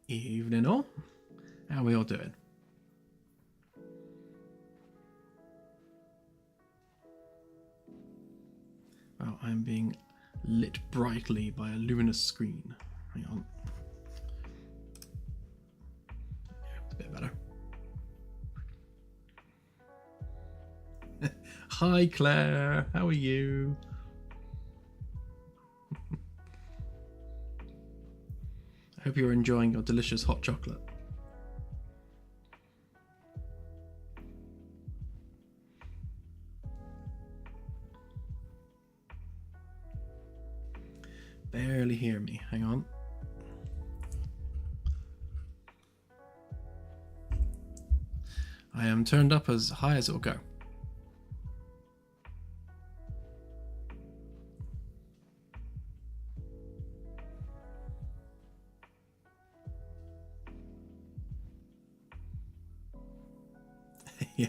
Evening all. How are we all doing? Well, I'm being lit brightly by a luminous screen. Hang on. Yeah, it's a bit better. Hi Claire, how are you? I hope you're enjoying your delicious hot chocolate. Barely hear me. Hang on. I am turned up as high as it'll go. Yeah,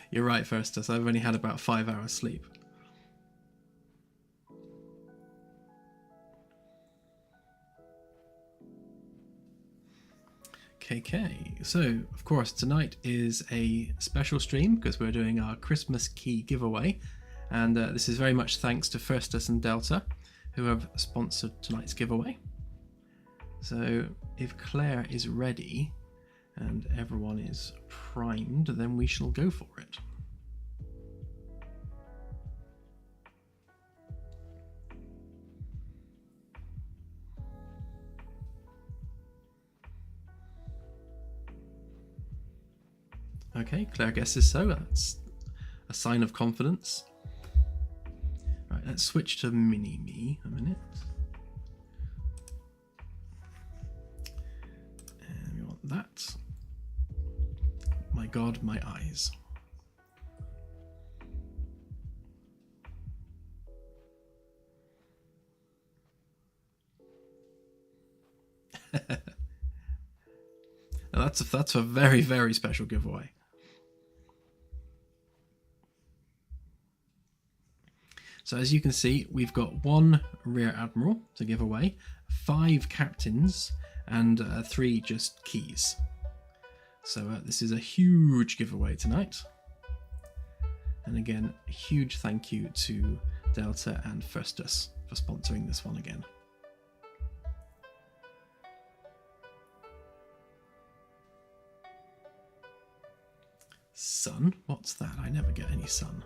you're right, Firstus. I've only had about 5 hours sleep. KK. So, of course, tonight is a special stream because we're doing our Christmas key giveaway. And this is very much thanks to Firstus and Delta, who have sponsored tonight's giveaway. So, if Claire is ready and everyone is primed, then we shall go for it. Okay, Claire guesses so. That's a sign of confidence. Right, let's switch to Mini-Me a minute. And we want that. My God, my eyes. Now that's a very, very special giveaway. So as you can see, we've got 1 Rear Admiral to give away, 5 Captains, and 3 just keys. So this is a huge giveaway tonight. And again, a huge thank you to Delta and Firstus for sponsoring this one again. Sun? What's that? I never get any sun.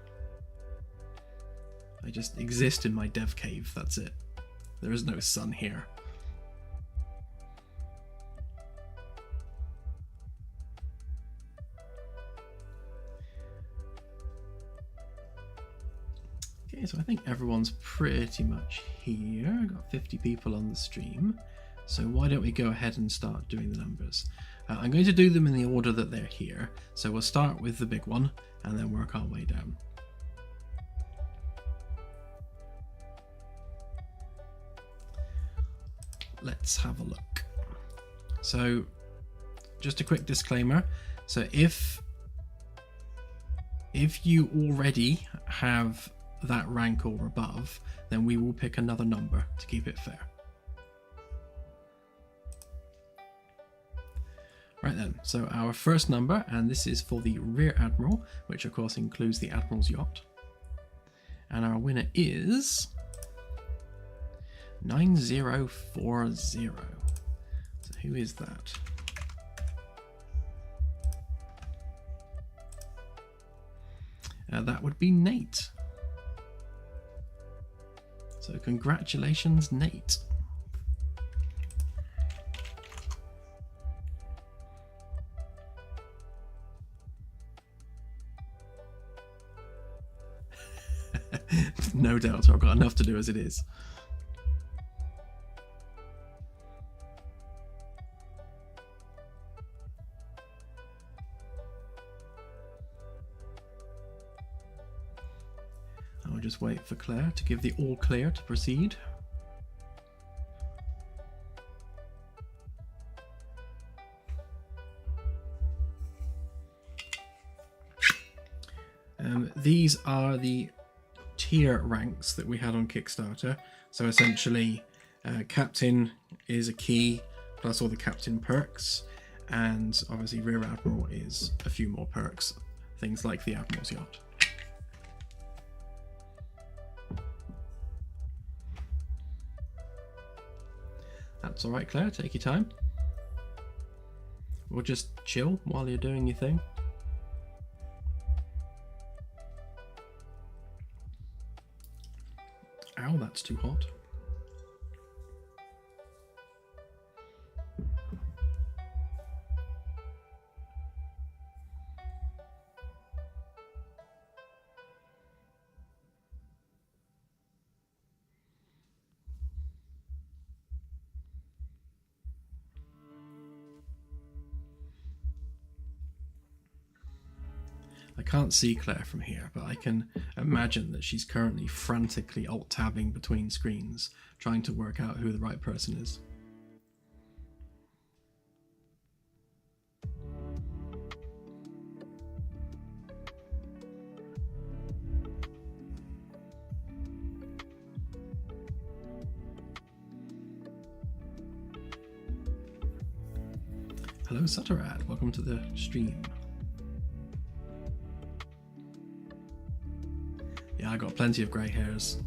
I just exist in my dev cave, that's it. There is no sun here. Okay, so I think everyone's pretty much here. I've got 50 people on the stream. So why don't we go ahead and start doing the numbers? I'm going to do them in the order that they're here. So we'll start with the big one and then work our way down. Let's have a look. So just a quick disclaimer. So if you already have that rank or above, then we will pick another number to keep it fair. Right then, so our first number, and this is for the Rear Admiral, which of course includes the Admiral's yacht. And our winner is 9040. So who is that? That would be Nate. So congratulations, Nate. No doubt, I've got enough to do as it is. I'll just wait for Claire to give the all clear to proceed. These are the tier ranks that we had on Kickstarter. So essentially, Captain is a key, plus all the captain perks, and obviously Rear Admiral is a few more perks, things like the Admiral's Yacht. That's alright, Claire, take your time. Or just chill while you're doing your thing. Ow, that's too hot. I can't see Claire from here, but I can imagine that she's currently frantically alt-tabbing between screens, trying to work out who the right person is. Hello Sutterad, welcome to the stream. Yeah, I got plenty of grey hairs.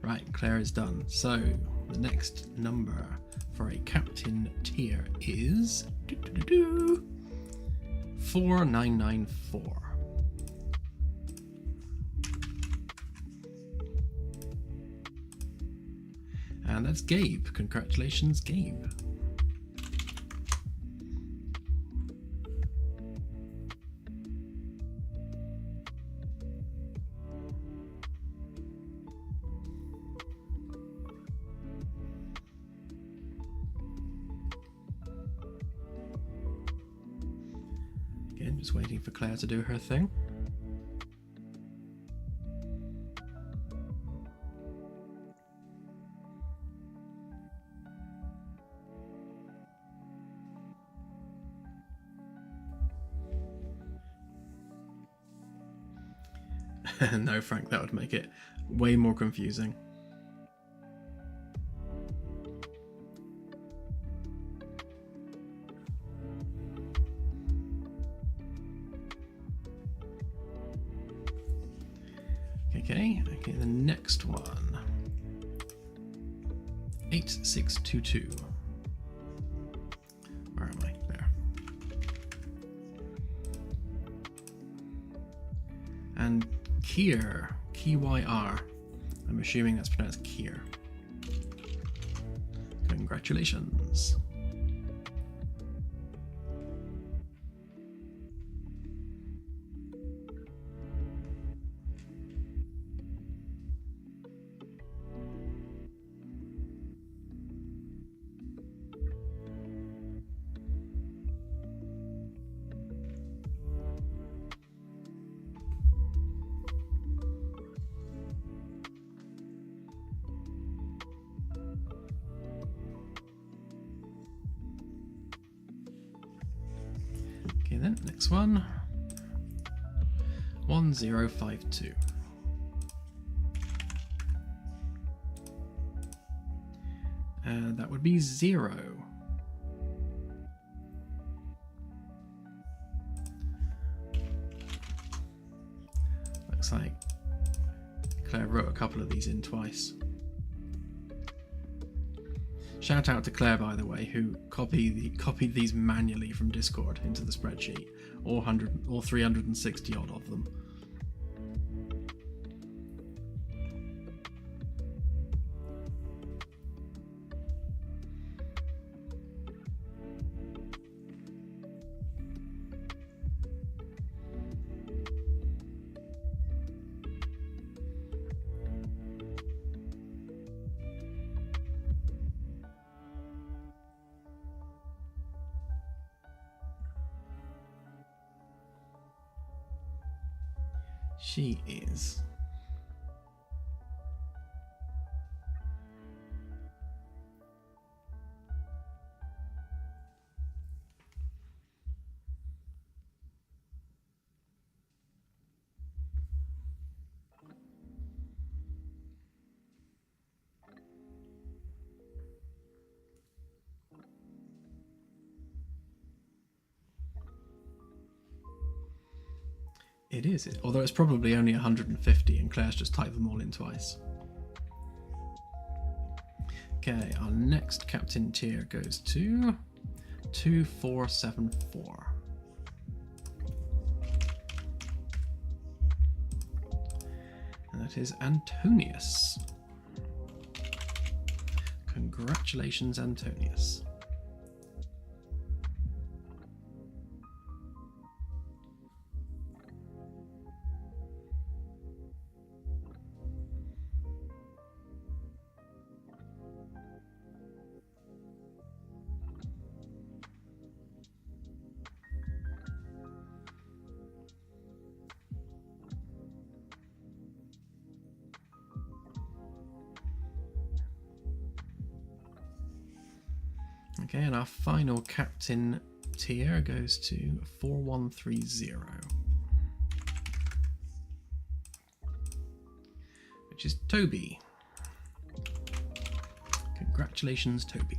Right, Claire is done. So the next number for a captain tier is 4994. And that's Gabe. Congratulations, Gabe. Again, just waiting for Claire to do her thing. No, Frank, that would make it way more confusing. Okay, the next one. 8622. Where am I? There. And Kier, K-Y-R. I'm assuming that's pronounced Kier. Congratulations. Okay then, next one. 1052. And that would be 0. Looks like Claire wrote a couple of these in twice. Shout out to Claire, by the way, who copied these manually from Discord into the spreadsheet, all 360 odd of them. She is. It is, although it's probably only 150 and Claire's just typed them all in twice. Okay, our next captain tier goes to 2474. And that is Antonius. Congratulations, Antonius. Okay, and our final captain tier goes to 4130, which is Toby. Congratulations, Toby.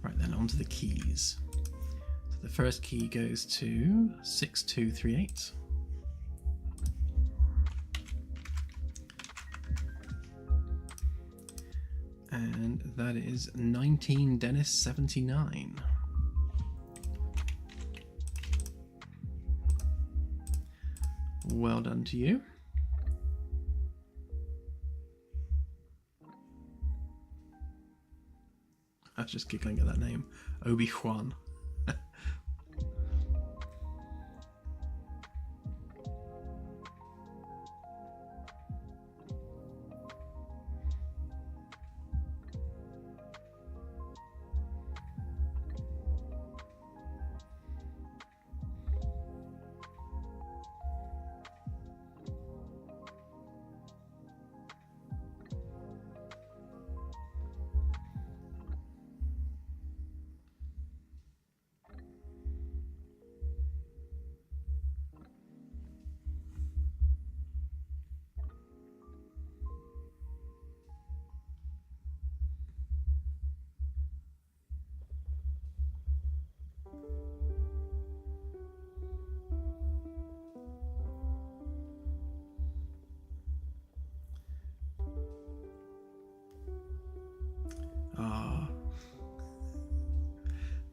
Right then, on to the keys. So the first key goes to 6238. And that is 19 Dennis 79. Well done to you. I was just giggling at that name, Obi-Wan.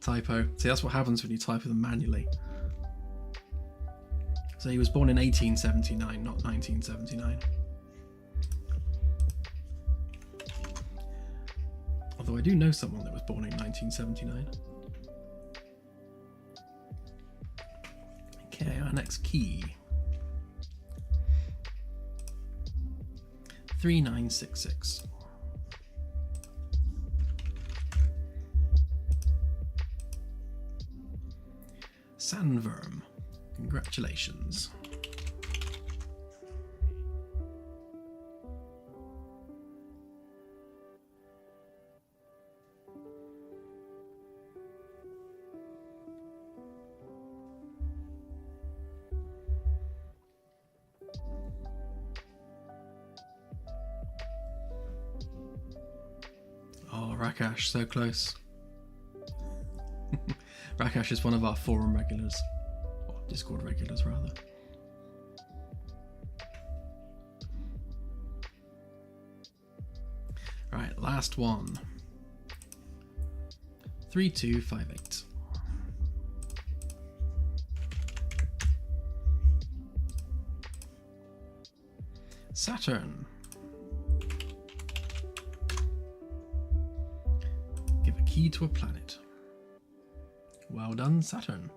Typo. See, that's what happens when you type them manually. So he was born in 1879, not 1979. Although I do know someone that was born in 1979. Okay, our next key. 3966. Sandworm, congratulations. Oh, Rakash, so close. Rakash is one of our forum regulars, or Discord regulars rather. Right, last one. 3258. Saturn. Give a key to a planet. Well done, Saturn.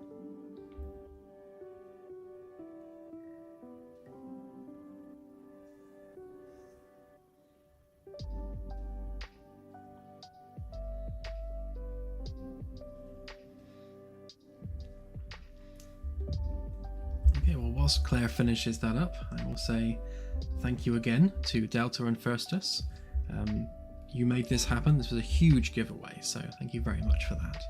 Okay, well, whilst Claire finishes that up, I will say thank you again to Delta and Firstus. You made this happen. This was a huge giveaway, so thank you very much for that.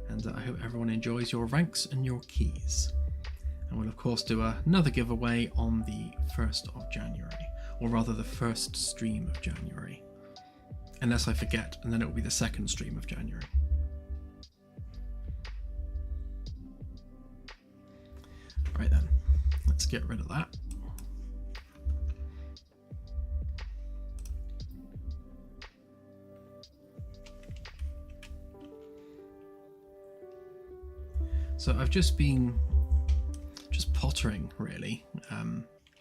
And I hope everyone enjoys your ranks and your keys. And we'll of course do another giveaway on the 1st of January, or rather the first stream of January. Unless I forget, and then it will be the second stream of January. Right then, let's get rid of that. So I've just been pottering really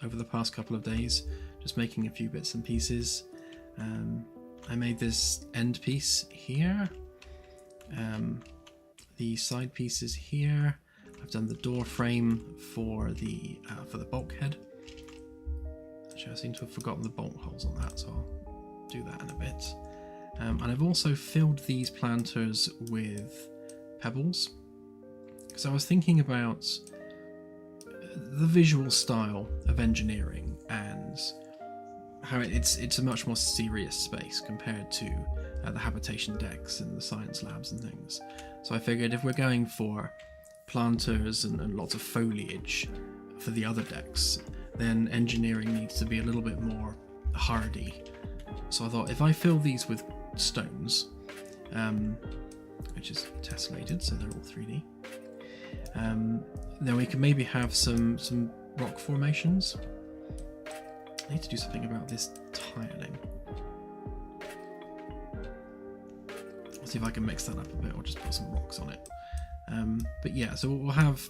over the past couple of days, just making a few bits and pieces. I made this end piece here, the side pieces here. I've done the door frame for the bulkhead. Actually, I seem to have forgotten the bolt holes on that, so I'll do that in a bit. And I've also filled these planters with pebbles. So I was thinking about the visual style of engineering and how it's a much more serious space compared to the habitation decks and the science labs and things. So I figured if we're going for planters and lots of foliage for the other decks, then engineering needs to be a little bit more hardy. So I thought if I fill these with stones, which is tessellated, so they're all 3D, then we can maybe have some rock formations. I need to do something about this tiling. I'll see if I can mix that up a bit or just put some rocks on it. But yeah, so we'll have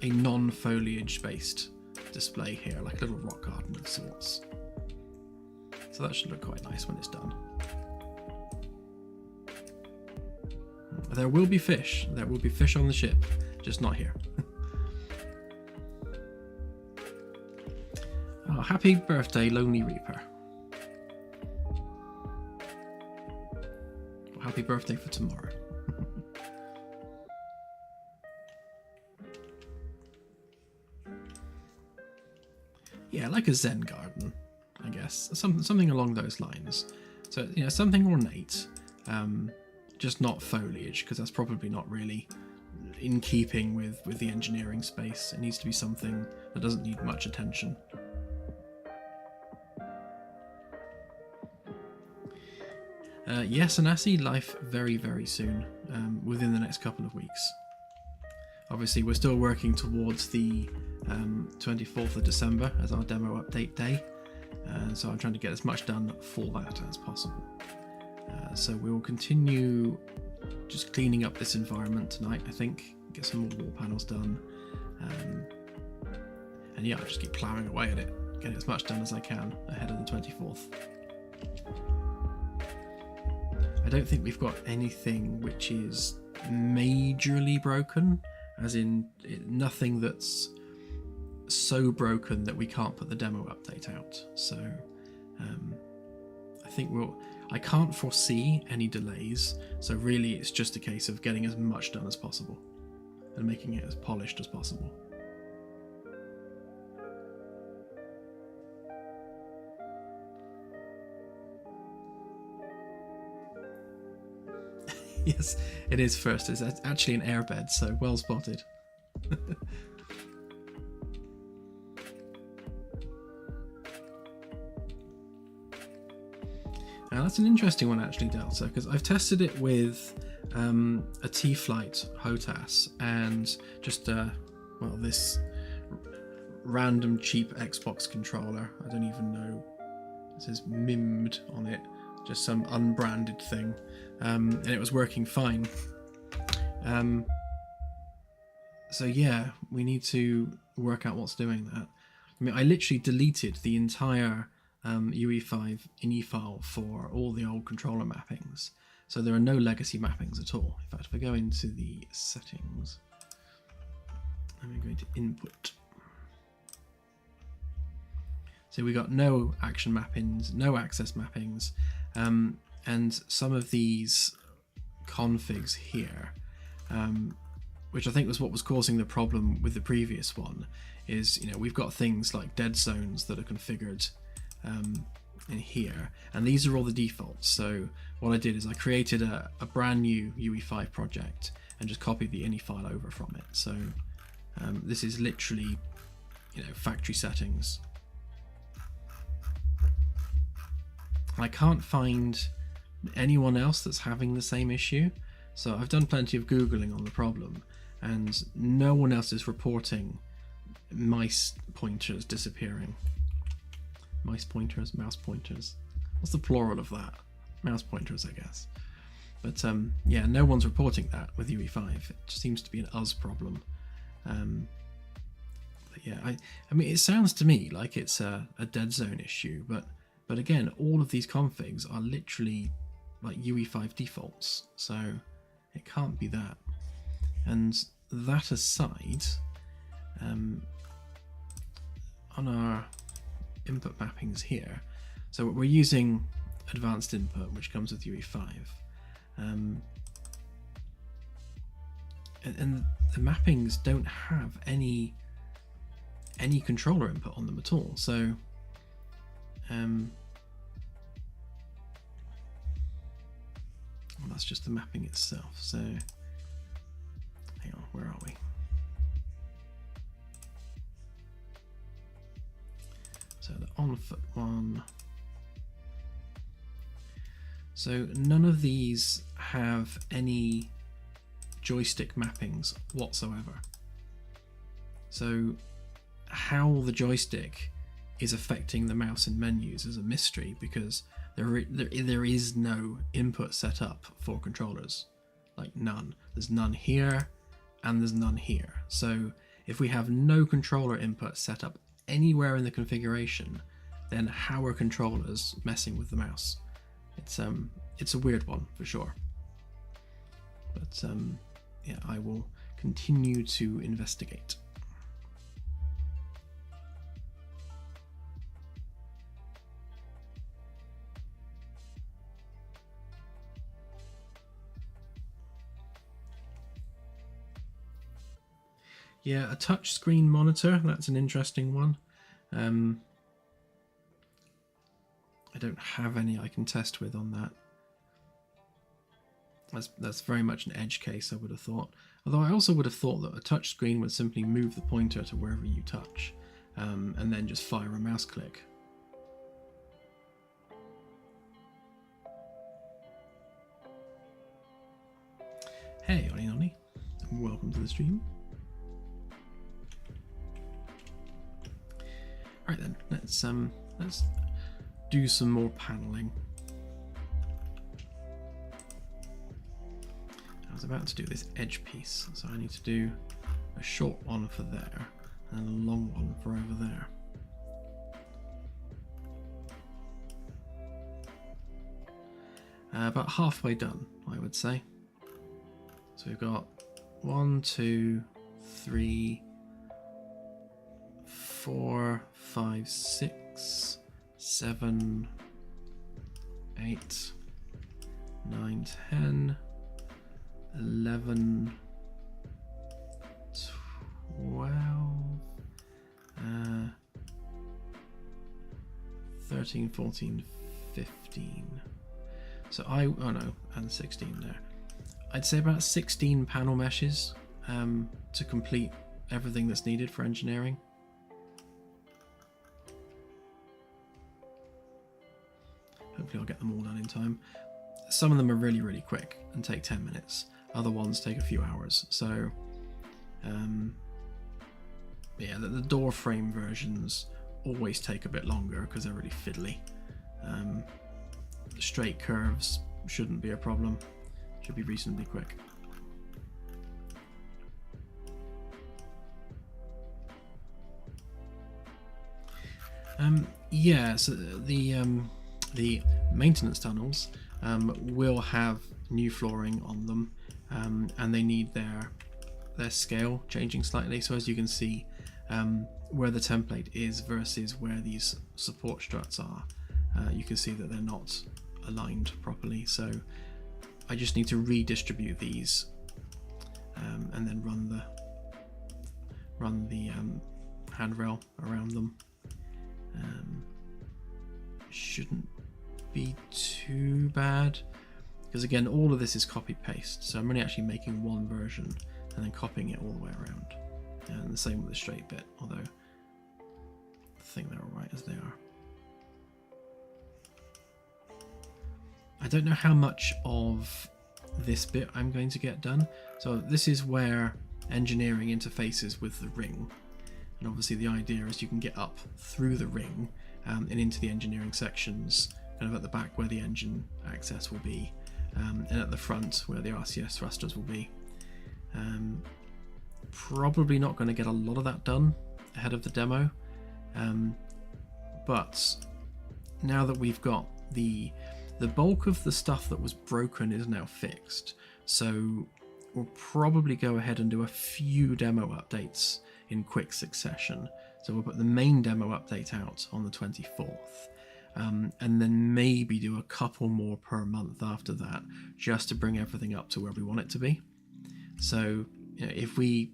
a non-foliage based display here, like a little rock garden of sorts. So that should look quite nice when it's done. There will be fish. There will be fish on the ship, just not here. Oh, happy birthday, Lonely Reaper. Well, happy birthday for tomorrow. Yeah, like a Zen garden, I guess. Something along those lines. So, you know, something ornate, just not foliage, because that's probably not really in keeping with the engineering space. It needs to be something that doesn't need much attention. Yes, Anasi, life very, very soon, within the next couple of weeks. Obviously, we're still working towards the 24th of December as our demo update day, so I'm trying to get as much done for that as possible. So we will continue just cleaning up this environment tonight, I think, get some more wall panels done, and yeah, I'll just keep ploughing away at it, get as much done as I can ahead of the 24th. I don't think we've got anything which is majorly broken, as in nothing that's so broken that we can't put the demo update out. So I think I can't foresee any delays, so really it's just a case of getting as much done as possible and making it as polished as possible. Yes, it is first. It's actually an airbed, so well spotted. Now that's an interesting one actually, Delta, because I've tested it with a T-Flight HOTAS and just well, this random cheap Xbox controller. I don't even know. It says MIMD on it, just some unbranded thing, and it was working fine. So yeah, we need to work out what's doing that. I mean, I literally deleted the entire UE5 INI file for all the old controller mappings, so there are no legacy mappings at all. In fact, if I go into the settings, I'm going to input. So we got no action mappings, no access mappings, and some of these configs here which I think was what was causing the problem with the previous one, is, you know, we've got things like dead zones that are configured in here, and these are all the defaults. So what I did is I created a brand new UE5 project and just copied the ini file over from it. So this is literally, you know, factory settings. I can't find anyone else that's having the same issue, so I've done plenty of Googling on the problem, and no one else is reporting mice pointers disappearing. Mice pointers, mouse pointers. What's the plural of that? Mouse pointers, I guess. But yeah, no one's reporting that with UE5. It just seems to be an us problem. But yeah, I mean, it sounds to me like it's a dead zone issue, but again, all of these configs are literally like UE5 defaults, so it can't be that. And that aside, on our input mappings here, so we're using advanced input, which comes with UE5, and the mappings don't have any controller input on them at all. So well, that's just the mapping itself. So hang on, where are we? So the on foot one. So none of these have any joystick mappings whatsoever. So how the joystick is affecting the mouse and menus is a mystery, because there is no input set up for controllers. Like none. There's none here and there's none here. So if we have no controller input set up anywhere in the configuration, then how are controllers messing with the mouse? It's a weird one for sure. But yeah, I will continue to investigate. Yeah, a touch screen monitor, that's an interesting one. I don't have any I can test with on that. That's very much an edge case, I would have thought. Although I also would have thought that a touch screen would simply move the pointer to wherever you touch, and then just fire a mouse click. Hey, Ollie Nolly, welcome to the stream. Right then, let's do some more paneling. I was about to do this edge piece, so I need to do a short one for there and a long one for over there. About halfway done, I would say. So we've got 1, 2, 3, 4, 5, 6, 7, 8, 9, 10, 11, 12, 13, 14, 15. So oh no, and 16 there. I'd say about 16 panel meshes to complete everything that's needed for engineering. Hopefully I'll get them all done in time. Some of them are really, really quick and take 10 minutes. Other ones take a few hours. So, yeah, the door frame versions always take a bit longer because they're really fiddly. Straight curves shouldn't be a problem. Should be reasonably quick. Yeah, so the maintenance tunnels will have new flooring on them, and they need their scale changing slightly. So as you can see, where the template is versus where these support struts are, you can see that they're not aligned properly. So I just need to redistribute these and then run the handrail around them. Shouldn't be too bad, because again, all of this is copy paste, so I'm only actually making one version and then copying it all the way around. And the same with the straight bit, although I think they're alright as they are. I don't know how much of this bit I'm going to get done. So this is where engineering interfaces with the ring, and obviously the idea is you can get up through the ring and into the engineering sections, kind of at the back where the engine access will be, and at the front where the RCS thrusters will be. Probably not going to get a lot of that done ahead of the demo, but now that we've got the bulk of the stuff that was broken is now fixed, so we'll probably go ahead and do a few demo updates in quick succession. So we'll put the main demo update out on the 24th, and then maybe do a couple more per month after that, just to bring everything up to where we want it to be. So if we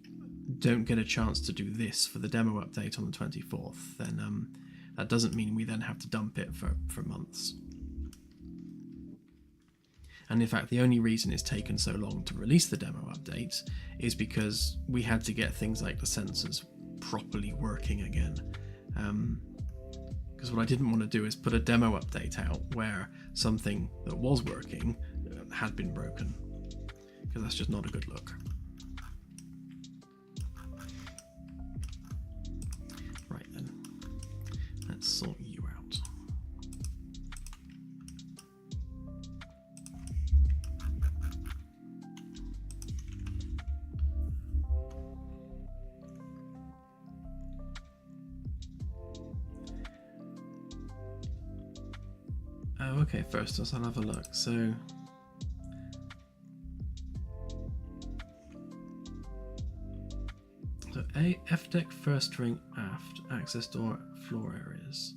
don't get a chance to do this for the demo update on the 24th, then that doesn't mean we then have to dump it for months. And in fact, the only reason it's taken so long to release the demo update is because we had to get things like the sensors properly working again. Because what I didn't want to do is put a demo update out where something that was working had been broken, because that's just not a good look. Right then, let's sort you out. Oh, okay, first let's have a look. So F deck first ring aft, access door, floor areas.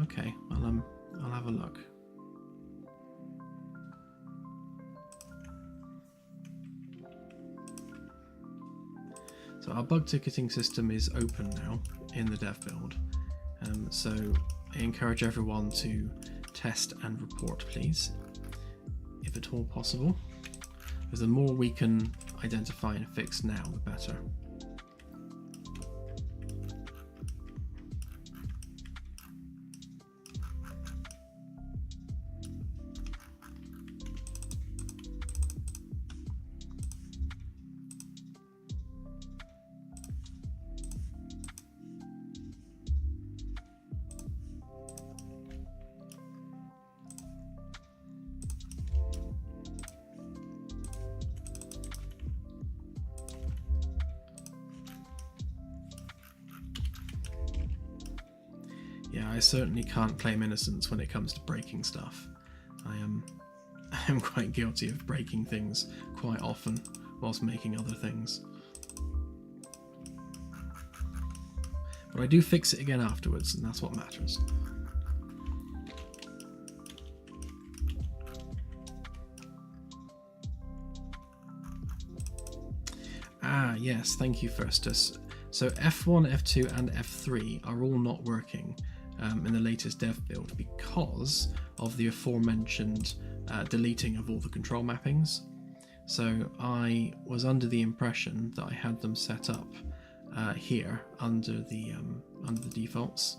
Okay, well I'll have a look. So our bug ticketing system is open now in the dev build, so I encourage everyone to test and report, please, if at all possible, because the more we can identify and fix now, the better. Yeah, I certainly can't claim innocence when it comes to breaking stuff. I am quite guilty of breaking things quite often whilst making other things. But I do fix it again afterwards, and that's what matters. Ah, yes, thank you, Firstus. So F1, F2 and F3 are all not working in the latest dev build because of the aforementioned deleting of all the control mappings. So I was under the impression that I had them set up here under the defaults.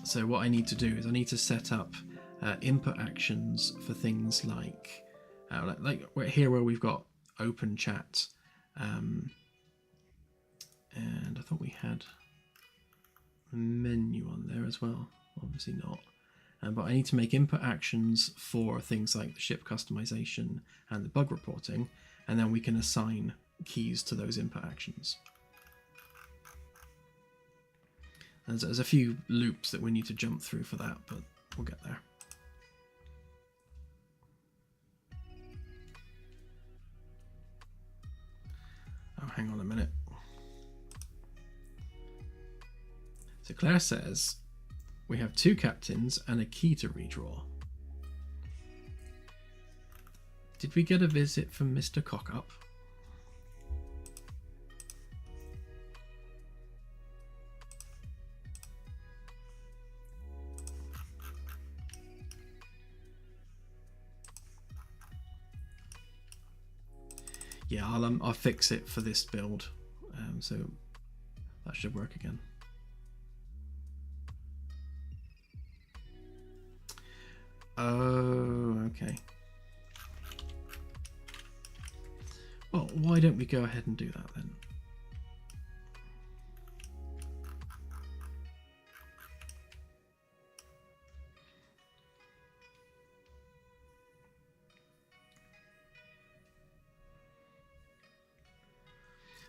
So what I need to do is I need to set up input actions for things like here where we've got open chat, and I thought we had a menu on there as well. Obviously not. But I need to make input actions for things like the ship customization and the bug reporting, and then we can assign keys to those input actions. There's a few loops that we need to jump through for that, but we'll get there. Oh, hang on a minute. So Claire says we have 2 captains and a key to redraw. Did we get a visit from Mr. Cockup? Yeah, I'll fix it for this build, so that should work again. Oh, okay. Well, why don't we go ahead and do that then?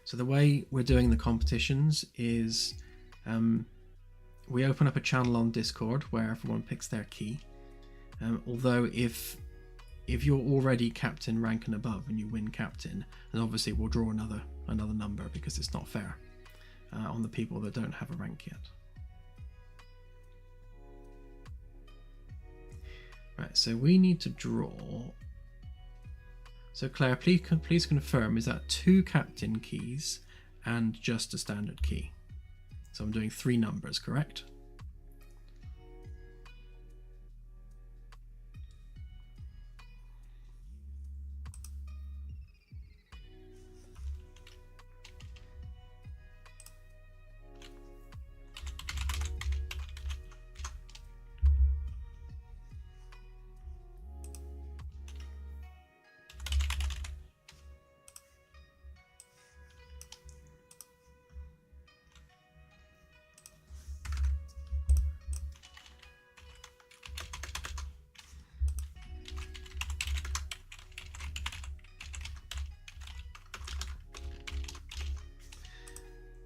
So the way we're doing the competitions is we open up a channel on Discord where everyone picks their key. Although if you're already captain rank and above and you win captain, then obviously we'll draw another number because it's not fair on the people that don't have a rank yet. Right, so we need to draw. So Claire, please confirm, is that 2 captain keys and just a standard key? So I'm doing 3 numbers, correct?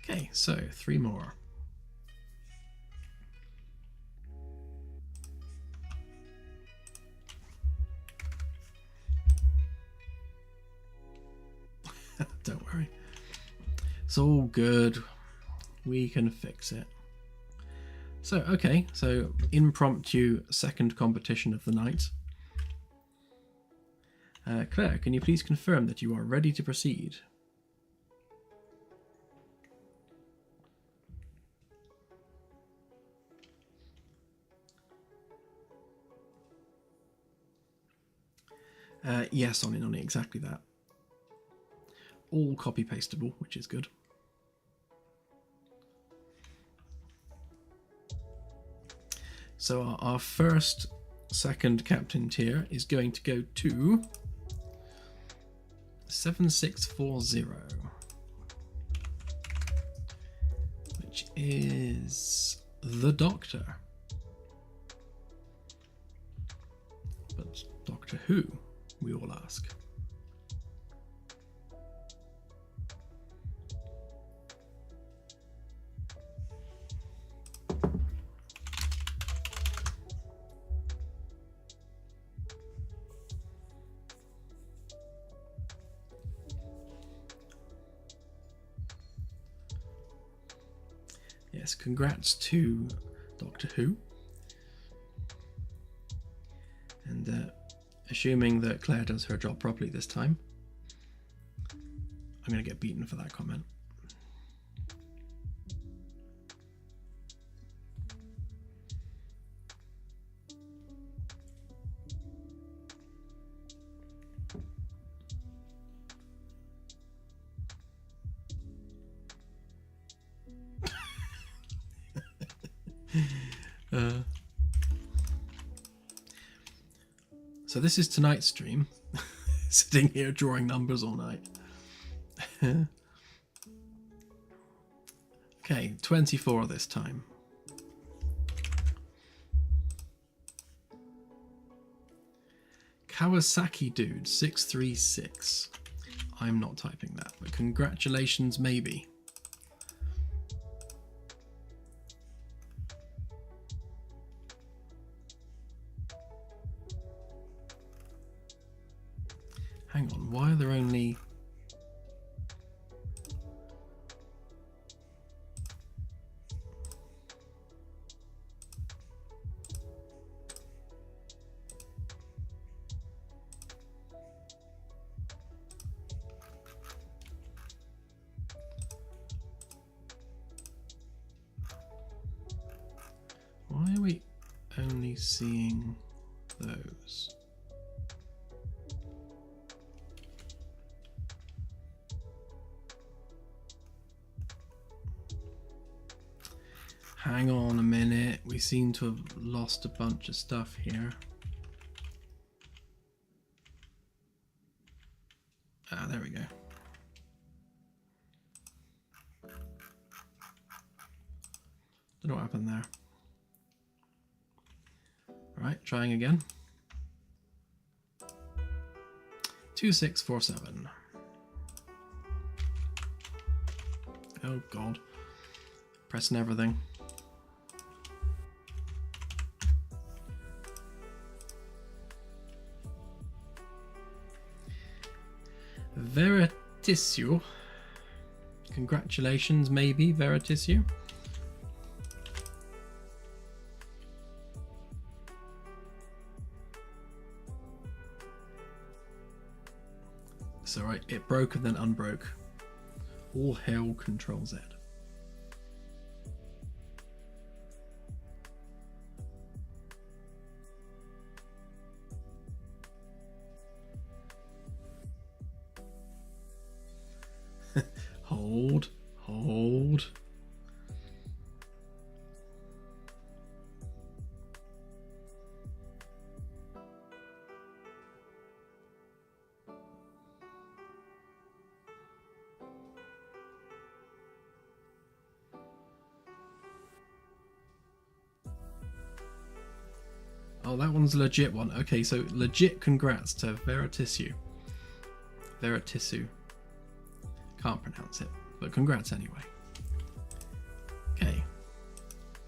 Okay, so 3 more. Don't worry. It's all good. We can fix it. So, okay, so impromptu second competition of the night. Claire, can you please confirm that you are ready to proceed? Yes, on exactly that. All copy pastable, which is good. So our first second captain tier is going to go to 7640, which is the Doctor. But Doctor Who, we all ask. Yes, congrats to Doctor Who. And assuming that Claire does her job properly this time, I'm going to get beaten for that comment. So this is tonight's stream. Sitting here drawing numbers all night. Okay, 24 this time. Kawasaki Dude 636. I'm not typing that, but congratulations maybe. Hang on, why are there only... I seeing those? Hang on a minute, we seem to have lost a bunch of stuff here. Ah, there we go. Don't know what happened there. Alright, trying again. 2647. Oh god. Pressing everything. Veritissue. Congratulations, maybe, Veritissue. It's alright, it broke and then unbroke. All hail Control Z. Hold. Oh, that one's a legit one. Okay, so legit congrats to Veritissue. Veritissue. Can't pronounce it, but congrats anyway. Okay.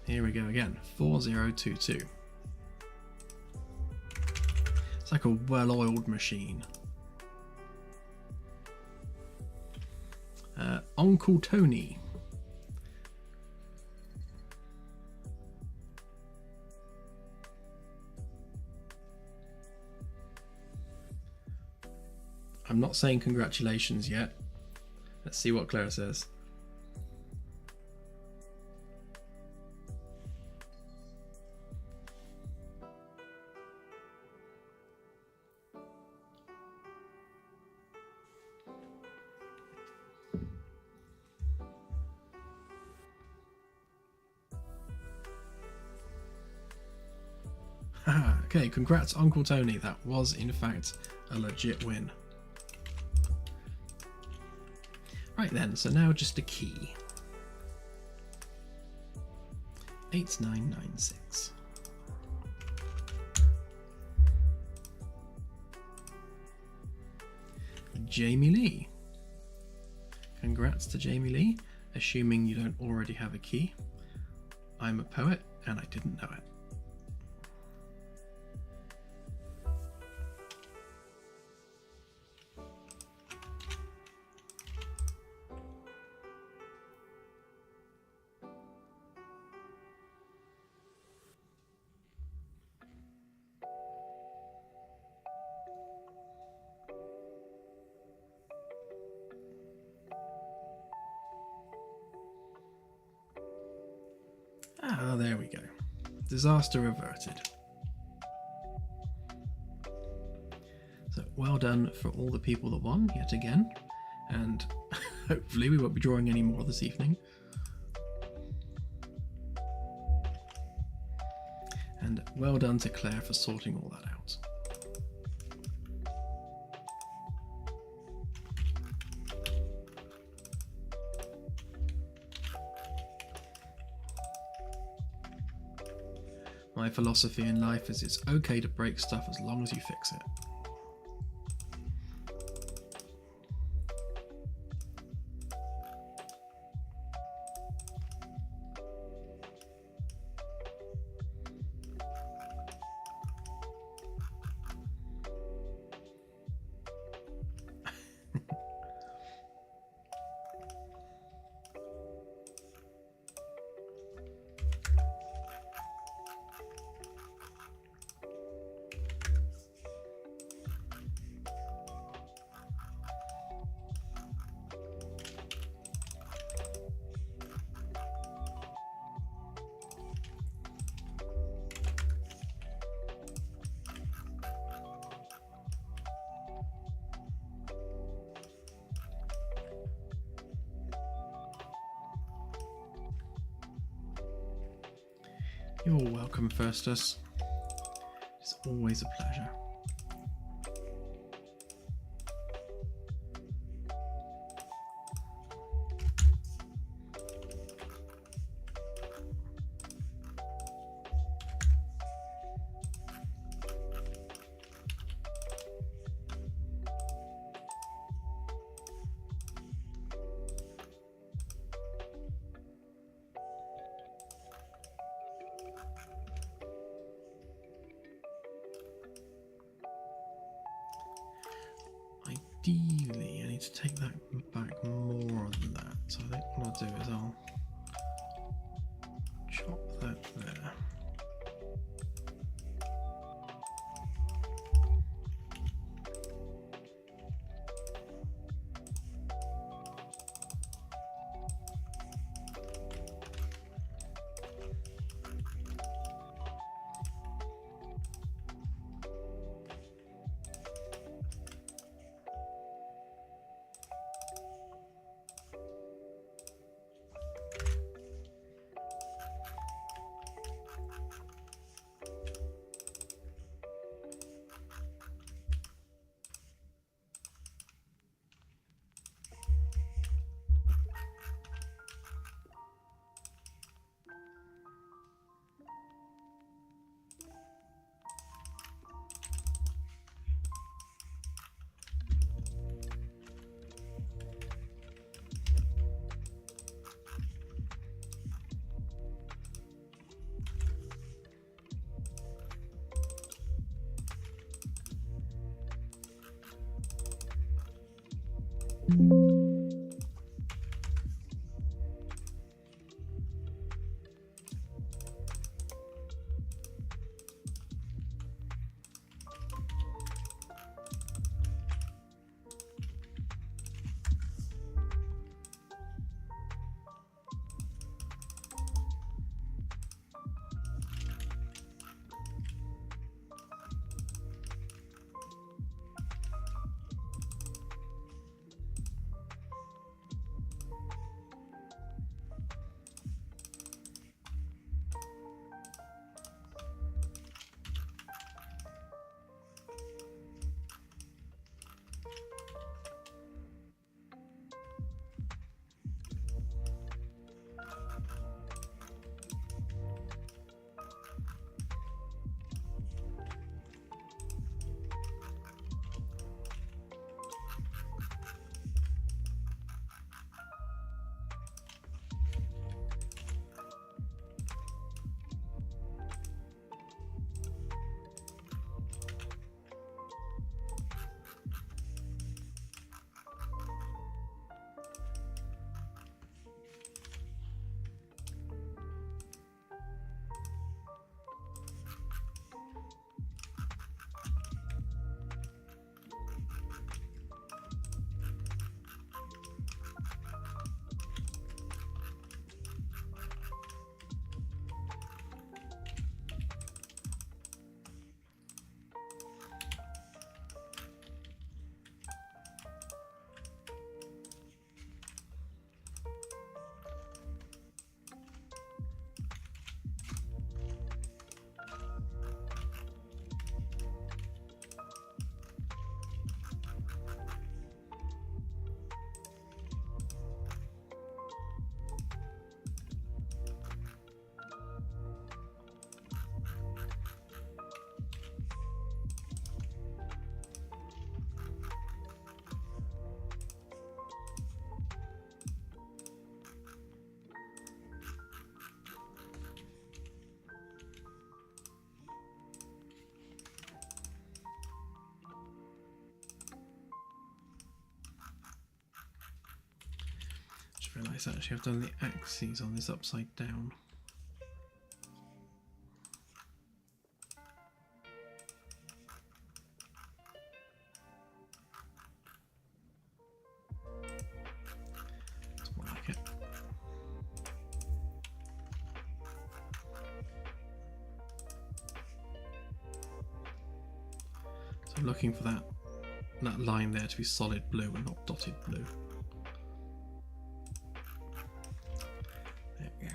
Here we go again. 4022. It's like a well-oiled machine. Uncle Tony. I'm not saying congratulations yet. Let's see what Clara says. Okay, congrats Uncle Tony. That was in fact a legit win. Right then, so now just a key. 8996. Jamie Lee. Congrats to Jamie Lee, assuming you don't already have a key. I'm a poet and I didn't know it. Ah, there we go. Disaster averted. So well done for all the people that won yet again, and hopefully we won't be drawing any more this evening. And well done to Claire for sorting all that out. My philosophy in life is it's okay to break stuff as long as you fix it. You're welcome, Firstus. It's always a pleasure. Ideally, I need to take that back more than that. So I think what I'll do is I'll chop that there. Realise actually I've done the axes on this upside down. It's more like it. So I'm looking for that line there to be solid blue and not dotted blue. There we go.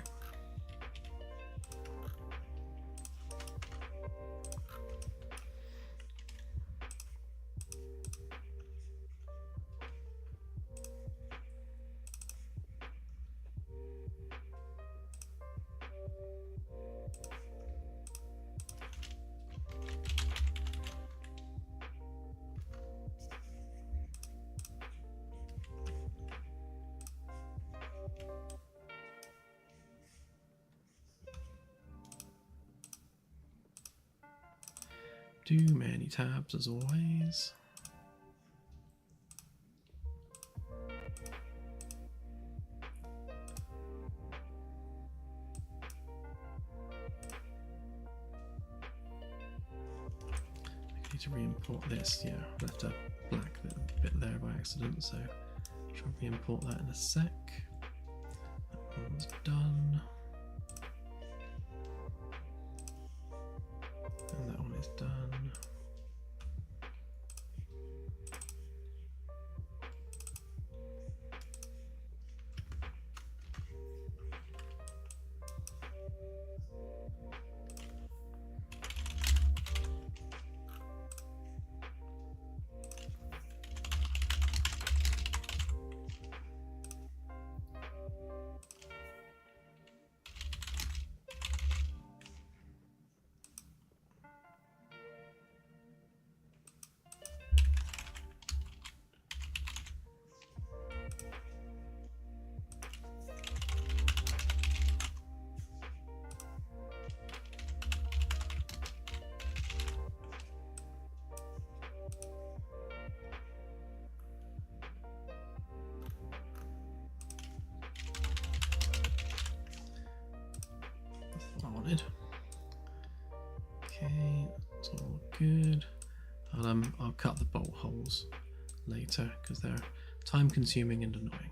Too many tabs as always. I need to re-import this. Yeah, I left a black little bit there by accident, so I'll re-import that in a sec. That one's done. And that one is done. Okay, that's all good. I'll cut the bolt holes later because they're time consuming and annoying.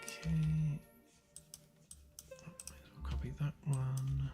Okay, I'll copy that one.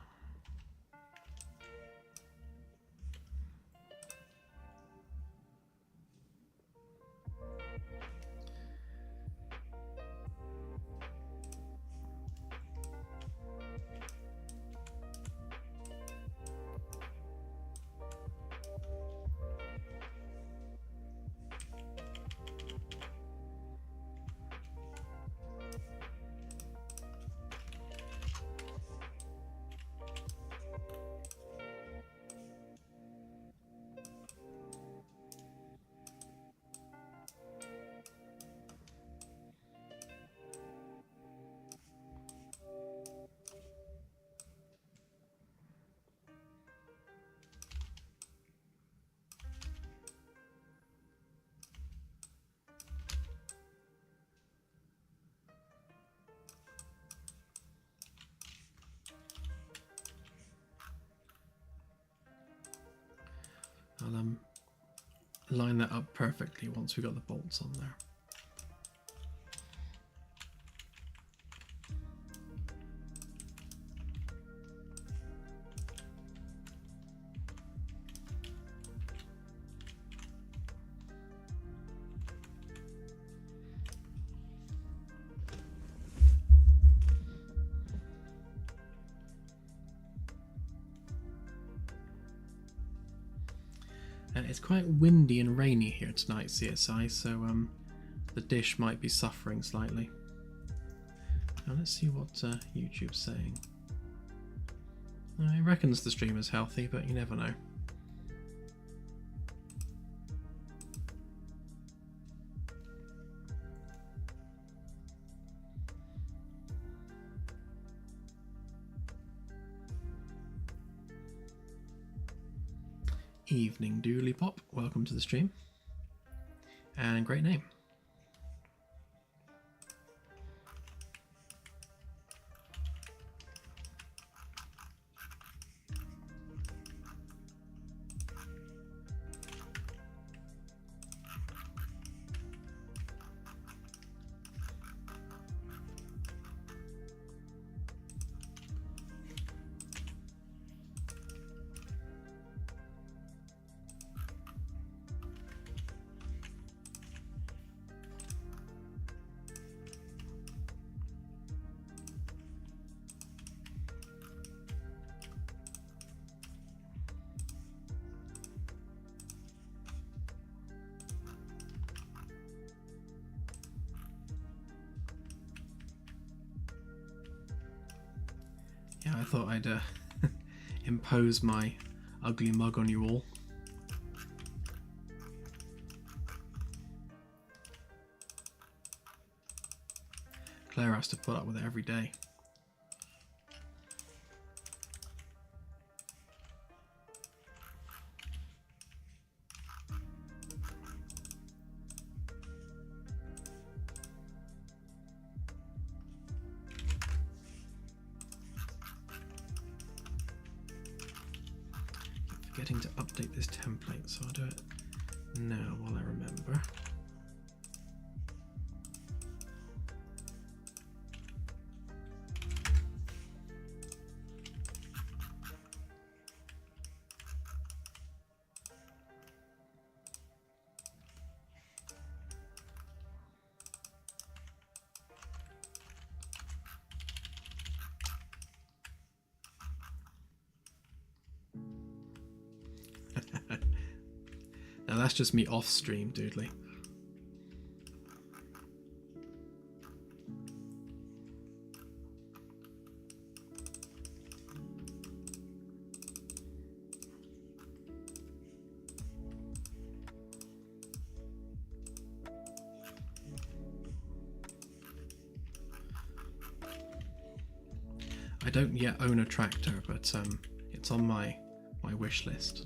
I'll line that up perfectly once we got the bolts on there. It's quite windy and rainy here tonight, CSI, so the dish might be suffering slightly. Now let's see what YouTube's saying. It reckons the stream is healthy, but you never know. Evening Dooley Pop, welcome to the stream, and great name. Yeah, I thought I'd impose my ugly mug on you all. Claire has to put up with it every day. Forgetting to update this template, so I'll do it now while I remember. Now that's just me off stream, doodly. I don't yet own a tractor, but it's on my wish list.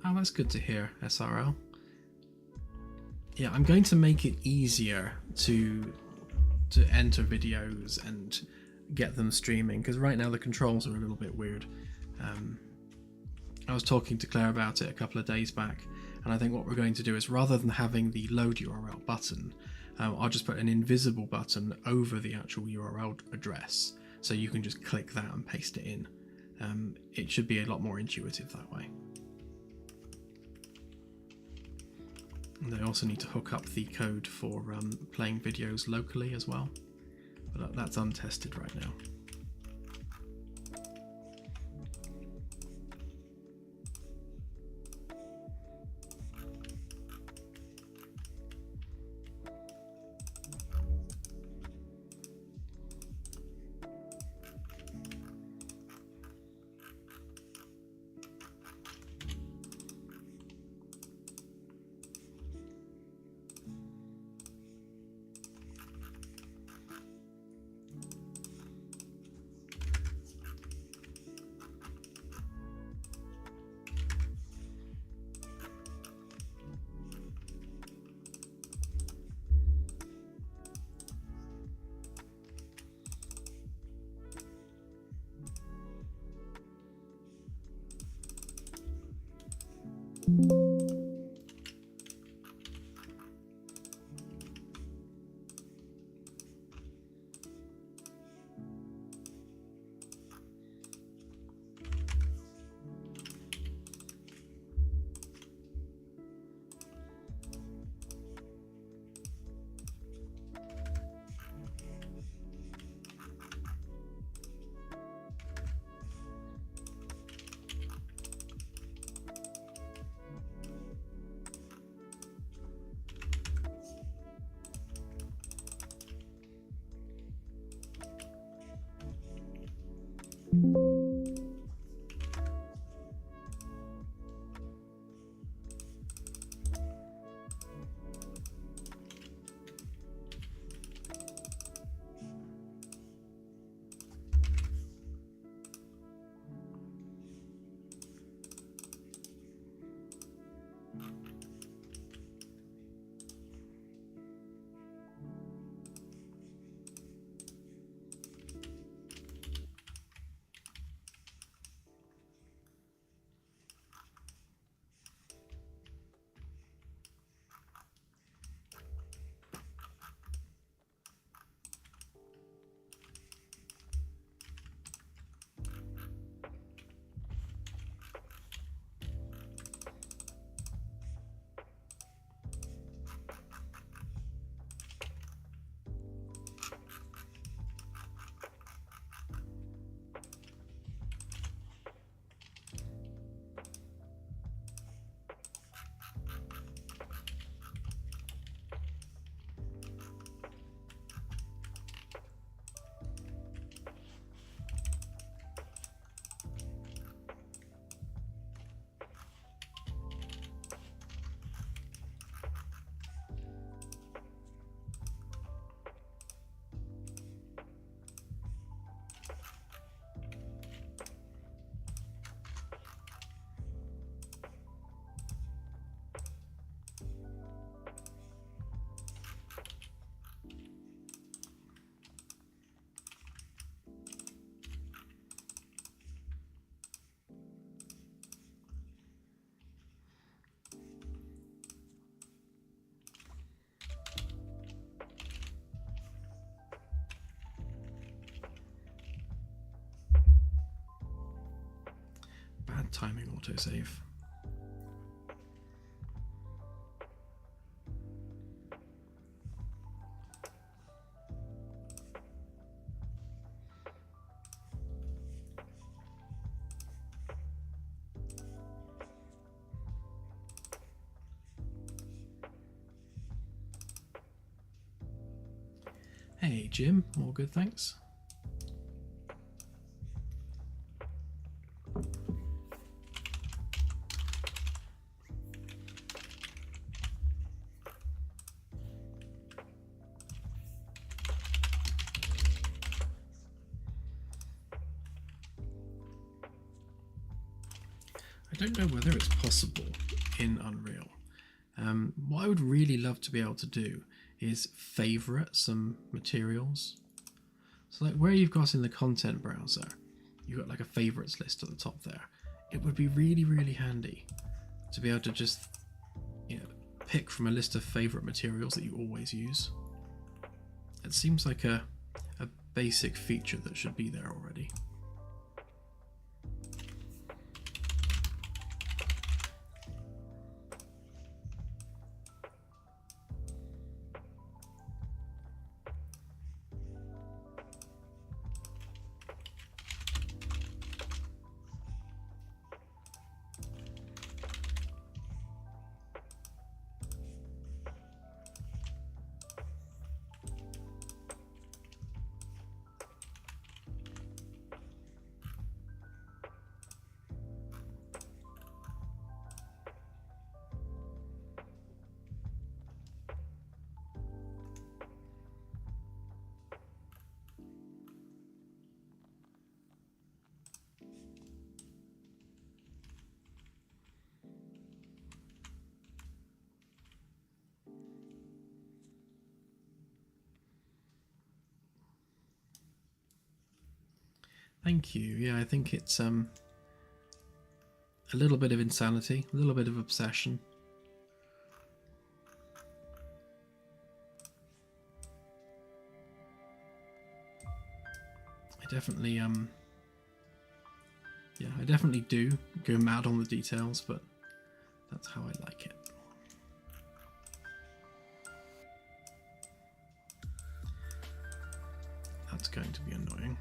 Oh, that's good to hear, SRL. Yeah, I'm going to make it easier to enter videos and get them streaming, because right now the controls are a little bit weird. I was talking to Claire about it a couple of days back, and I think what we're going to do is, rather than having the load URL button, I'll just put an invisible button over the actual URL address, so you can just click that and paste it in. It should be a lot more intuitive that way. And I also need to hook up the code for playing videos locally as well, but that's untested right now. bad timing autosave. Hey Jim, all good, thanks. I don't know whether it's possible in Unreal. What I would really love to be able to do is favorite some materials. So like where you've got in the content browser, you've got like a favorites list at the top there. It would be really, really handy to be able to just, you know, pick from a list of favorite materials that you always use. It seems like a basic feature that should be there already. Thank you. Yeah, I think it's a little bit of insanity, a little bit of obsession. I definitely yeah, I definitely do go mad on the details, but that's how I like it. That's going to be annoying.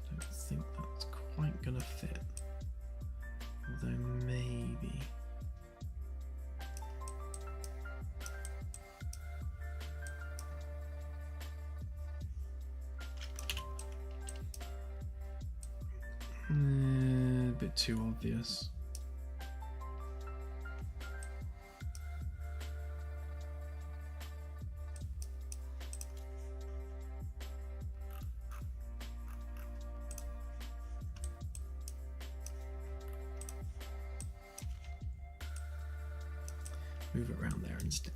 I don't think that's quite gonna fit. Although maybe. A bit too obvious. Move it around there instead.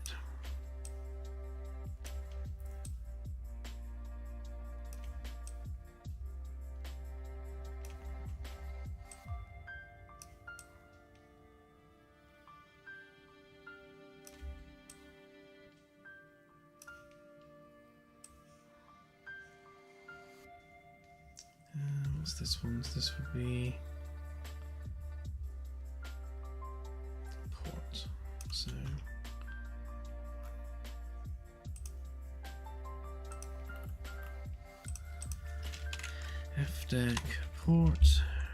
What's this one? This would be port. So F deck, port,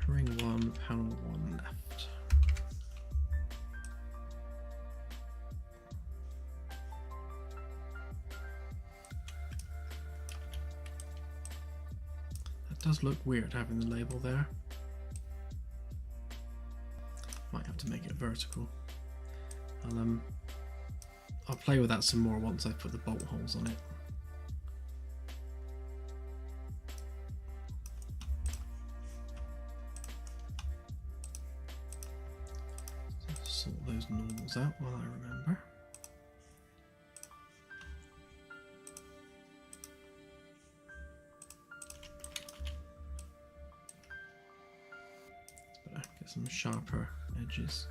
ring 1, panel 1 left. That does look weird having the label there. Might have to make it vertical. I'll play with that some more once I've put the bolt holes on it. Sort those normals out while I remember. Better get some sharper edges.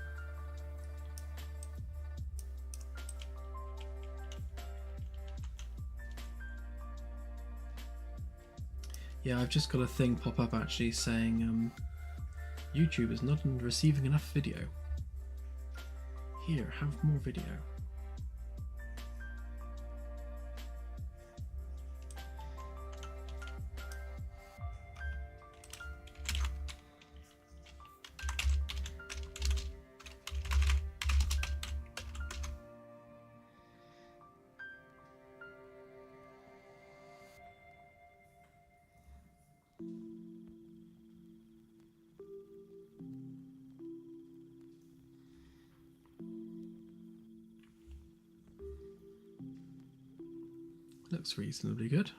Yeah, I've just got a thing pop up actually saying YouTube is not receiving enough video. Here, have more video. Looks reasonably good.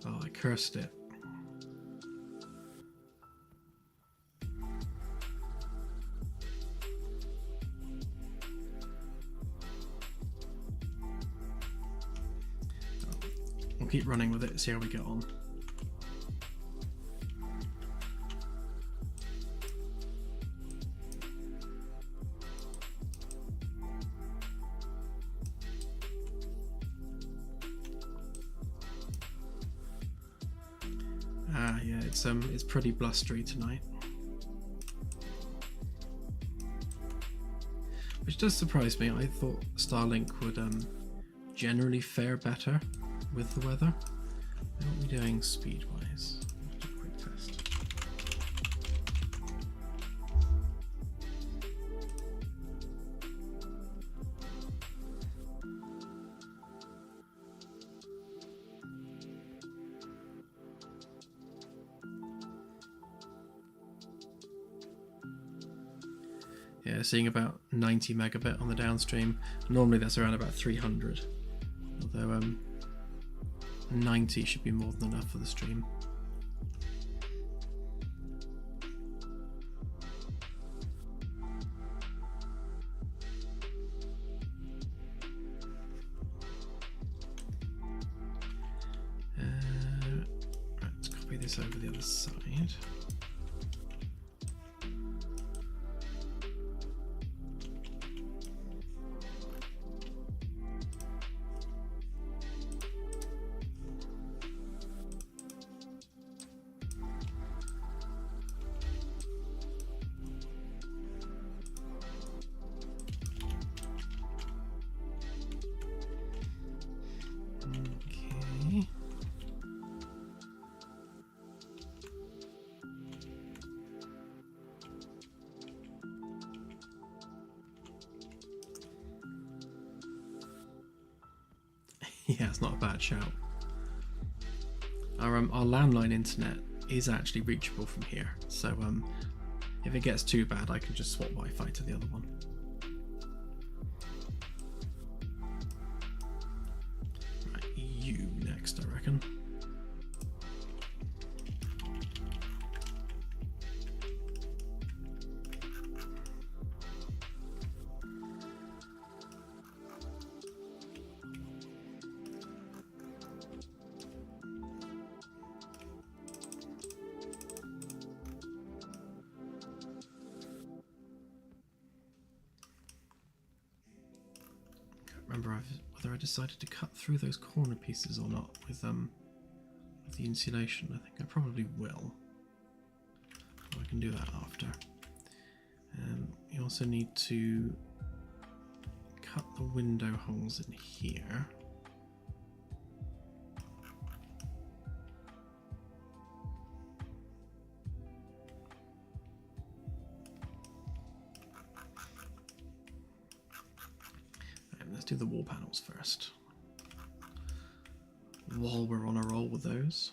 Oh, I cursed it. We'll keep running with it, see how we get on. Yeah, it's pretty blustery tonight. Which does surprise me. I thought Starlink would generally fare better with the weather. What are we doing speed-wise? Let's do a quick test. Yeah, seeing about 90 megabit on the downstream. Normally that's around about 300. Although 90 should be more than enough for the stream. Right, let's copy this over the other side. Yeah, it's not a bad shout. Our landline internet is actually reachable from here, so if it gets too bad, I can just swap Wi-Fi to the other one. Right, you next, I reckon. Remember whether I decided to cut through those corner pieces or not with the insulation. I think I probably will. I can do that after. You also need to cut the window holes in here. Let's do the wall panels first. While we're on a roll with those.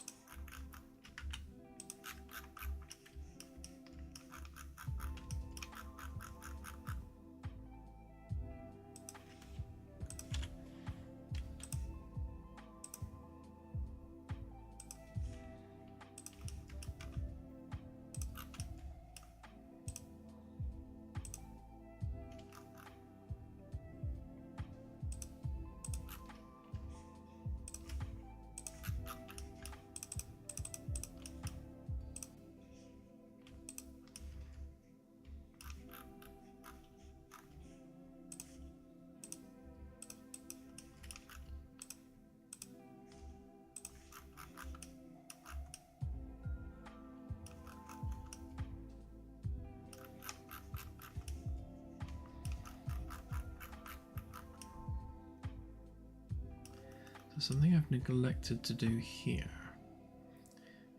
something I've neglected to do here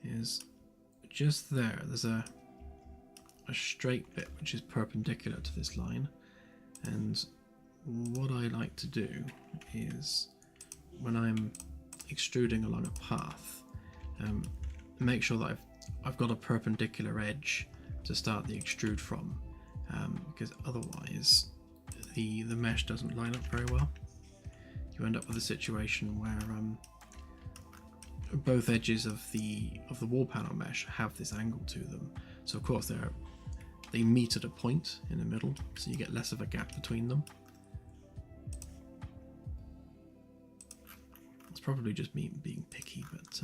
is just there's a straight bit which is perpendicular to this line, and what I like to do is when I'm extruding along a path, make sure that I've got a perpendicular edge to start the extrude from, because otherwise the mesh doesn't line up very well. You end up with a situation where both edges of the wall panel mesh have this angle to them. So of course they meet at a point in the middle, so you get less of a gap between them. It's probably just me being picky, but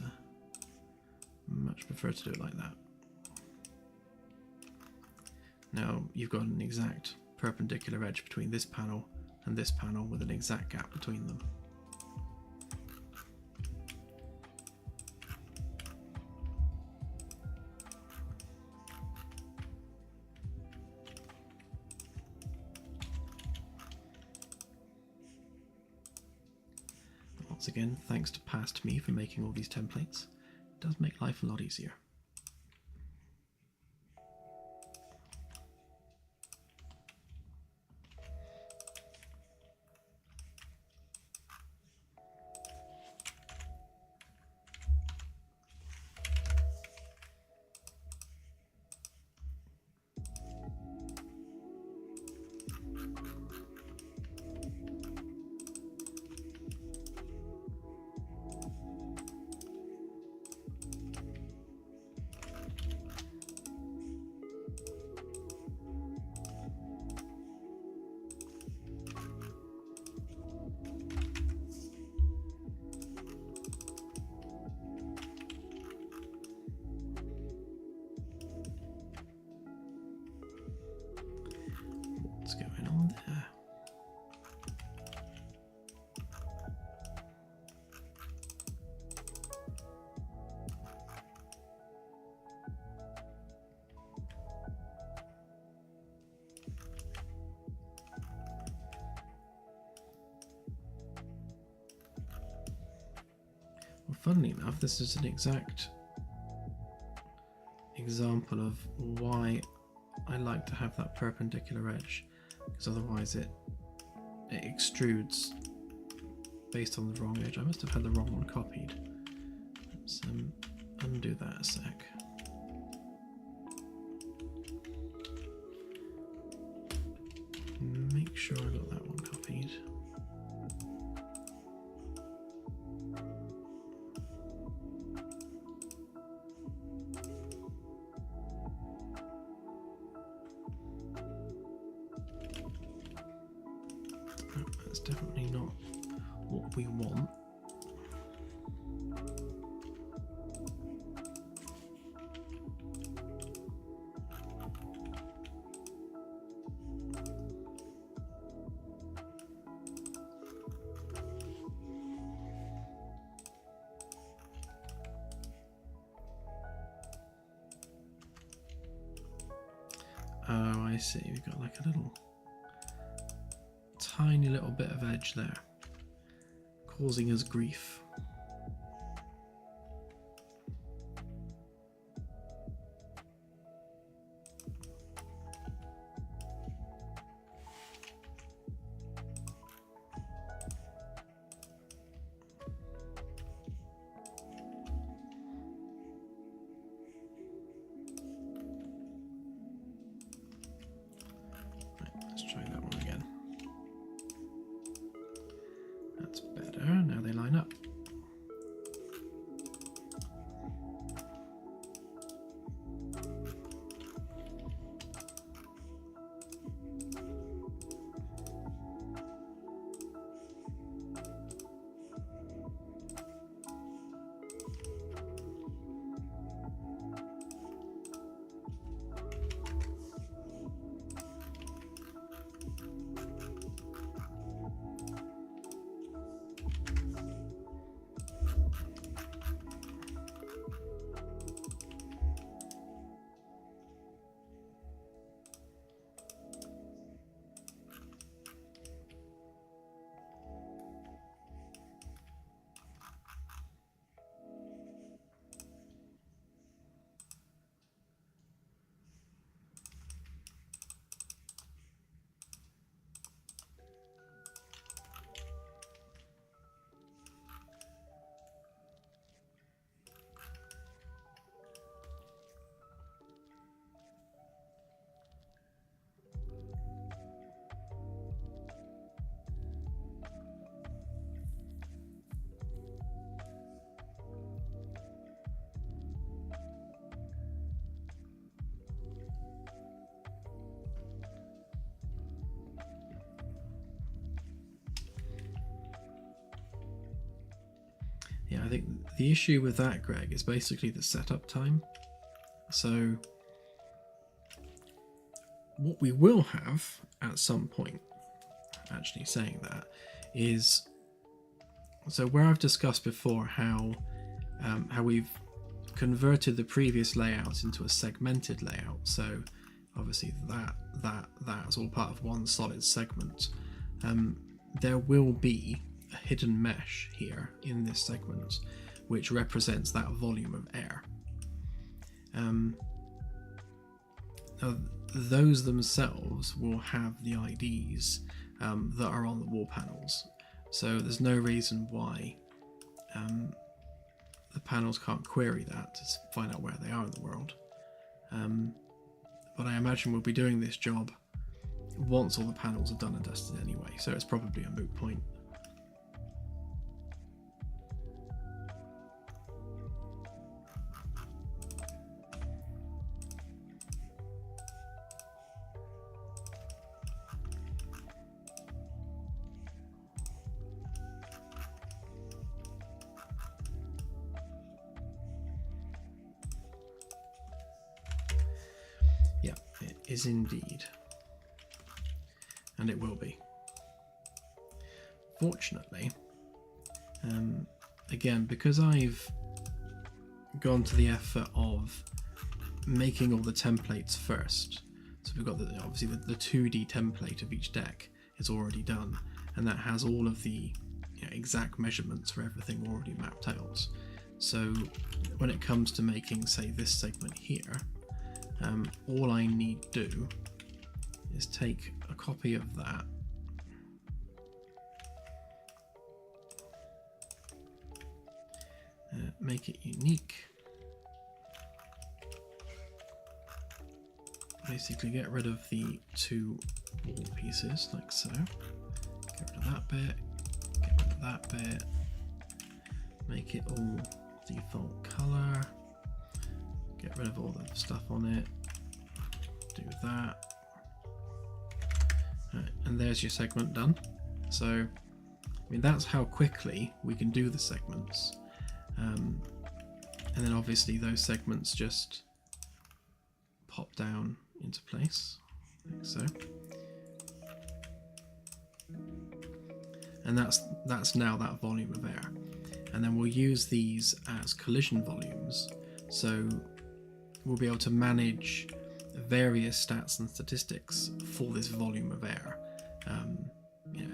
much prefer to do it like that. Now you've got an exact perpendicular edge between this panel and this panel with an exact gap between them. Once again, thanks to past me for making all these templates. It does make life a lot easier. What's going on there? Well, funnily enough, this is an exact example of why I like to have that perpendicular edge, because otherwise it extrudes based on the wrong edge. I must have had the wrong one copied. Let's undo that a sec. Make sure I got that one copied. That's definitely not what we want. Oh, I see. We've got like a little tiny little bit of edge there, causing us grief. Right, let's try that one again. That's better. Now they line up. think the issue with that, Greg, is basically the setup time. So what we will have at some point, actually saying that, is, so where I've discussed before how we've converted the previous layout into a segmented layout. So obviously that's all part of one solid segment. There will be a hidden mesh here in this segment which represents that volume of air. Now those themselves will have the IDs that are on the wall panels, so there's no reason why the panels can't query that to find out where they are in the world. But I imagine we'll be doing this job once all the panels are done and dusted anyway, so it's probably a moot point. Yeah, it is indeed. And it will be. Fortunately, again, because I've gone to the effort of making all the templates first, so we've got obviously the 2D template of each deck is already done, and that has all of the exact measurements for everything already mapped out. So when it comes to making, say, this segment here, all I need to do is take a copy of that, make it unique, basically get rid of the 2 wall pieces like so, get rid of that bit, get rid of that bit, make it all default color, get rid of all the stuff on it, do that. Right, and there's your segment done. So, I mean, that's how quickly we can do the segments. And then obviously those segments just pop down into place, like so. And that's now that volume of air. And then we'll use these as collision volumes. So we'll be able to manage various stats and statistics for this volume of air,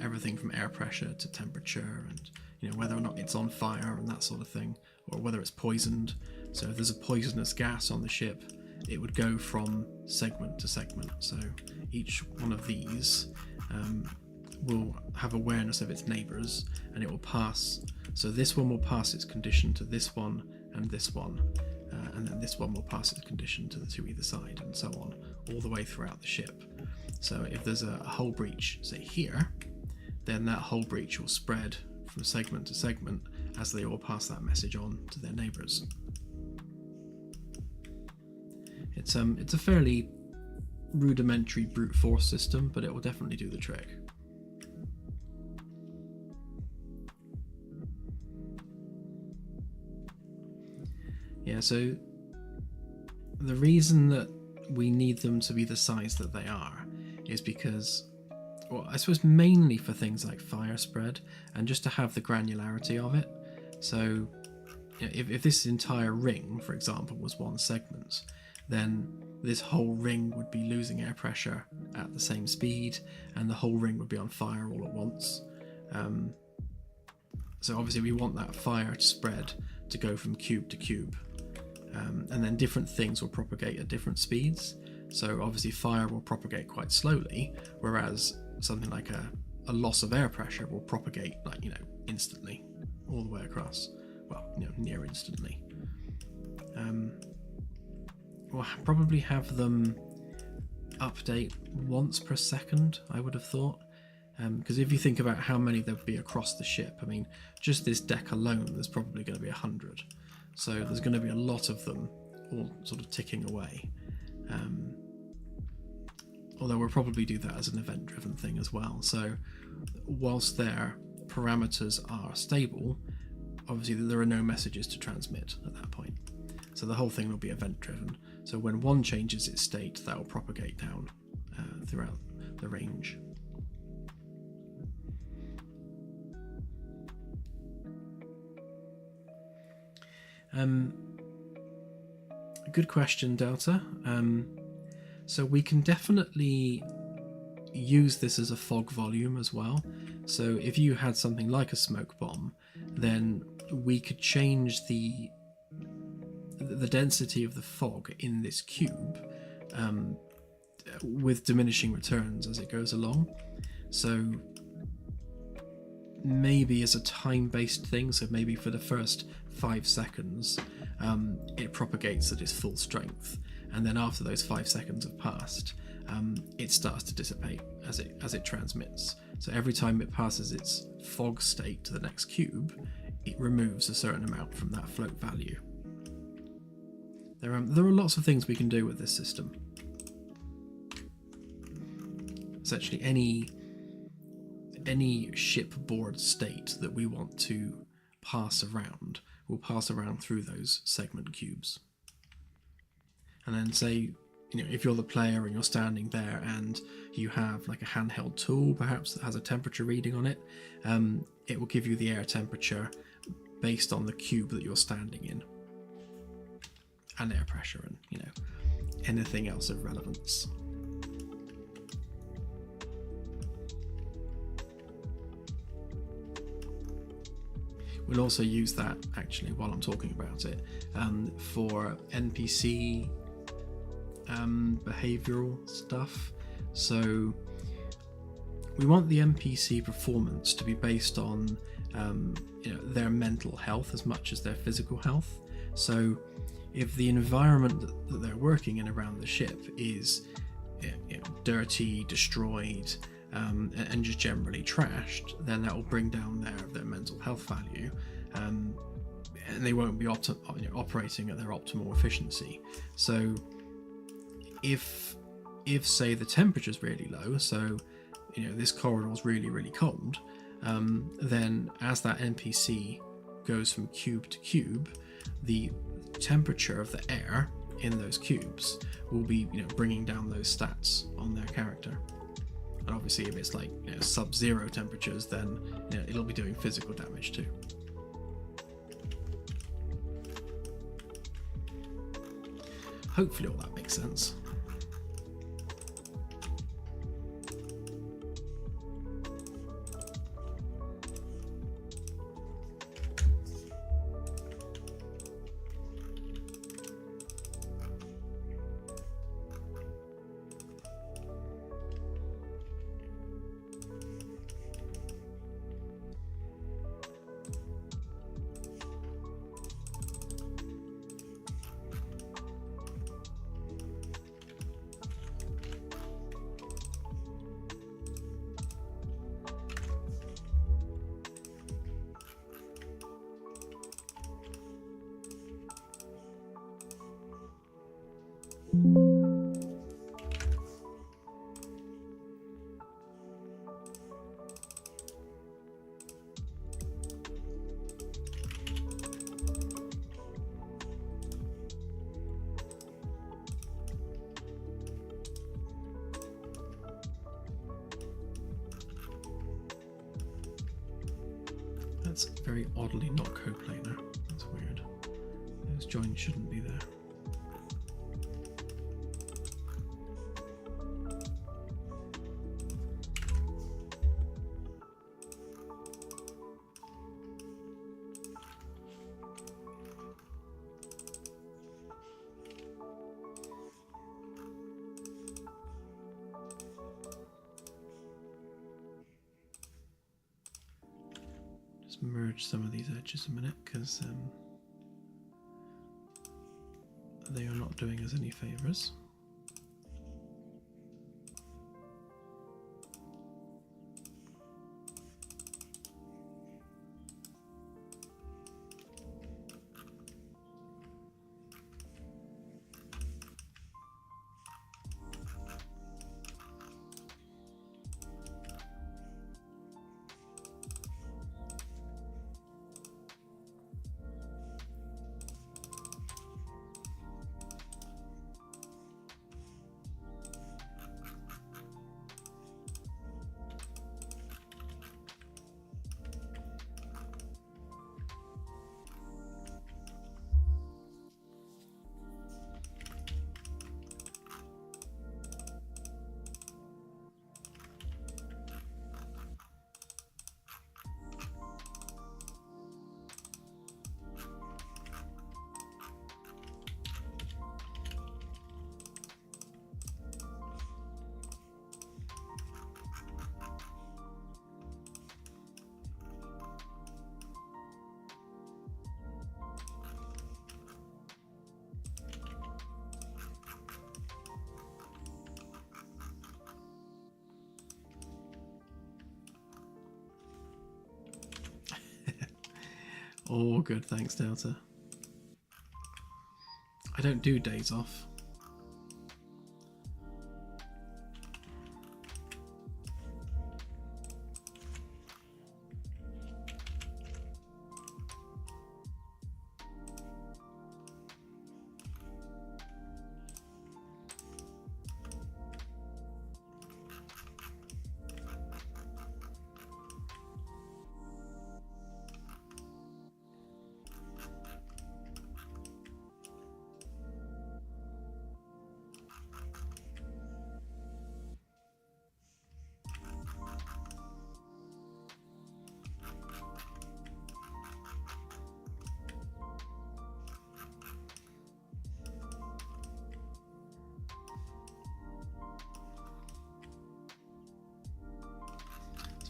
everything from air pressure to temperature, and whether or not it's on fire and that sort of thing, or whether it's poisoned. So if there's a poisonous gas on the ship, it would go from segment to segment. So each one of these will have awareness of its neighbours, and it will pass. So this one will pass its condition to this one and this one. And then this one will pass its condition to the 2 either side, and so on, all the way throughout the ship. So if there's a hull breach, say here, then that hull breach will spread from segment to segment as they all pass that message on to their neighbours. It's a fairly rudimentary brute force system, but it will definitely do the trick. Yeah, so the reason that we need them to be the size that they are is because, well, I suppose mainly for things like fire spread and just to have the granularity of it. So if this entire ring, for example, was one segment, then this whole ring would be losing air pressure at the same speed, and the whole ring would be on fire all at once. So obviously we want that fire spread to go from cube to cube. And then different things will propagate at different speeds. So obviously fire will propagate quite slowly, whereas something like a loss of air pressure will propagate instantly all the way across. Well, near instantly. We'll probably have them update once per second, I would have thought. Because if you think about how many there'd be across the ship, I mean, just this deck alone, there's probably going to be 100. So there's going to be a lot of them all sort of ticking away. Although we'll probably do that as an event-driven thing as well. So whilst their parameters are stable, obviously there are no messages to transmit at that point. So the whole thing will be event driven. So when one changes its state, that will propagate down throughout the range. Good question, Delta. So we can definitely use this as a fog volume as well. So if you had something like a smoke bomb, then we could change the density of the fog in this cube with diminishing returns as it goes along. So maybe as a time-based thing, so maybe for the first 5 seconds it propagates at its full strength, and then after those 5 seconds have passed, it starts to dissipate as it transmits. So every time it passes its fog state to the next cube, it removes a certain amount from that float value. There are lots of things we can do with this system. Essentially, any shipboard state that we want to pass around will pass around through those segment cubes. And then say, if you're the player and you're standing there and you have like a handheld tool perhaps that has a temperature reading on it, it will give you the air temperature based on the cube that you're standing in, and air pressure, and anything else of relevance. We'll also use that, actually, while I'm talking about it, for NPC behavioral stuff. So we want the NPC performance to be based on their mental health as much as their physical health. So if the environment that they're working in around the ship is dirty, destroyed, and just generally trashed, then that will bring down their mental health value, and they won't be operating at their optimal efficiency. So if say the temperature is really low, so this corridor is really, really cold, then as that NPC goes from cube to cube, the temperature of the air in those cubes will be bringing down those stats on their character. And obviously if it's like sub-zero temperatures, then it'll be doing physical damage too. Hopefully all that makes sense. That's very oddly not coplanar. That's weird. Those joins shouldn't be there. Merge some of these edges a minute, because they are not doing us any favors. All good, thanks, Delta. I don't do days off.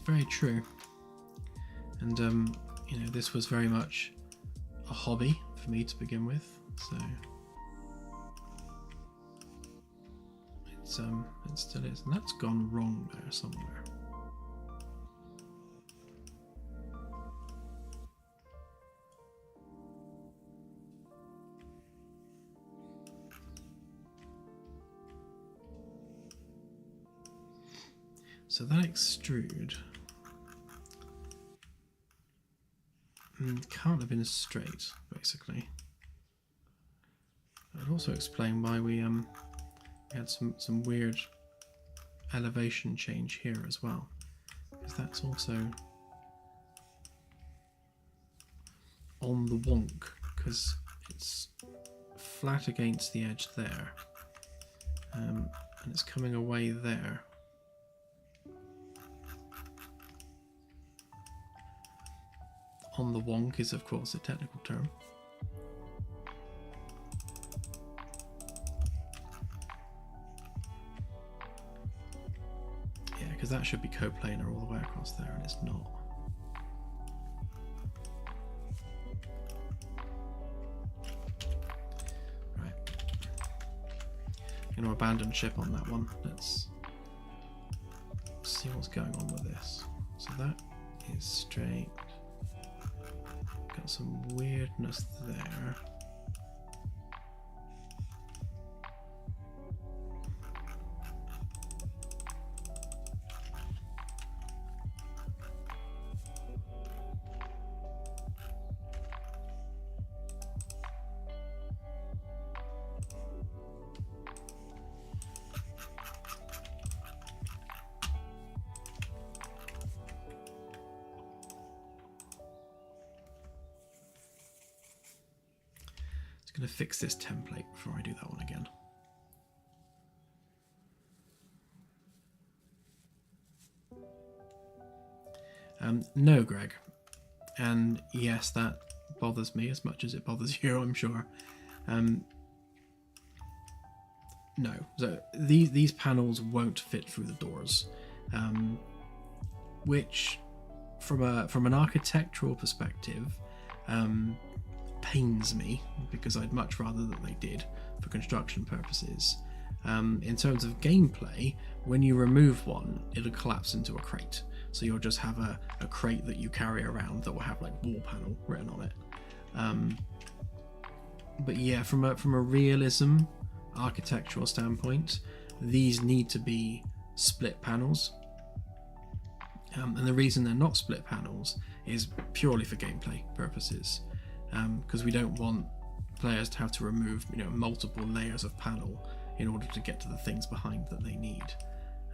Very true. And you know, this was very much a hobby for me to begin with, so it still is, and that's gone wrong there somewhere. So that extrude can't have been straight, basically. That would also explain why we had some weird elevation change here as well, because that's also on the wonk, because it's flat against the edge there, and it's coming away there. On the wonk is, of course, a technical term. Yeah, because that should be coplanar all the way across there, and it's not. Right. I'm going to abandon ship on that one. Let's see what's going on with this. So that is straight. Got some weirdness there. Going to fix this template before I do that one again. No, Greg. And yes, that bothers me as much as it bothers you, I'm sure. No, so these panels won't fit through the doors, which, from an architectural perspective, pains me, because I'd much rather that they did for construction purposes. In terms of gameplay, when you remove one, it'll collapse into a crate. So you'll just have a crate that you carry around that will have like wall panel written on it. But yeah, from a realism architectural standpoint, these need to be split panels. And the reason they're not split panels is purely for gameplay purposes. Because we don't want players to have to remove, you know, multiple layers of panel in order to get to the things behind that they need.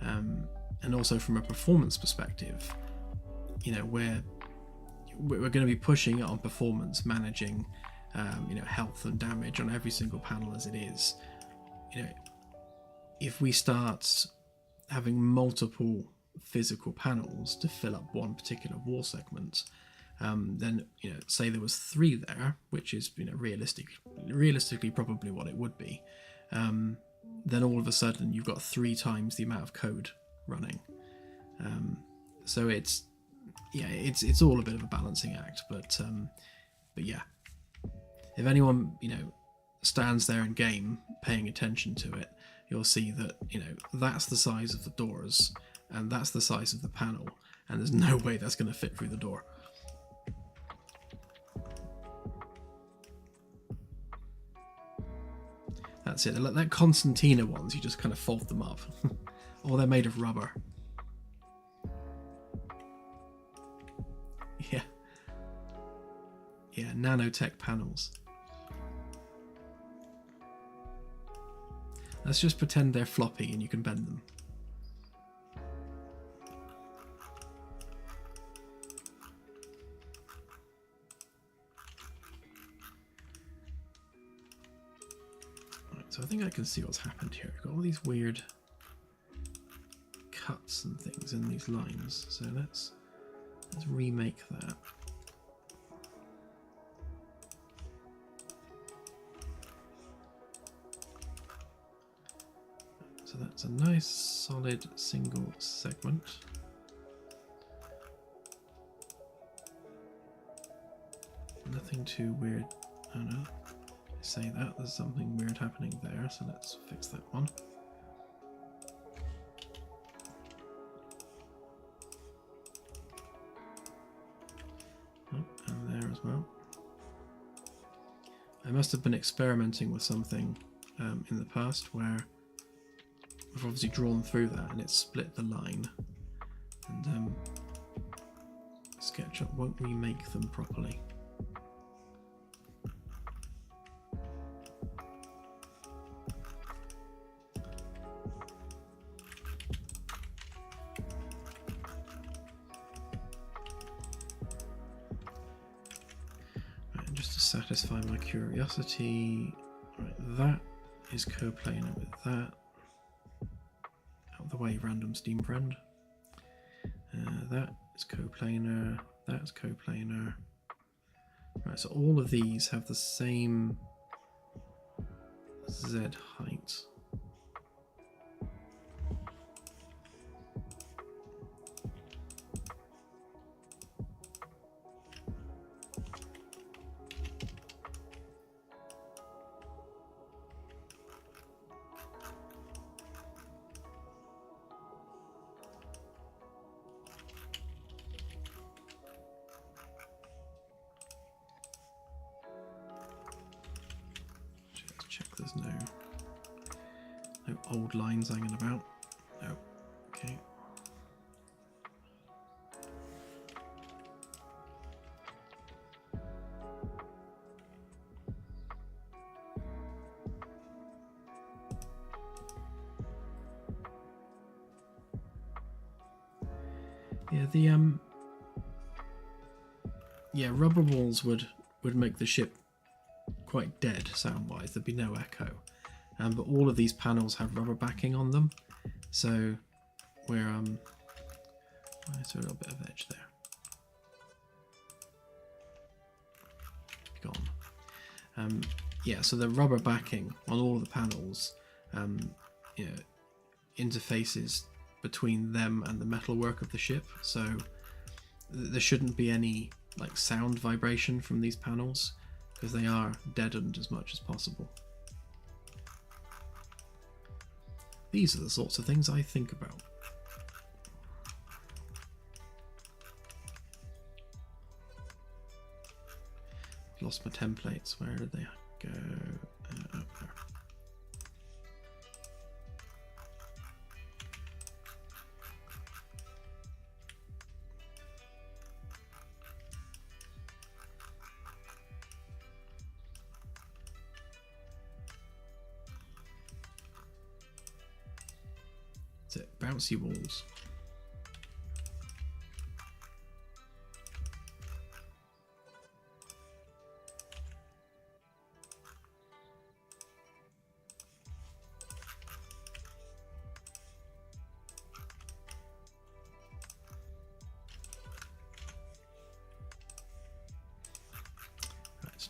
And also from a performance perspective, you know, we're going to be pushing it on performance, managing, you know, health and damage on every single panel as it is. You know, if we start having multiple physical panels to fill up one particular wall segment, then, you know, say there was 3 there, which is, you know, realistically probably what it would be, then all of a sudden you've got 3 times the amount of code running. So it's all a bit of a balancing act, but yeah, if anyone, you know, stands there in game paying attention to it, you'll see that, you know, that's the size of the doors and that's the size of the panel, and there's no way that's going to fit through the door. That's it. They're like concertina ones. You just kind of fold them up. Or they're made of rubber. Yeah. Yeah, nanotech panels. Let's just pretend they're floppy and you can bend them. Right, so I think I can see what's happened here. I've got all these weird cuts and things in these lines. So let's remake that. So that's a nice solid single segment. Nothing too weird. Oh no, I say that, there's something weird happening there, so let's fix that one. Oh, and there as well. I must have been experimenting with something in the past where I've obviously drawn through that and it's split the line, and SketchUp won't remake them properly. Right, and just to satisfy my curiosity, right, that is coplanar with that. Out of the way, random Steam friend. That is coplanar, that's coplanar. Right, so all of these have the same Z height. There's no old lines hanging about. No. Okay. Yeah, rubber walls would make the ship quite dead sound-wise. There'd be no echo. But all of these panels have rubber backing on them, so we're so a little bit of edge there. Gone. Yeah, so the rubber backing on all of the panels, you know, interfaces between them and the metalwork of the ship, so there shouldn't be any like sound vibration from these panels because they are deadened as much as possible. These are the sorts of things I think about. Lost my templates. Where did they go? Up there. That's it. Bouncy walls.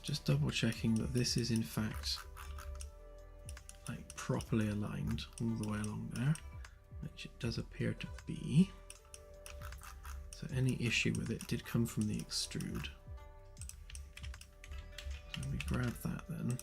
Just double checking that this is in fact like properly aligned all the way along there, which it does appear to be. So any issue with it did come from the extrude. So we grab that then.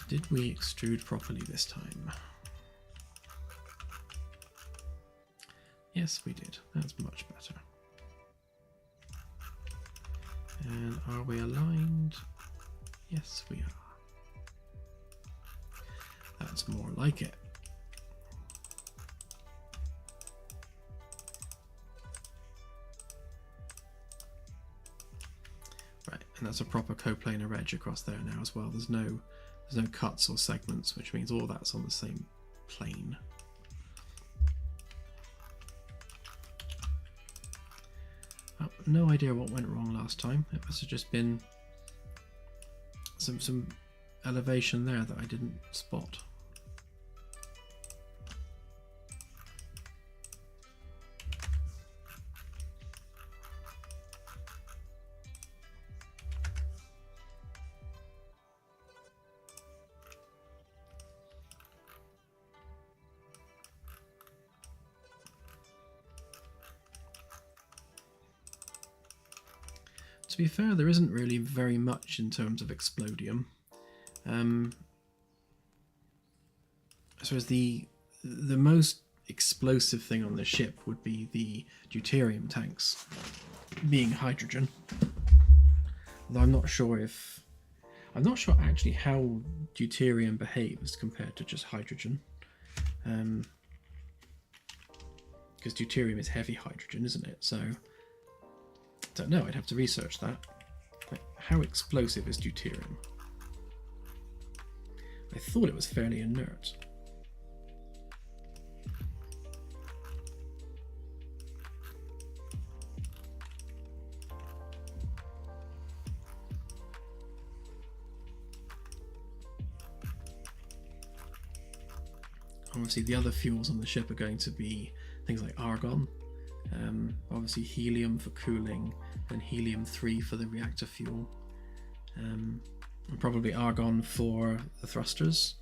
did we extrude properly this time? Yes, we did. That's much better. And are we aligned? Yes, we are. That's more like it. Right, and that's a proper coplanar edge across there now as well. There's no cuts or segments, which means all that's on the same plane. No idea what went wrong last time. It must have just been some elevation there that I didn't spot. To be fair, there isn't really very much in terms of explodium. I suppose the most explosive thing on the ship would be the deuterium tanks being hydrogen. Although I'm not sure actually how deuterium behaves compared to just hydrogen. Because deuterium is heavy hydrogen, isn't it? So don't know, I'd have to research that. Like, how explosive is deuterium? I thought it was fairly inert. Obviously the other fuels on the ship are going to be things like argon, obviously helium for cooling, and helium-3 for the reactor fuel, and probably argon for the thrusters.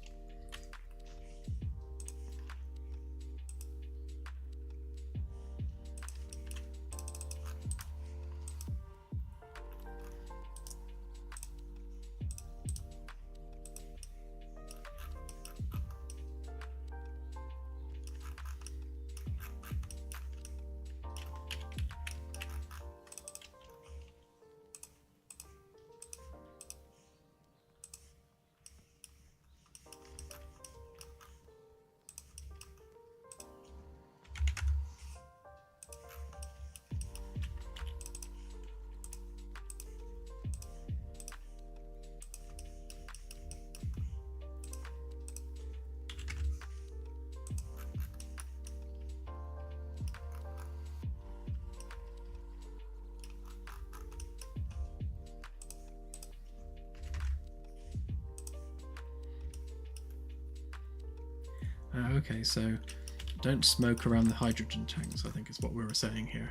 Okay, so don't smoke around the hydrogen tanks, I think is what we were saying here.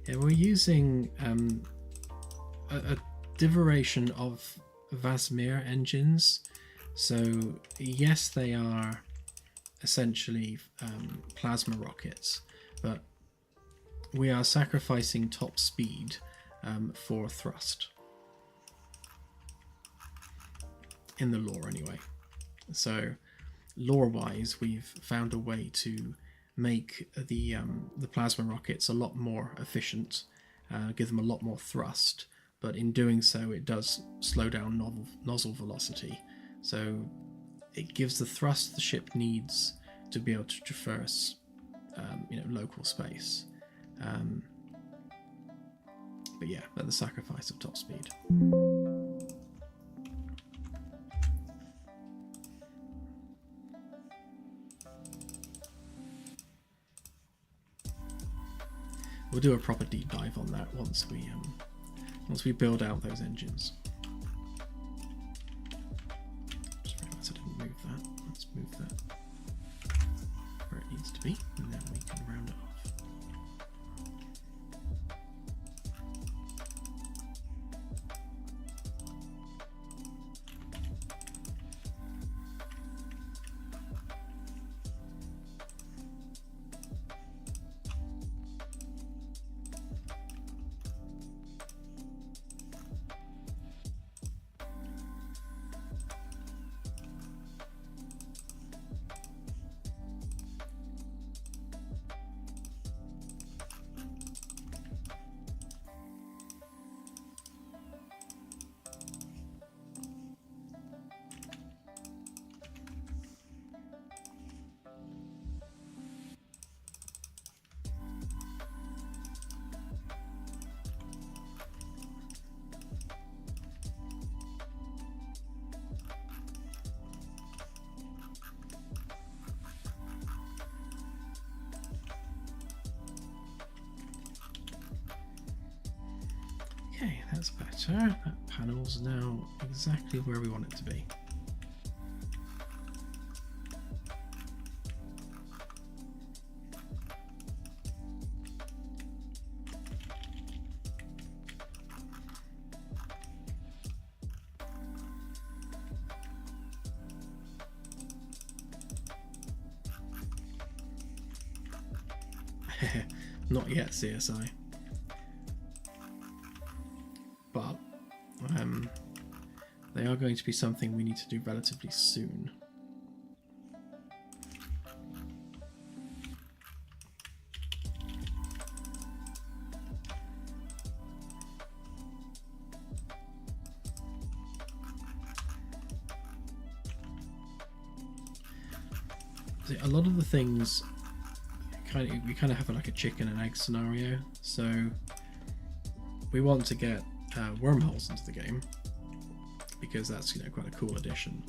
Yeah, we're using a diversion of Vasmir engines. So yes, they are essentially plasma rockets, but we are sacrificing top speed for thrust. In the lore anyway. So lore-wise, we've found a way to make the plasma rockets a lot more efficient, give them a lot more thrust, but in doing so it does slow down nozzle velocity, so it gives the thrust the ship needs to be able to traverse local space, but yeah, at the sacrifice of top speed. We'll do a proper deep dive on that once we build out those engines. Just realised I didn't move that. Let's move that where it needs to be, and then we can round it off. Okay, that's better. That panel's now exactly where we want it to be. Not yet, CSI. But they are going to be something we need to do relatively soon. See, a lot of the things we kind of have like a chicken and egg scenario. So we want to get Wormholes into the game because that's quite a cool addition.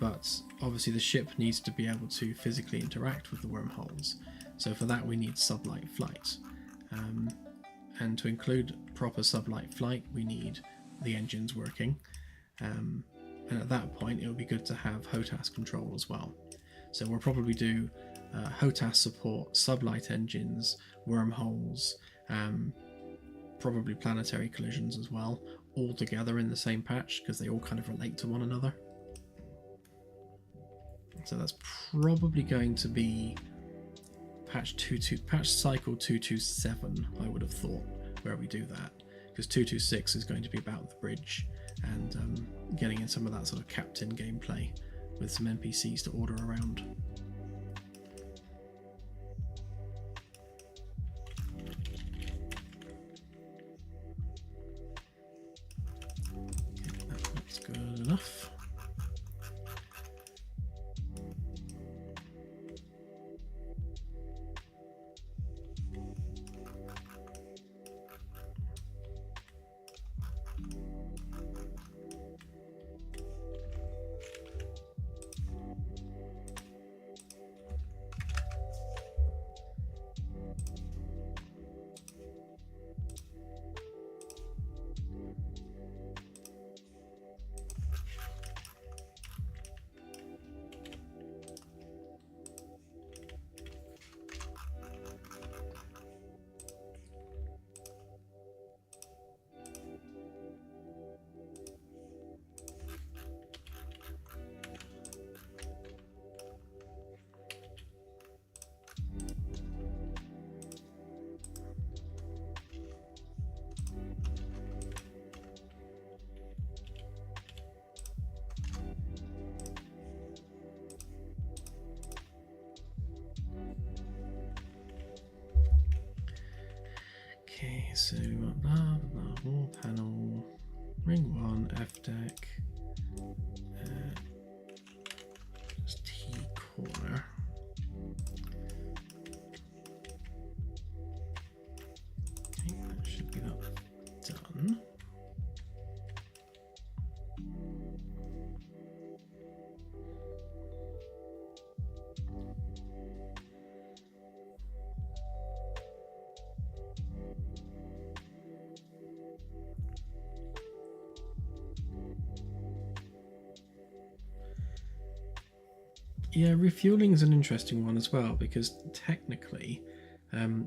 But obviously the ship needs to be able to physically interact with the wormholes. So for that we need sublight flight. And to include proper sublight flight we need the engines working. And at that point it would be good to have HOTAS control as well. So we'll probably do HOTAS support, sublight engines, wormholes, probably planetary collisions as well, all together in the same patch because they all kind of relate to one another. So that's probably going to be patch cycle 227, I would have thought, where we do that, because 226 is going to be about the bridge and getting in some of that sort of captain gameplay with some NPCs to order around. That's good enough. Okay, so blah blah blah, wall panel, ring 1, F deck, T corner. Okay, that should be that done. Yeah, refueling is an interesting one as well, because technically,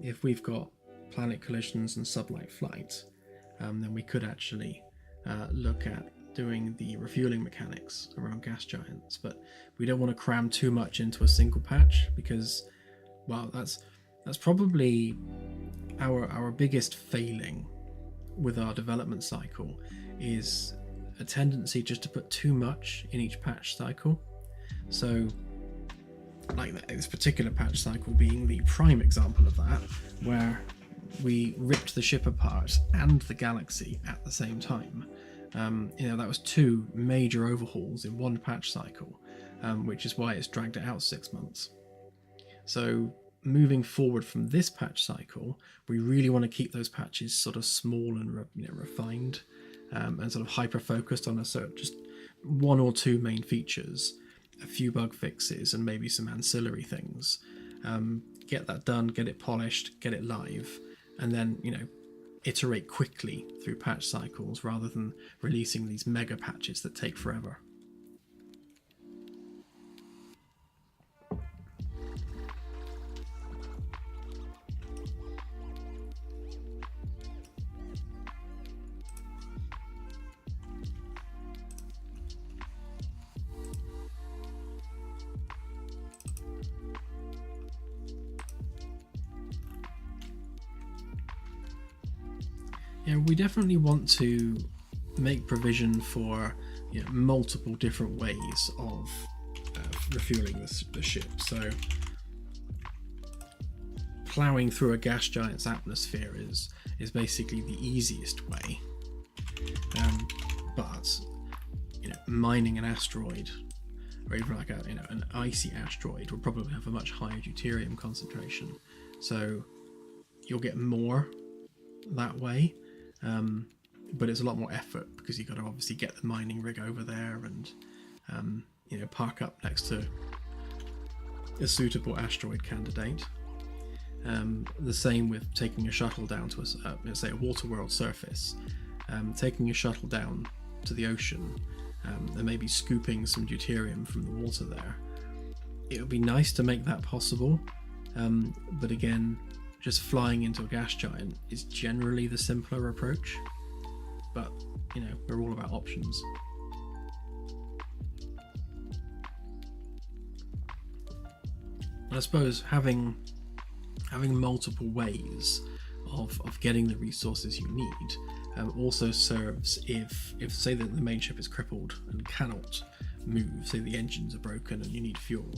if we've got planet collisions and sublight flight, then we could actually look at doing the refueling mechanics around gas giants, but we don't want to cram too much into a single patch because, well, that's probably our biggest failing with our development cycle is a tendency just to put too much in each patch cycle. So like this particular patch cycle being the prime example of that, where we ripped the ship apart and the galaxy at the same time. That was 2 major overhauls in one patch cycle, which is why it's dragged it out 6 months. So moving forward from this patch cycle, we really want to keep those patches sort of small and refined, and sort of hyper focused on just 1 or 2 main features, a few bug fixes, and maybe some ancillary things. Get that done, get it polished, get it live, and then iterate quickly through patch cycles rather than releasing these mega patches that take forever. Yeah, we definitely want to make provision for multiple different ways of refueling the ship. So ploughing through a gas giant's atmosphere is basically the easiest way, but mining an asteroid, or even like an icy asteroid, will probably have a much higher deuterium concentration, so you'll get more that way, but it's a lot more effort because you've got to obviously get the mining rig over there and park up next to a suitable asteroid candidate. The same with taking a shuttle down to say a water world surface, taking a shuttle down to the ocean, and maybe scooping some deuterium from the water there. It would be nice to make that possible, but again, just flying into a gas giant is generally the simpler approach, but we're all about options. I suppose having multiple ways of getting the resources you need also serves if say that the main ship is crippled and cannot move, say the engines are broken and you need fuel,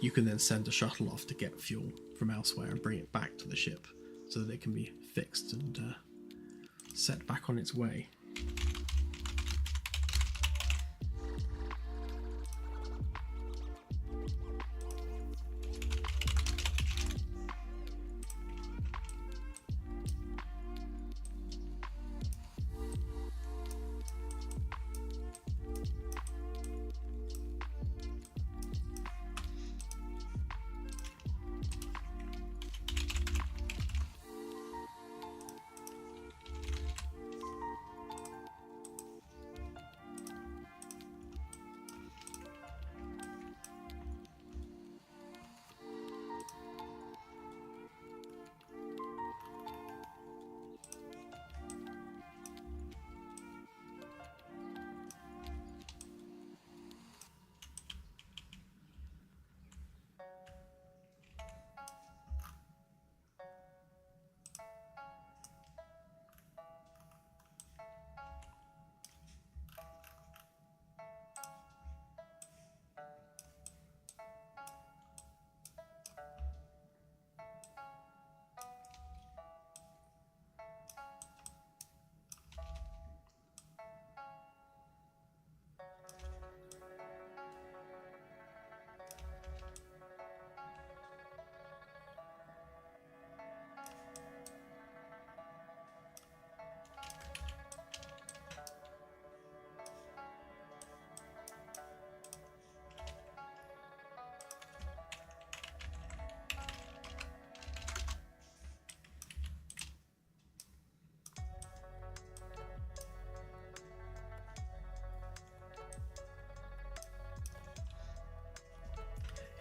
you can then send a shuttle off to get fuel from elsewhere and bring it back to the ship so that it can be fixed and set back on its way.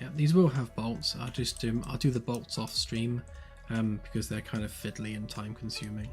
Yeah, these will have bolts. I'll do the bolts off stream because they're kind of fiddly and time consuming.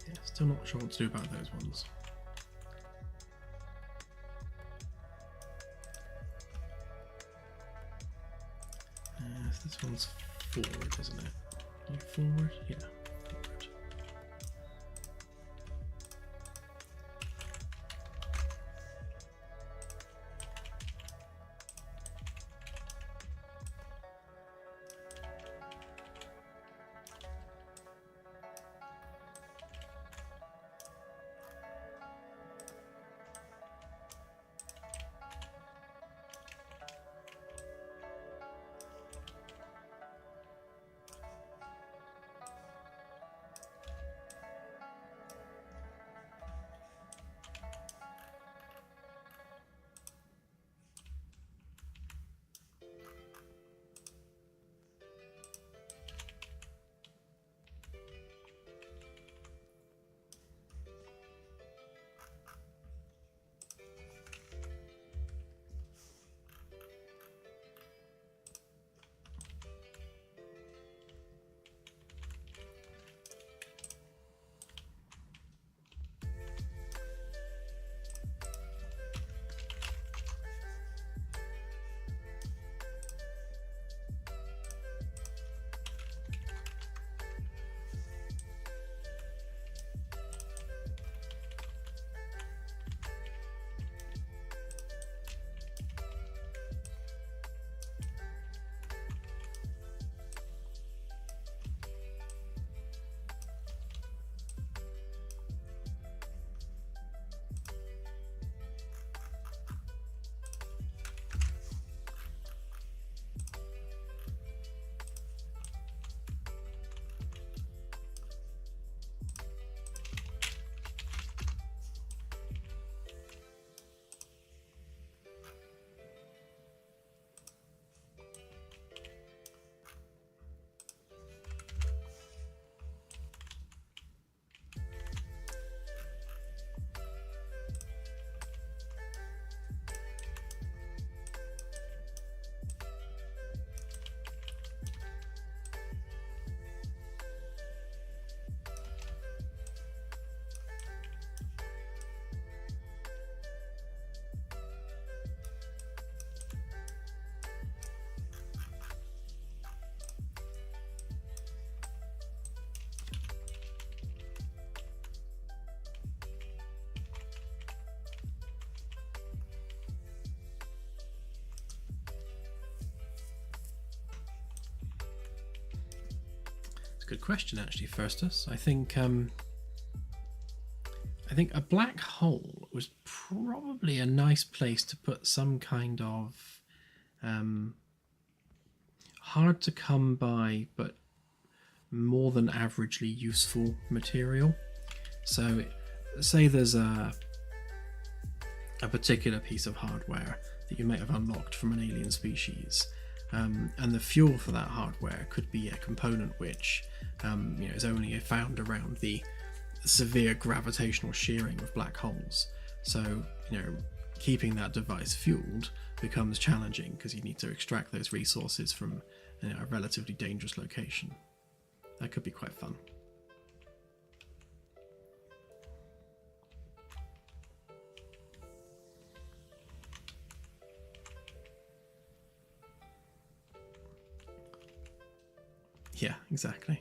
Yeah, still not sure what to do about those ones. This one's forward, isn't it? You forward? Yeah, forward. Good question, actually, Firstus. I think a black hole was probably a nice place to put some kind of hard to come by but more than averagely useful material. So, say there's a particular piece of hardware that you may have unlocked from an alien species. And the fuel for that hardware could be a component which is only found around the severe gravitational shearing of black holes. So keeping that device fueled becomes challenging because you need to extract those resources from a relatively dangerous location. That could be quite fun. Yeah, exactly.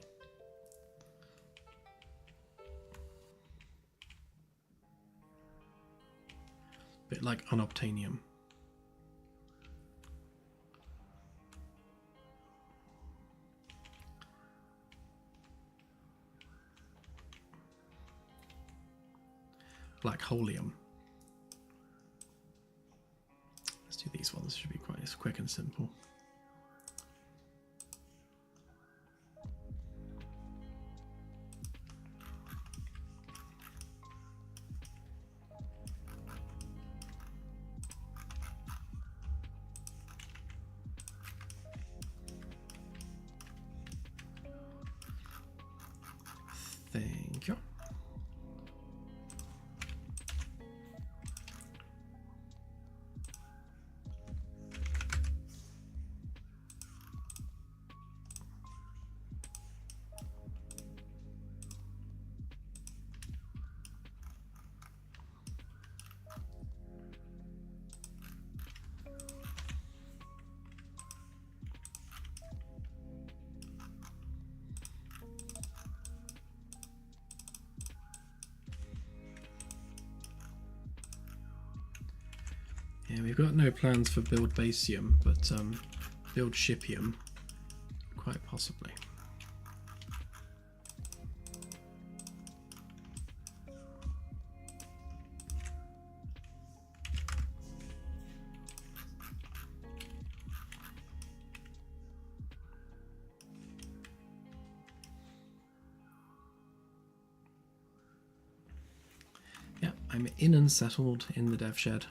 Bit like unobtainium. Black holium. Let's do these ones. Should be quite quick and simple. Thank you. Yeah, we've got no plans for build basium, but build shipium, quite possibly. Yeah, I'm in and settled in the dev shed.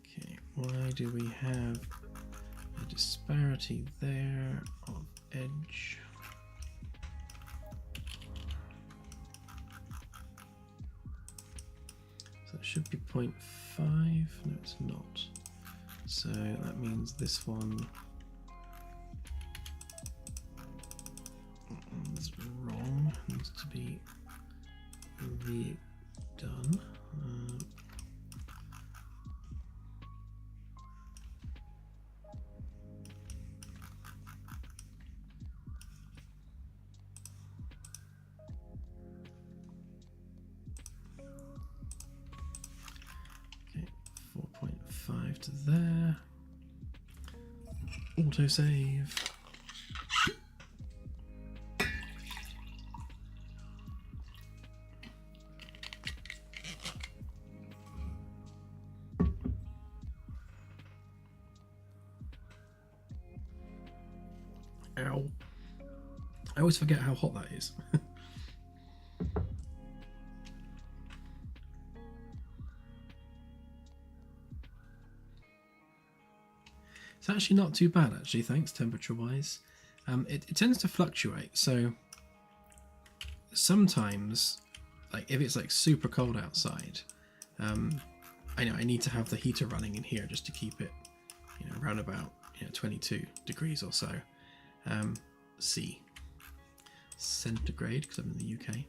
Okay, why do we have a disparity there of edge? So it should be 0.5. No, it's not. So that means this one is wrong. Needs to be redone. Okay, 4.5 to there. Autosave. Ow. I always forget how hot that is. It's actually not too bad, actually, thanks, temperature-wise. It tends to fluctuate, so sometimes, like if it's like super cold outside, I know I need to have the heater running in here just to keep it, you know, around about 22 degrees or so. Centigrade, because I'm in the UK.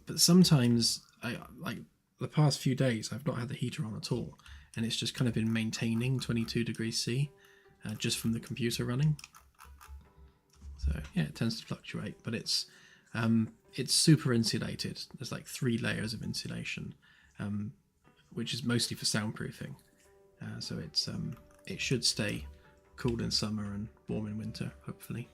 But sometimes, like the past few days, I've not had the heater on at all, and it's just kind of been maintaining 22 degrees C just from the computer running. So yeah, it tends to fluctuate, but it's super insulated. There's like 3 layers of insulation, which is mostly for soundproofing. So it should stay cool in summer and warm in winter, hopefully.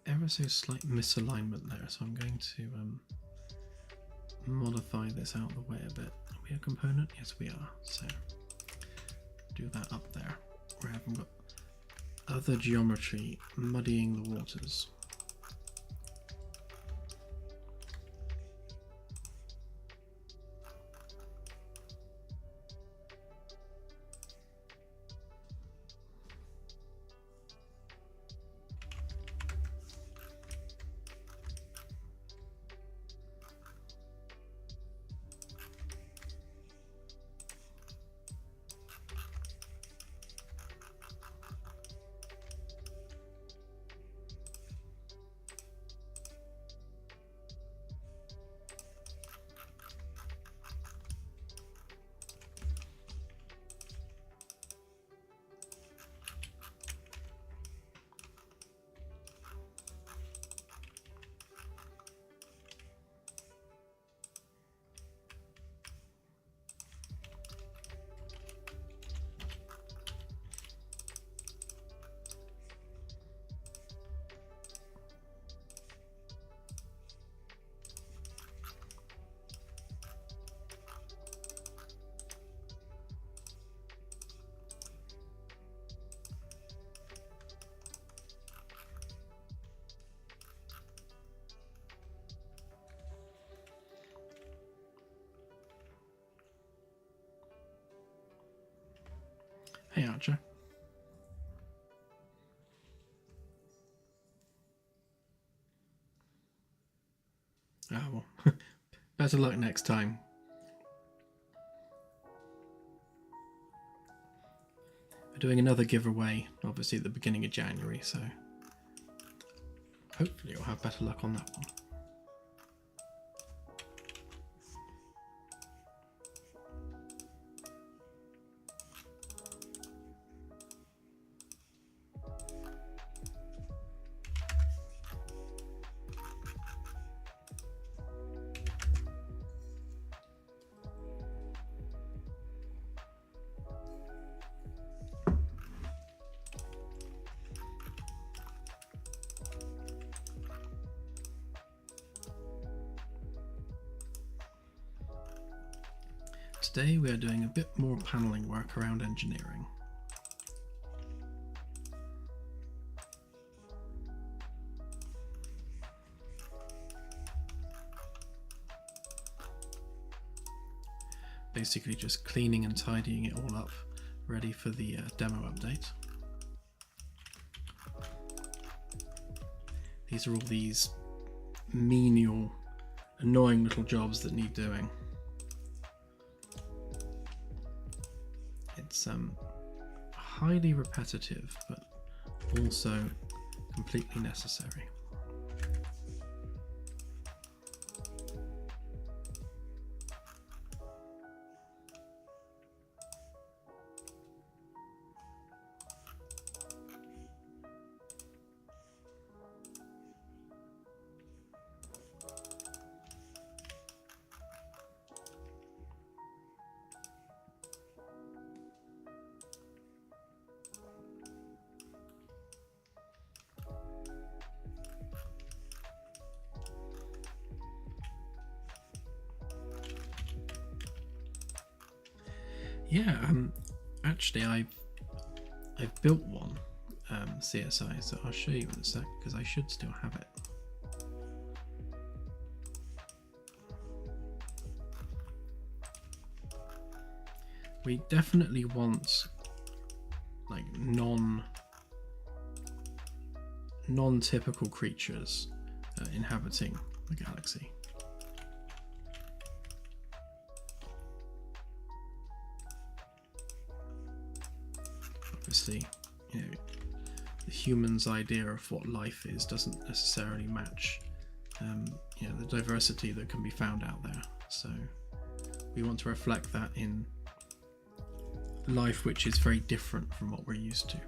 Ever so slight misalignment there, so I'm going to modify this out of the way a bit. Are we a component? Yes, we are. So do that up there where I haven't got other geometry muddying the waters. Hey, Archer. Ah, well, better luck next time. We're doing another giveaway, obviously at the beginning of January, so hopefully you'll have better luck on that one. Today we are doing a bit more paneling work around engineering. Basically just cleaning and tidying it all up, ready for the demo update. These are all these menial, annoying little jobs that need doing. It's highly repetitive, but also completely necessary. Yeah, actually I've built one CSI, so I'll show you in a sec because I should still have it. We definitely want like non-typical creatures inhabiting the galaxy. Obviously, you know, the human's idea of what life is doesn't necessarily match you know, the diversity that can be found out there. So we want to reflect that in life which is very different from what we're used to.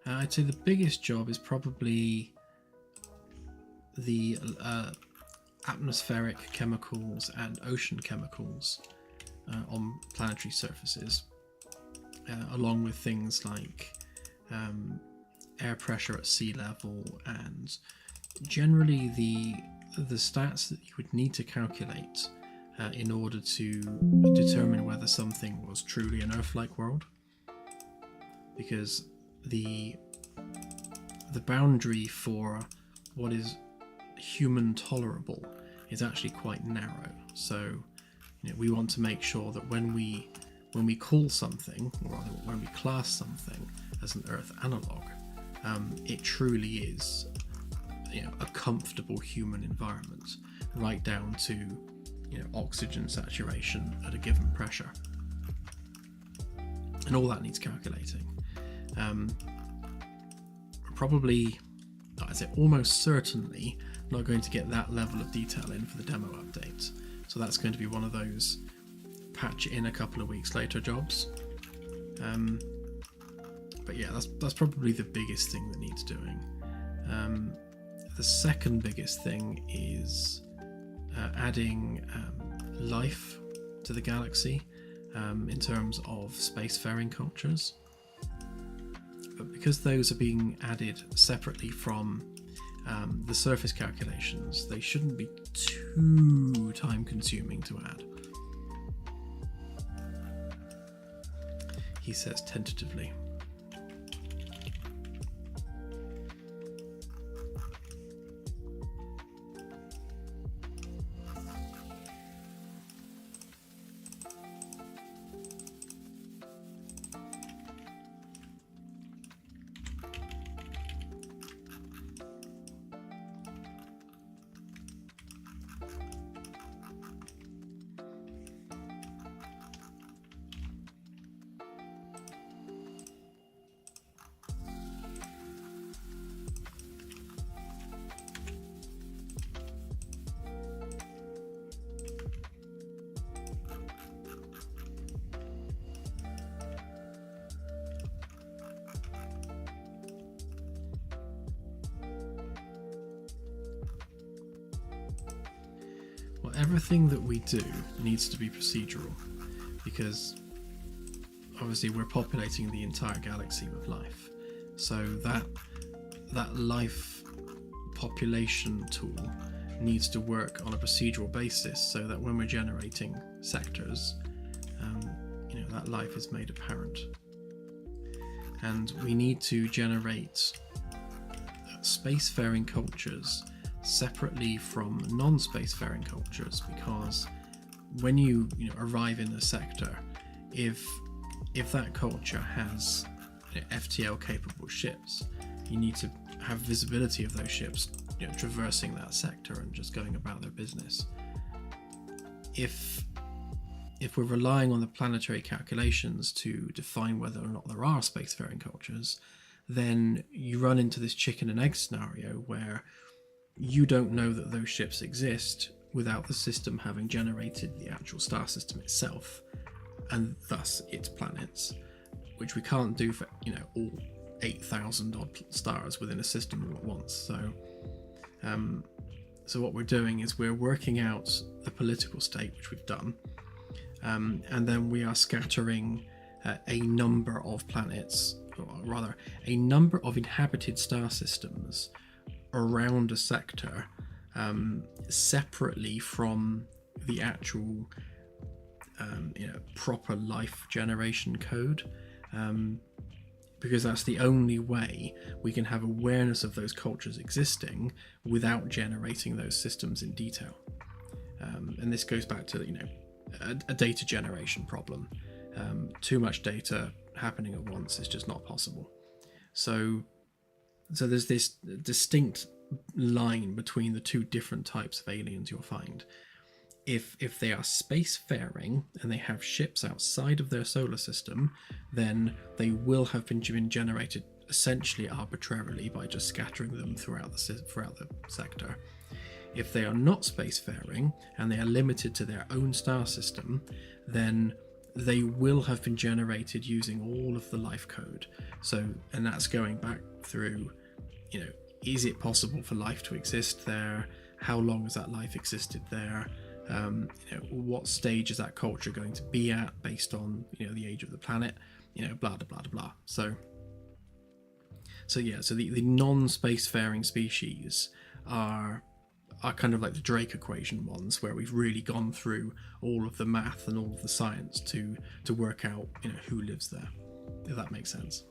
I'd say the biggest job is probably the atmospheric chemicals and ocean chemicals on planetary surfaces, along with things like air pressure at sea level and generally the stats that you would need to calculate in order to determine whether something was truly an Earth-like world, because the boundary for what is human tolerable is actually quite narrow. So, you know, we want to make sure that when we call something, or rather when we class something as an Earth analog, it truly is, you know, a comfortable human environment, right down to, you know, oxygen saturation at a given pressure, and all that needs calculating. Probably, I'd say almost certainly, not going to get that level of detail in for the demo update. So that's going to be one of those patch in a couple of weeks later jobs. But yeah, that's probably the biggest thing that needs doing. The second biggest thing is adding life to the galaxy in terms of spacefaring cultures. But because those are being added separately from the surface calculations, they shouldn't be too time consuming to add. he says tentatively. Well, everything that we do needs to be procedural, because obviously we're populating the entire galaxy with life. So that life population tool needs to work on a procedural basis, so that when we're generating sectors, that life is made apparent. And we need to generate spacefaring cultures separately from non-spacefaring cultures, because when you arrive in a sector, if that culture has FTL capable ships, you need to have visibility of those ships traversing that sector and just going about their business. If we're relying on the planetary calculations to define whether or not there are spacefaring cultures, then you run into this chicken and egg scenario where you don't know that those ships exist without the system having generated the actual star system itself, and thus its planets, which we can't do for all 8,000 odd stars within a system all at once. So what we're doing is we're working out the political state, which we've done, and then we are scattering a number of planets, or rather a number of inhabited star systems around a sector, separately from the actual proper life generation code, because that's the only way we can have awareness of those cultures existing without generating those systems in detail. And this goes back to a data generation problem. Too much data happening at once is just not possible. So there's this distinct line between the two different types of aliens you'll find. If they are spacefaring and they have ships outside of their solar system, then they will have been generated essentially arbitrarily by just scattering them throughout the sector. If they are not spacefaring and they are limited to their own star system, then they will have been generated using all of the life code. And that's going back through, is it possible for life to exist there? How long has that life existed there? What stage is that culture going to be at based on the age of the planet? Blah blah blah blah. So the non-spacefaring species are kind of like the Drake equation ones, where we've really gone through all of the math and all of the science to work out who lives there, if that makes sense.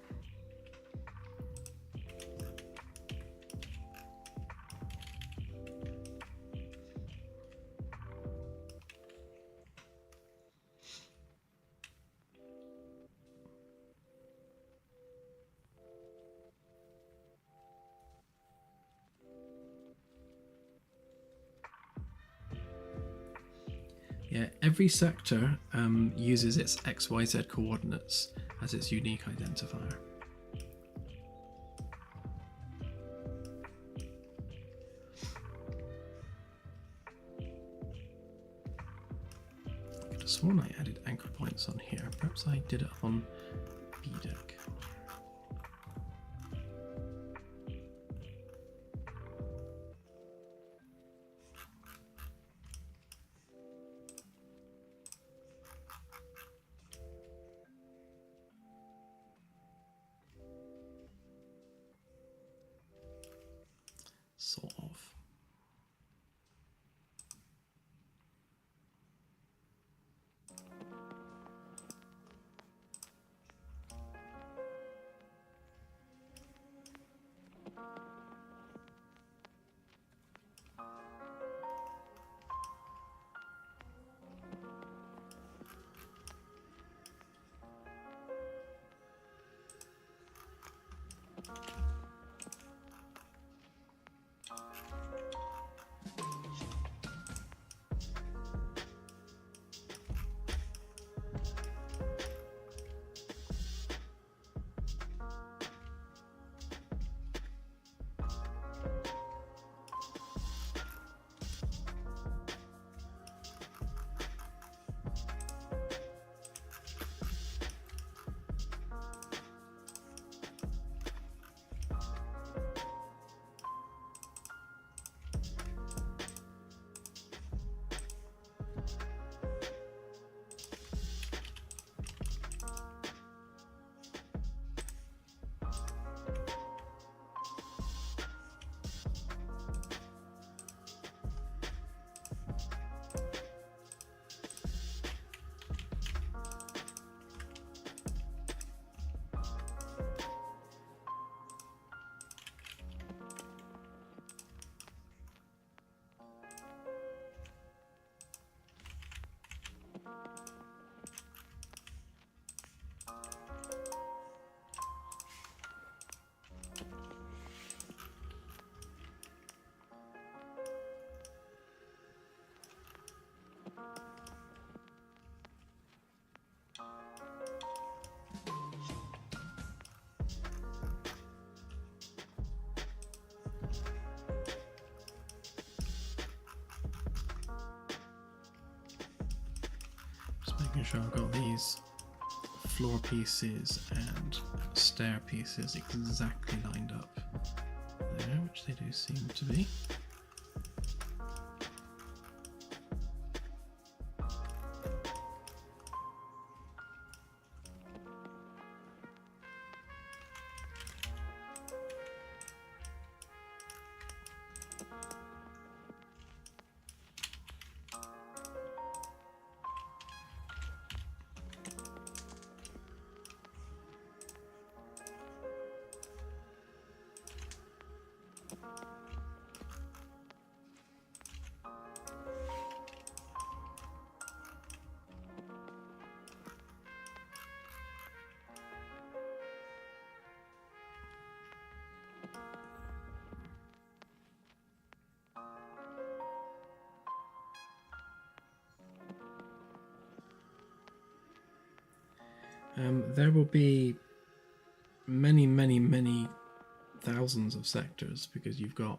Yeah, every sector uses its XYZ coordinates as its unique identifier. I could have sworn I added anchor points on here. Perhaps I did it on B deck. Sort of. making sure I've got these floor pieces and stair pieces exactly lined up there, which they do seem to be. There will be many thousands of sectors, because you've got,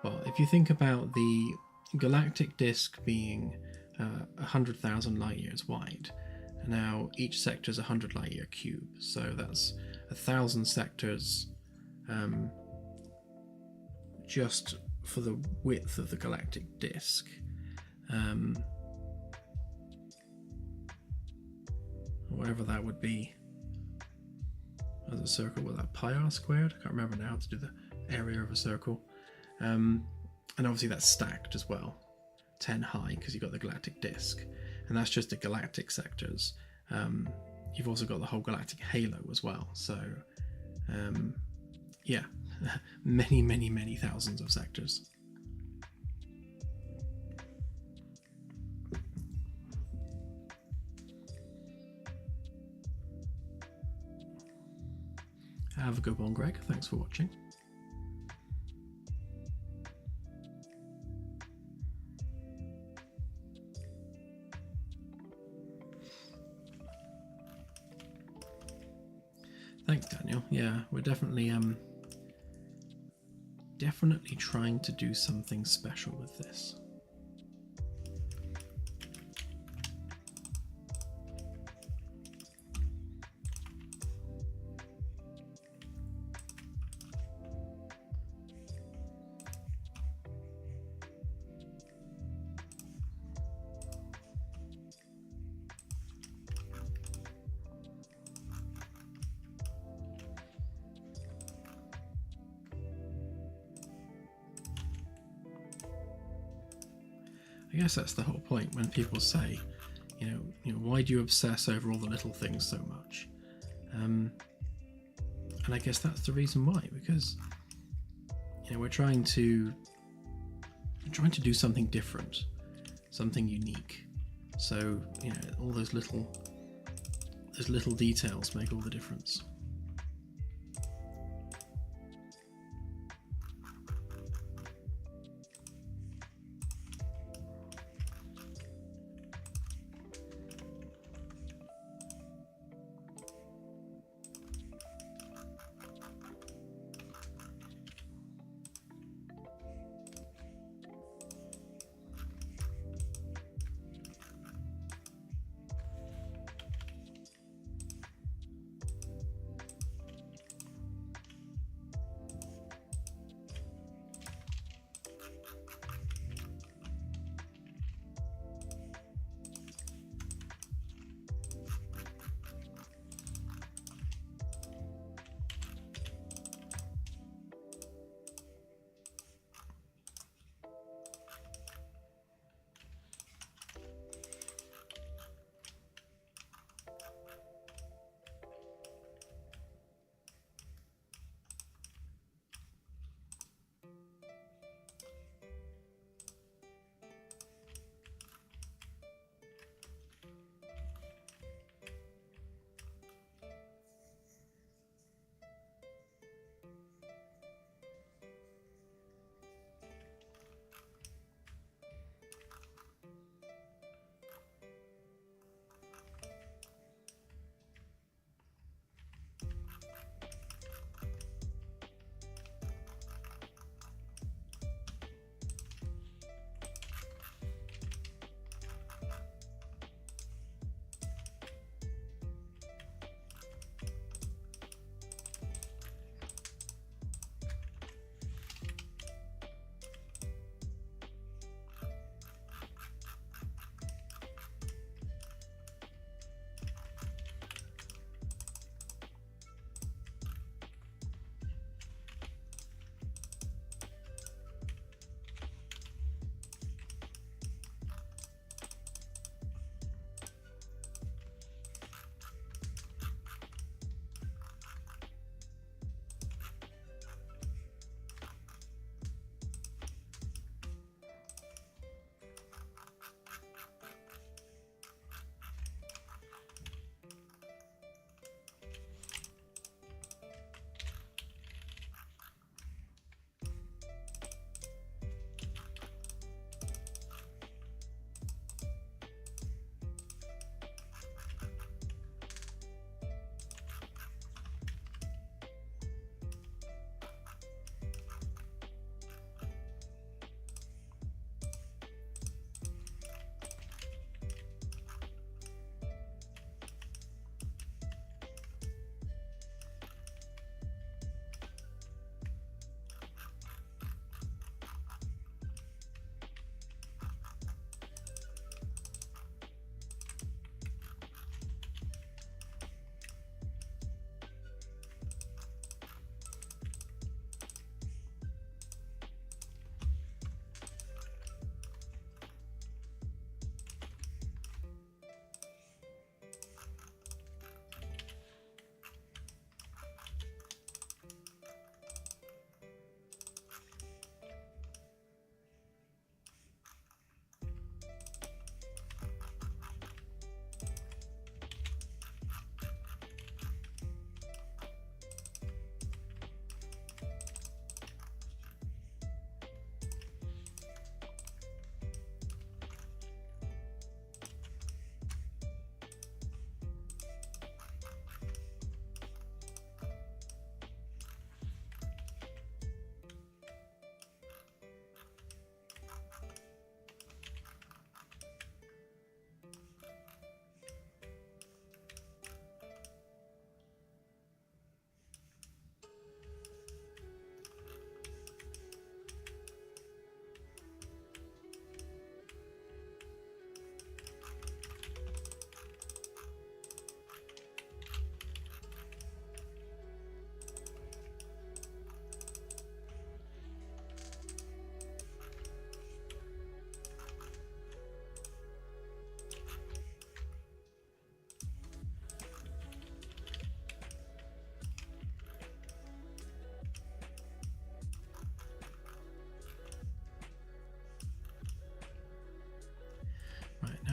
well, if you think about the galactic disk being 100,000 light years wide, and now each sector is 100 light year cube, so that's 1,000 sectors just for the width of the galactic disk. Whatever that would be as a circle with that pi r squared. I can't remember now to do the area of a circle. And obviously that's stacked as well, 10 high, because you've got the galactic disk, and that's just the galactic sectors. You've also got the whole galactic halo as well, so yeah, many thousands of sectors. Have a good one, Greg. Thanks for watching. Thanks, Daniel. Yeah, we're definitely trying to do something special with this. I guess that's the whole point when people say, you know, why do you obsess over all the little things so much? And I guess that's the reason why, because, you know, we're trying to do something different, something unique. So, you know, all those little details make all the difference.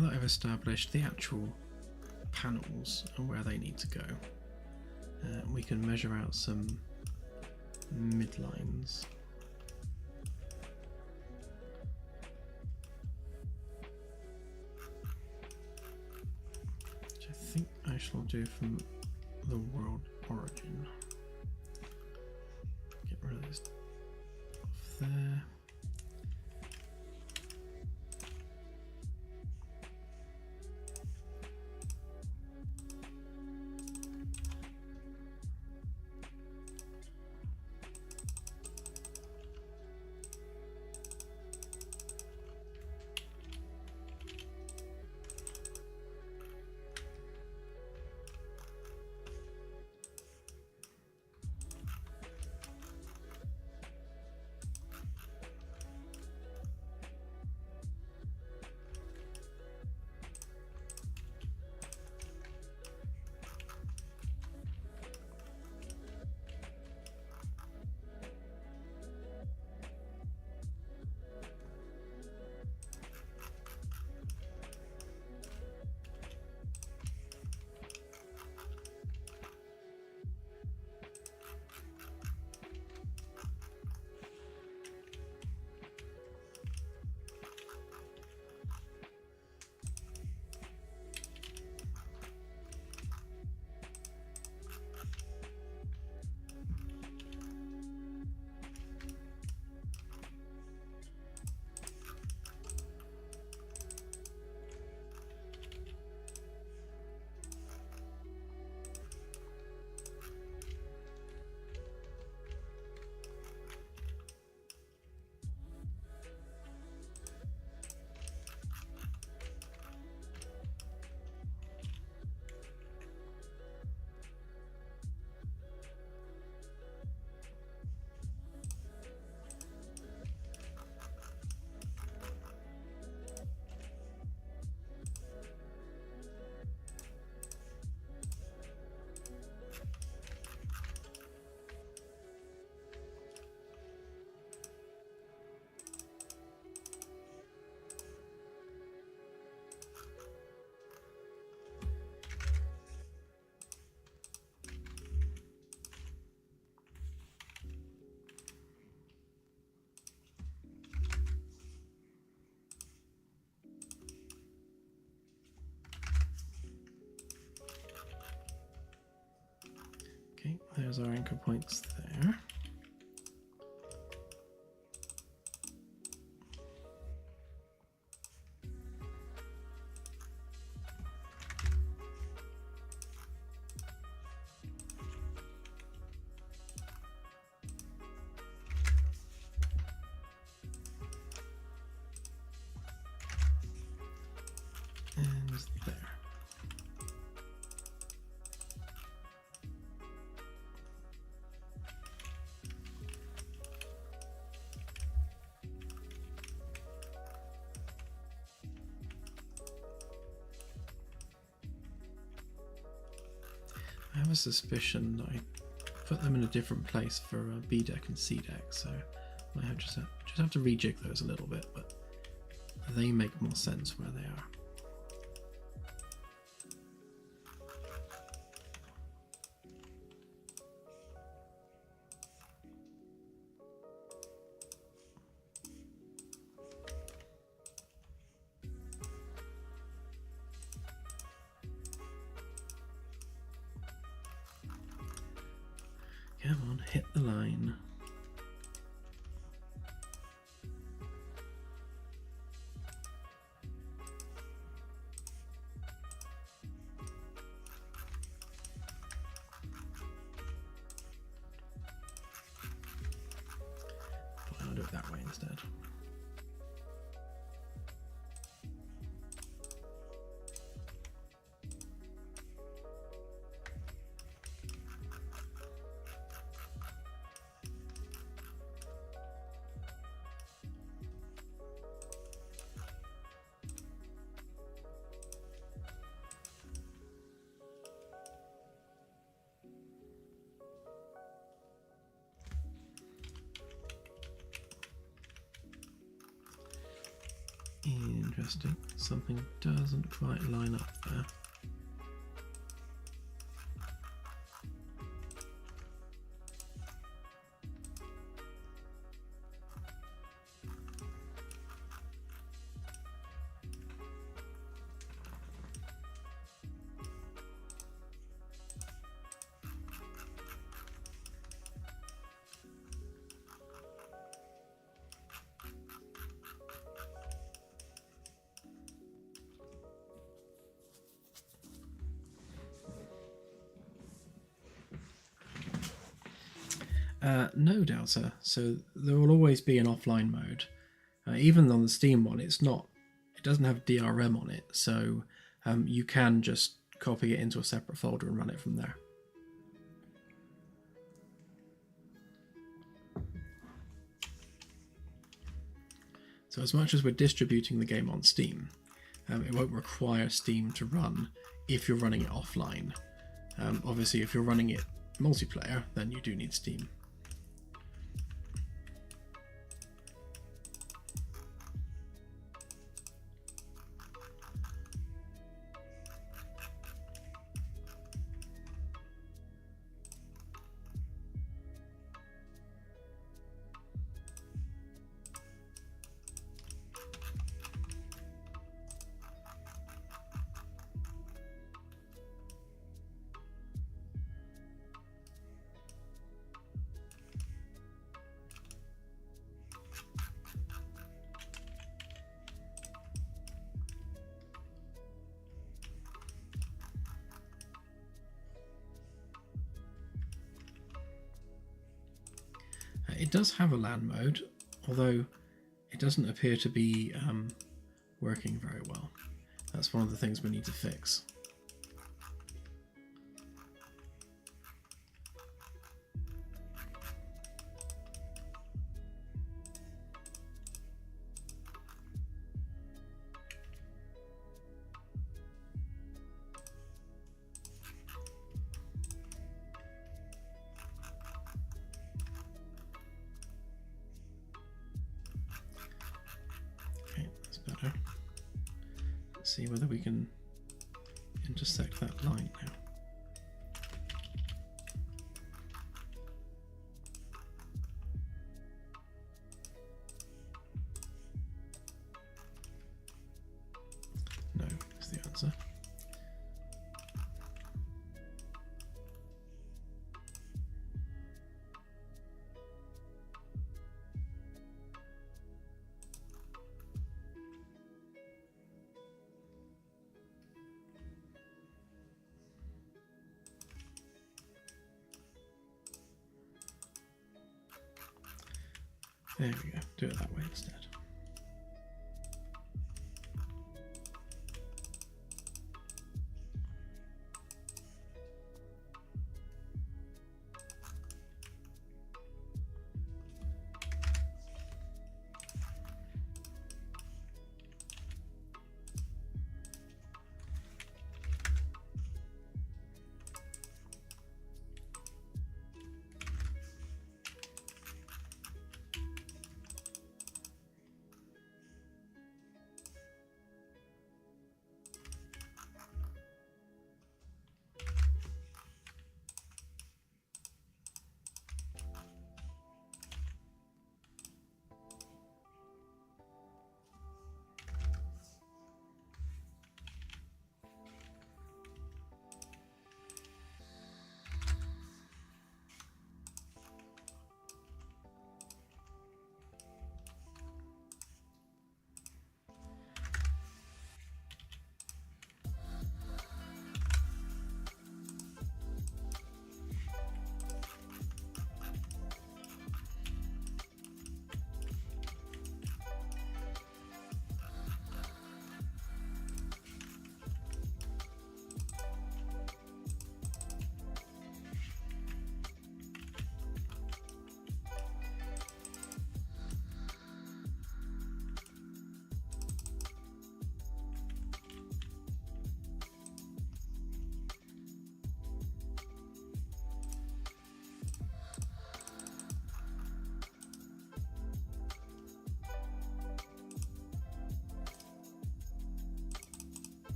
now that I've established the actual panels and where they need to go, we can measure out some midlines. Which I think I shall do from the world origin. Get rid of this off there. Okay, there's our anchor points there. And there. I have a suspicion that I put them in a different place for B deck and C deck, so I have just have to rejig those a little bit, but they make more sense where they are. Come on, hit the line. I'll do it that way instead. interesting. Something doesn't quite line up there. No, Delta. So there will always be an offline mode. Even on the Steam one, it doesn't have DRM on it, so you can just copy it into a separate folder and run it from there. So as much as we're distributing the game on Steam, it won't require Steam to run if you're running it offline. Obviously, if you're running it multiplayer, then you do need Steam. It does have a LAN mode, although it doesn't appear to be working very well. That's one of the things we need to fix. See whether we can intersect that line now. No is the answer. There we go, do it that way instead.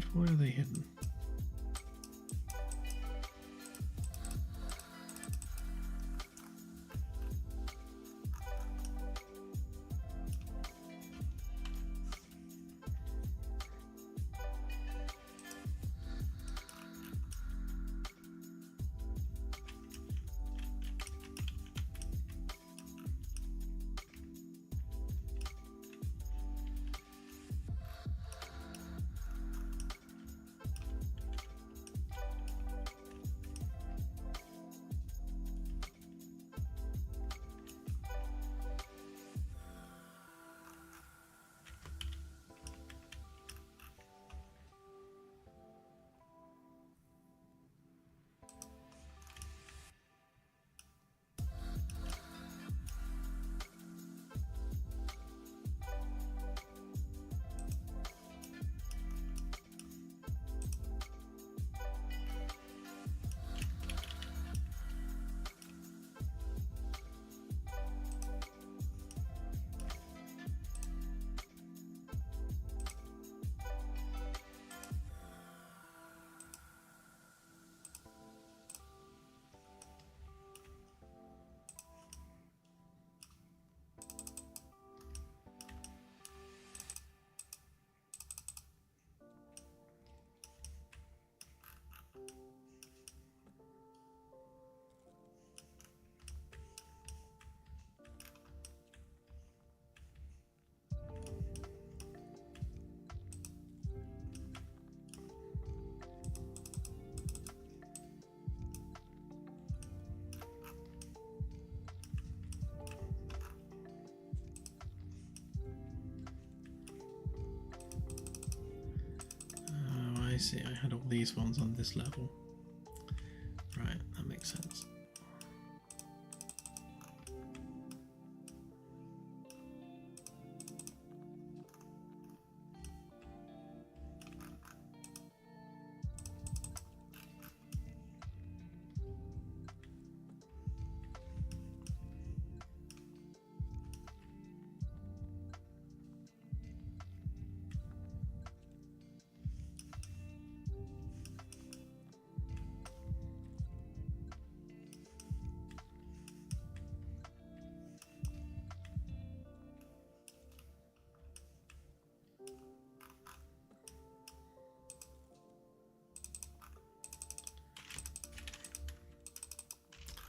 side? Why are they hidden? I see, I had all these ones on this level. Right, that makes sense.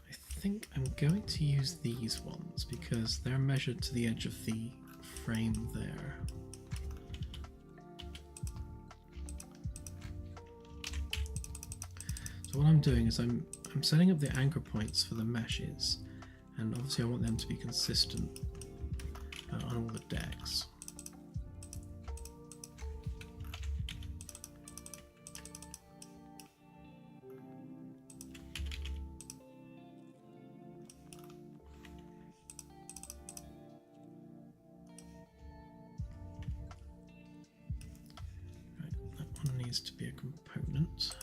I think I'm going to use these ones because they're measured to the edge of the frame there. So what I'm doing is I'm setting up the anchor points for the meshes, and obviously I want them to be consistent on all the decks. To be a component.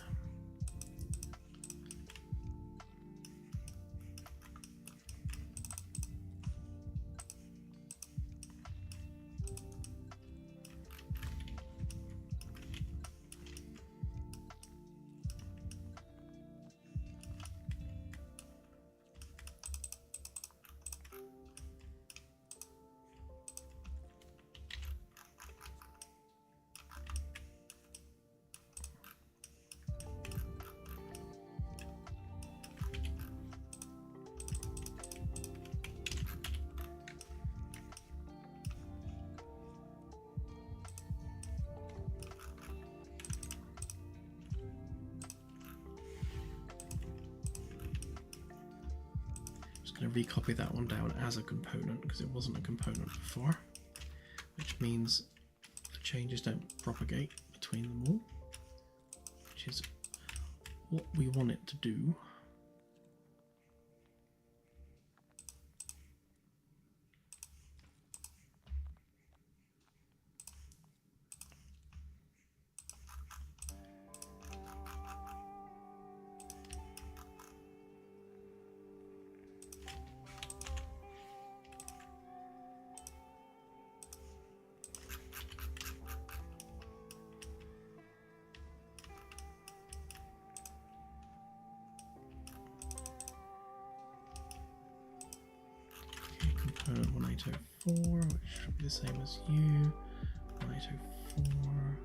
Going to recopy that one down as a component because it wasn't a component before, which means the changes don't propagate between them all, which is what we want it to do. 10804, which should be the same as you. 10804.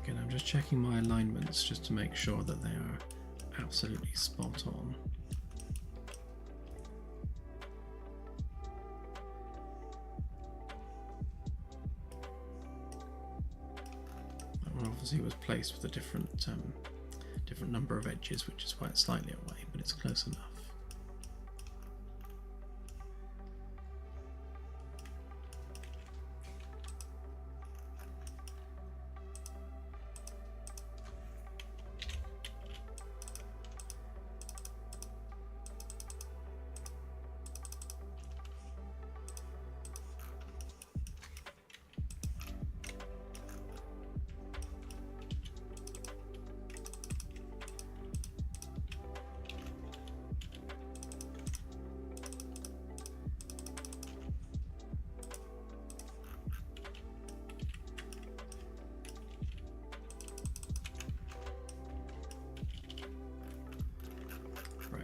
Again, I'm just checking my alignments just to make sure that they are absolutely spot on. That one obviously was placed with a different number of edges, which is quite slightly away, but it's close enough.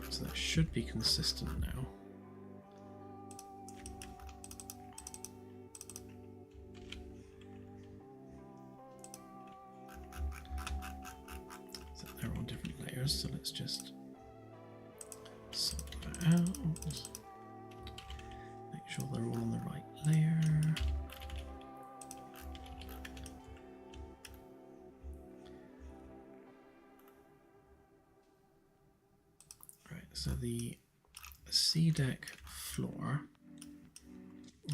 So that should be consistent now. So they're on different layers, so let's just sort that out. Make sure they're all on the right layer. So the C deck floor,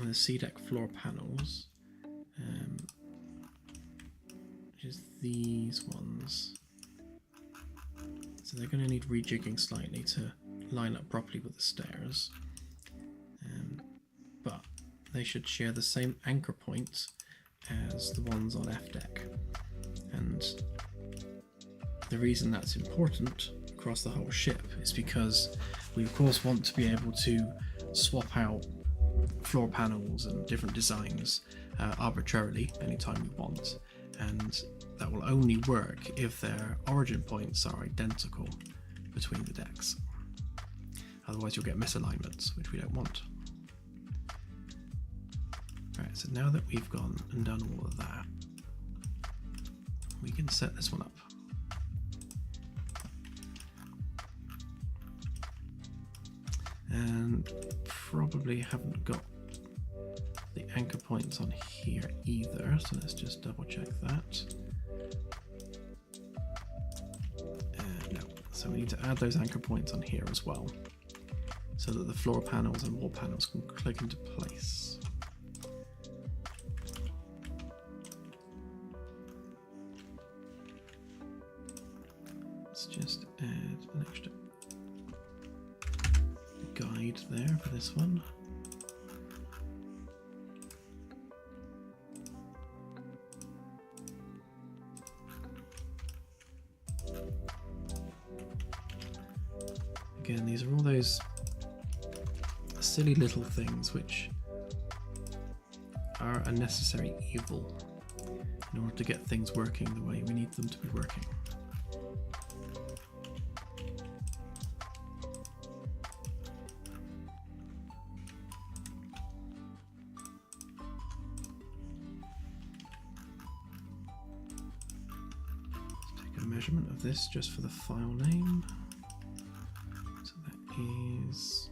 or the C deck floor panels, which is these ones. So they're going to need rejigging slightly to line up properly with the stairs, but they should share the same anchor points as the ones on F deck. And the reason that's important across the whole ship is because we of course want to be able to swap out floor panels and different designs arbitrarily anytime we want, and that will only work if their origin points are identical between the decks. Otherwise you'll get misalignments, which we don't want. Alright, so now that we've gone and done all of that, we can set this one up. And probably haven't got the anchor points on here either, so let's just double check that. No, so we need to add those anchor points on here as well, so that the floor panels and wall panels can click into place. Let's just add an extra guide there for this one. again, these are all those silly little things which are a necessary evil in order to get things working the way we need them to be working. Let's take a measurement of this just for the file name. So that is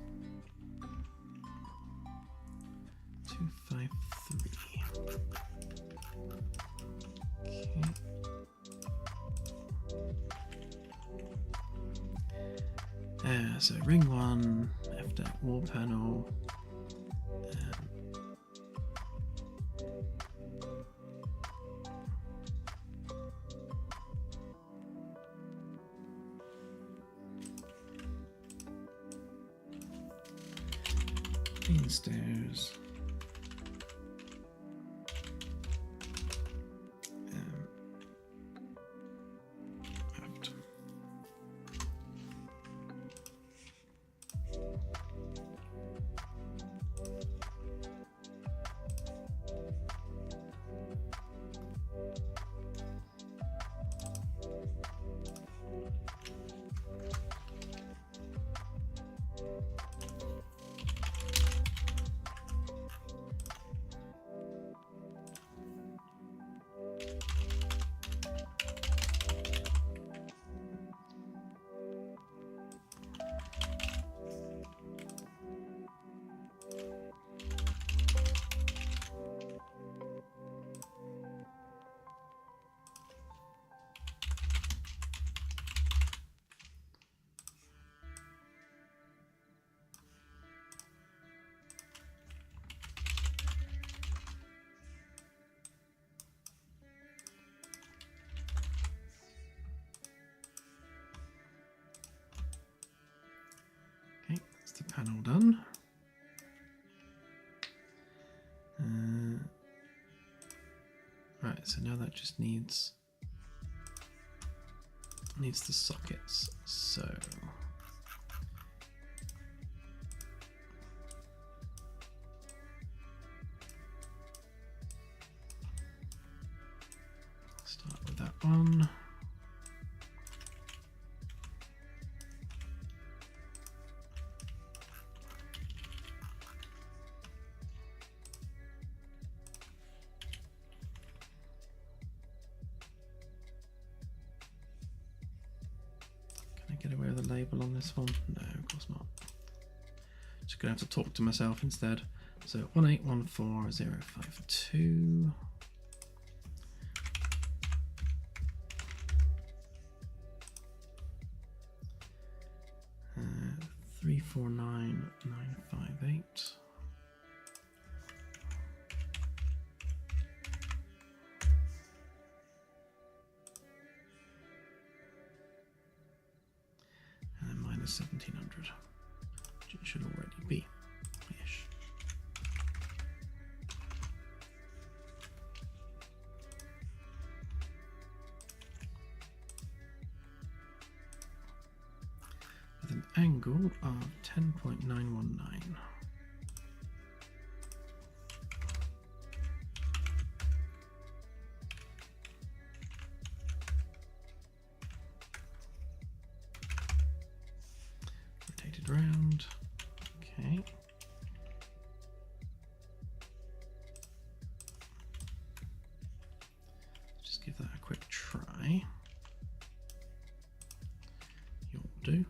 253. Okay. So ring 1, F wall panel, clean stairs. Okay, that's the panel done. Right, so now that just needs the sockets. So start with that one. Get away with a label on this one? No, of course not. Just gonna have to talk to myself instead. So 1814052. 349958. And then minus 1700, which it should already be ish. With an angle of 10.919. Rotated round. Okay. Just give that a quick try. You'll do.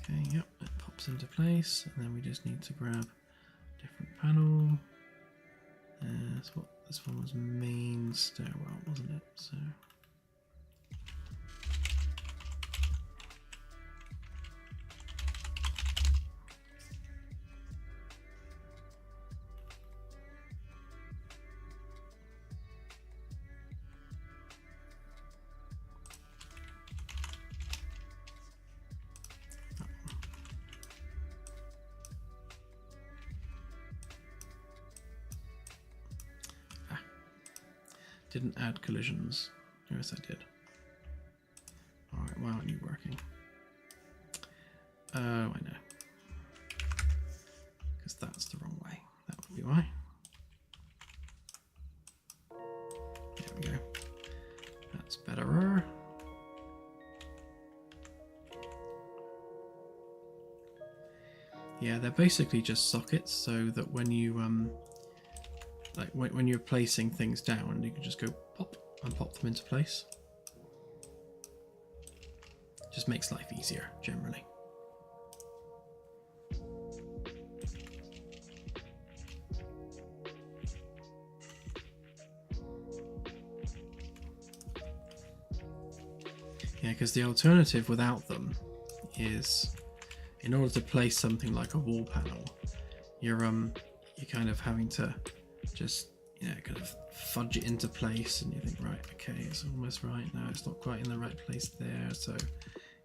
Okay, yep, it pops into place, and then we just need to grab a different panel. That's what this one was, main stairwell, wasn't it? So Didn't add collisions. Yes, I did. Alright, why aren't you working? Oh, I know. Because that's the wrong way. That would be why. There we go. That's betterer. Yeah, they're basically just sockets, so that when you like when you're placing things down, you can just go pop and pop them into place. Just makes life easier generally. Yeah, because the alternative without them is, in order to place something like a wall panel, you're kind of having to just, you know, kind of fudge it into place, and you think, right, okay, it's almost right. No, it's not quite in the right place there, so,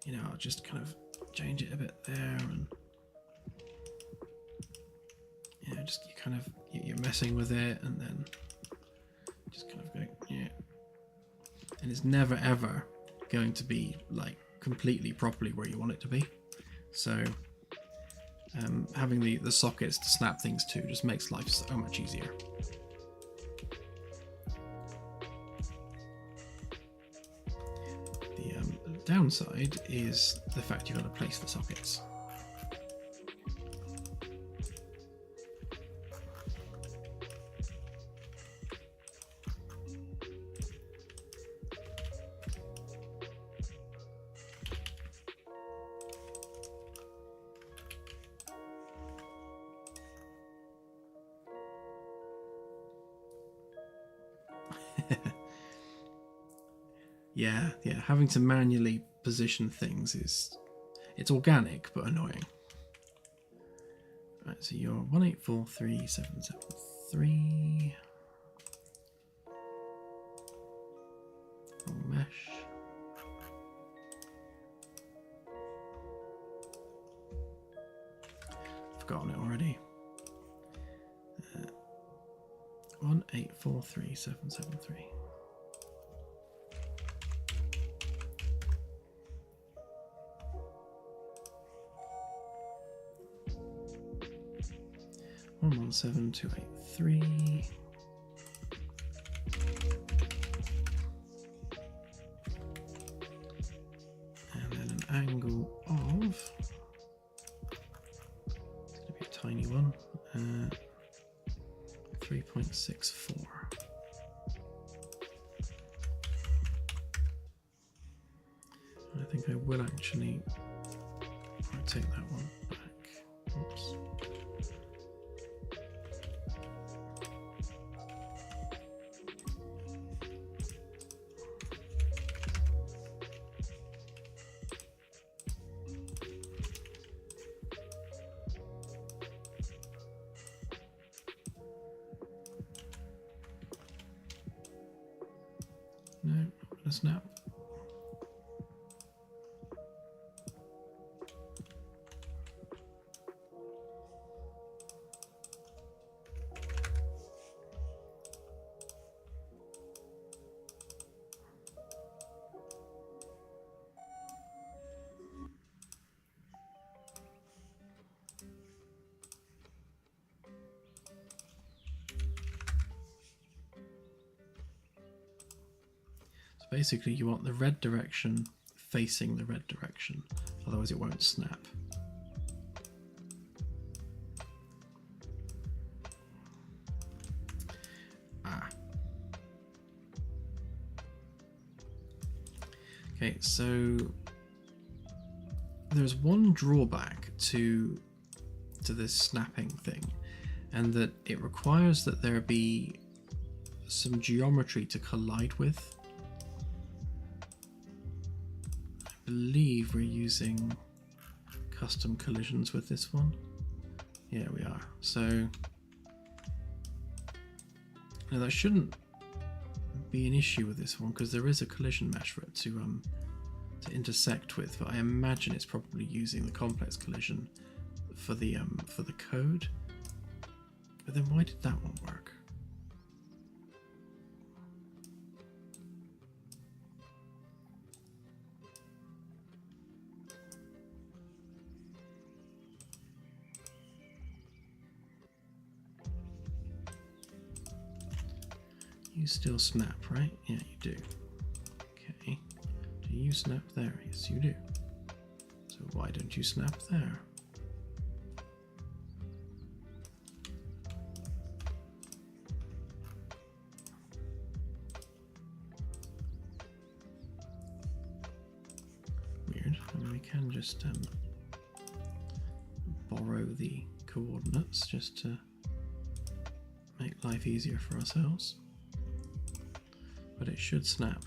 you know, I'll just kind of change it a bit there, and you know, just you're messing with it, and then just kind of going, yeah, and it's never ever going to be like completely properly where you want it to be. So having the sockets to snap things to just makes life so much easier. The downside is the fact you've got to place the sockets. Yeah, having to manually position things it's organic but annoying. Right, so you're 1843773. Wrong mesh. Forgotten it already. 1843773. One 17283. And then an angle of, it's going to be a tiny one, 3.64. I think I will actually take that one back. Oops. No, not gonna snap. Basically, you want the red direction facing the red direction, otherwise it won't snap. Okay, so there's one drawback to this snapping thing, and that it requires that there be some geometry to collide with. I believe we're using custom collisions with this one. Yeah, we are. So now that shouldn't be an issue with this one because there is a collision mesh for it to intersect with, but I imagine it's probably using the complex collision for the code. But then why did that one work? You still snap, right? Yeah, you do. Okay. Do you snap there? Yes, you do. So why don't you snap there? Weird. I mean, we can just borrow the coordinates just to make life easier for ourselves. But it should snap.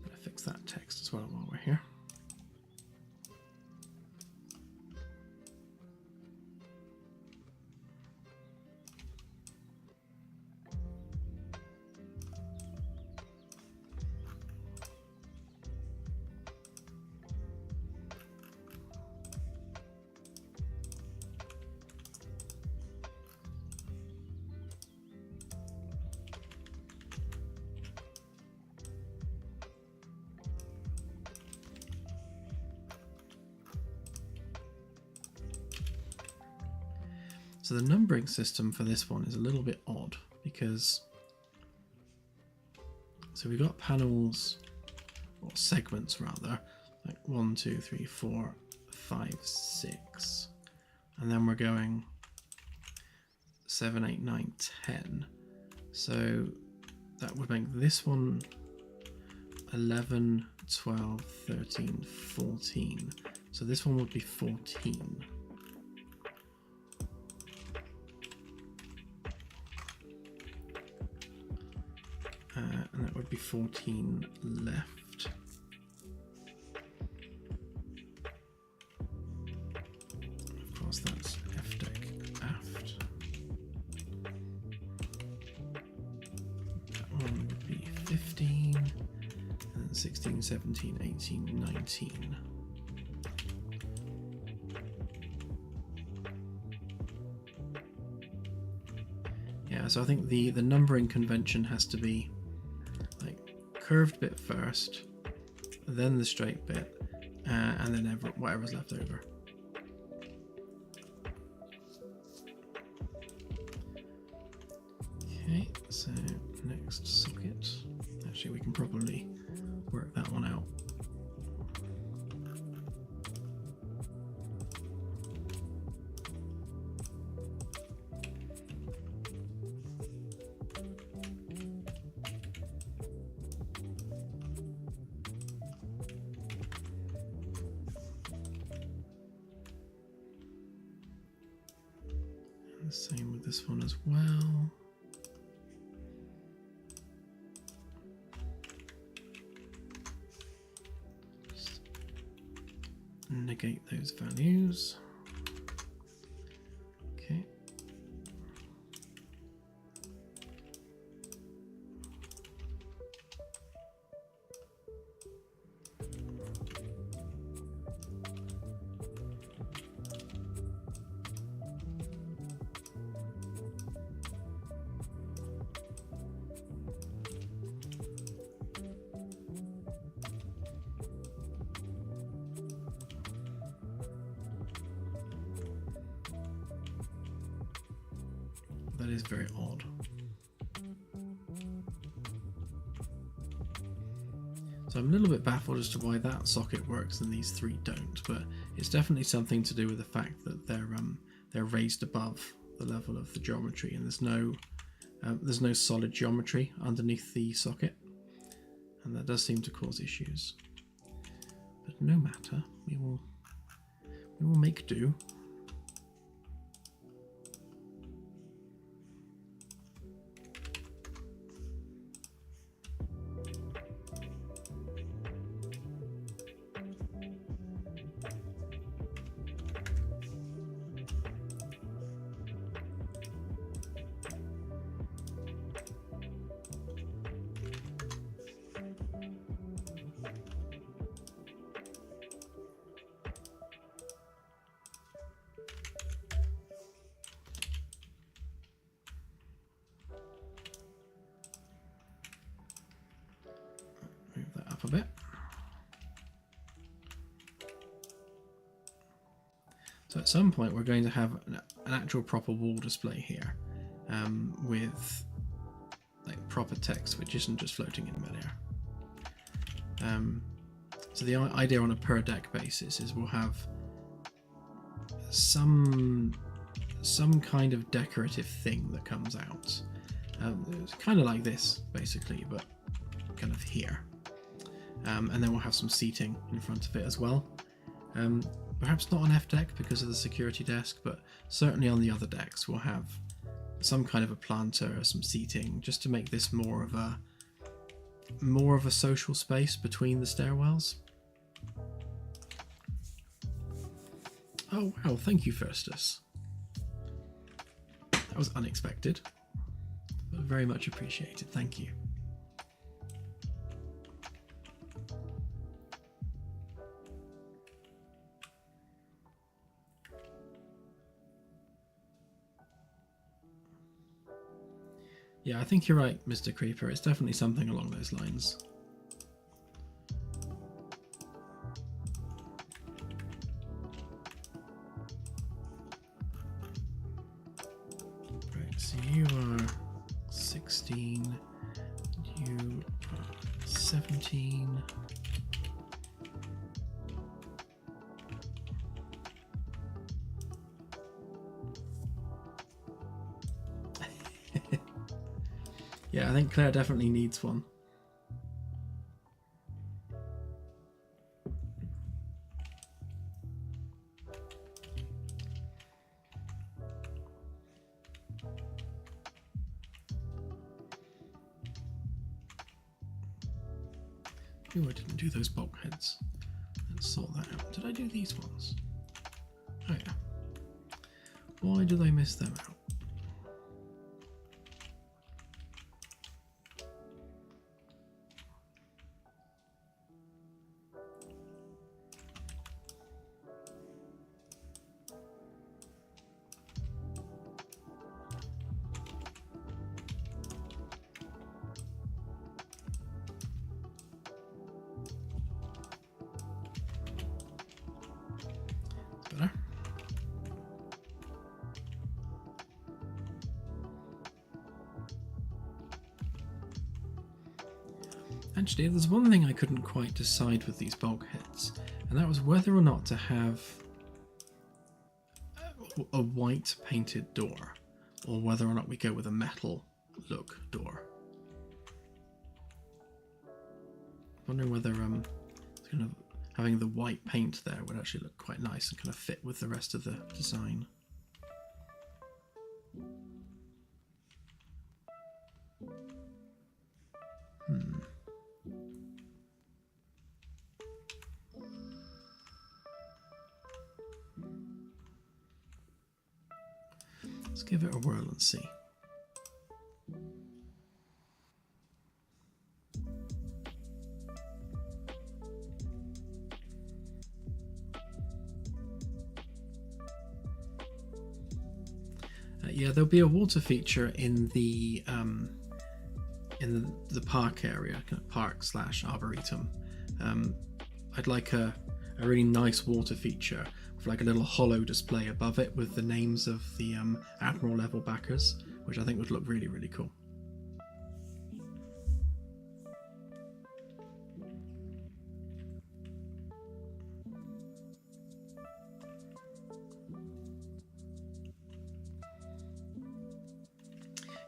Better fix that text as well while we're here. So the numbering system for this one is a little bit odd because we've got panels, or segments rather, like 1, 2, 3, 4, 5, 6, and then we're going 7, 8, 9, 10. So that would make this one 11, 12, 13, 14. So this one would be 14. And that would be 14 left. Of course, that's F deck aft. That one would be 15, and then 16, 17, 18, 19. Yeah, so I think the numbering convention has to be curved bit first, then the straight bit, and then whatever's left over. Okay, so next socket. Actually, we can probably work that one out. Same with this one as well. Just negate those values. Okay. That is very odd. So I'm a little bit baffled as to why that socket works and these three don't, but it's definitely something to do with the fact that they're raised above the level of the geometry, and there's no solid geometry underneath the socket, and that does seem to cause issues. But no matter, we will make do. So at some point we're going to have an actual proper wall display here, with like proper text which isn't just floating in midair. So the idea on a per deck basis is we'll have some kind of decorative thing that comes out. It's kind of like this basically, but kind of here. And then we'll have some seating in front of it as well. Perhaps not on F deck because of the security desk, but certainly on the other decks we'll have some kind of a planter or some seating, just to make this more of a social space between the stairwells. Oh wow, thank you, Firstus. That was unexpected, but very much appreciated, thank you. Yeah, I think you're right, Mr. Creeper. It's definitely something along those lines. Right, so you are 16, you are 17. Yeah, I think Claire definitely needs one. Ooh, I didn't do those bulkheads. Let's sort that out. Did I do these ones? Oh yeah. Why did I miss them out? Better. Actually, there's one thing I couldn't quite decide with these bulkheads, and that was whether or not to have a white painted door, or whether or not we go with a metal look door. I'm wondering whether kind of having the white paint there would actually look quite nice and kind of fit with the rest of the design. Let's give it a whirl and see. Yeah, there'll be a water feature in the park area, kind of park / arboretum. I'd like a really nice water feature with like a little hollow display above it with the names of the Admiral level backers, which I think would look really, really cool.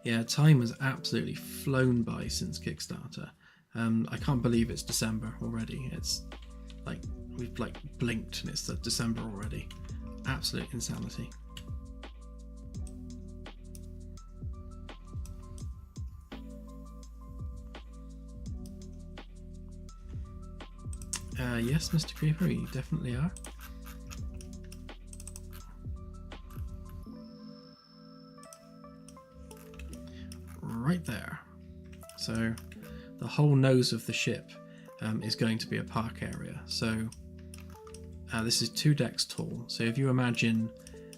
Yeah, time has absolutely flown by since Kickstarter. I can't believe it's December already. It's like we've like blinked and it's December already. Absolute insanity. Yes, Mr. Creeper, you definitely are. Right there. So the whole nose of the ship is going to be a park area. So this is 2 decks tall. So if you imagine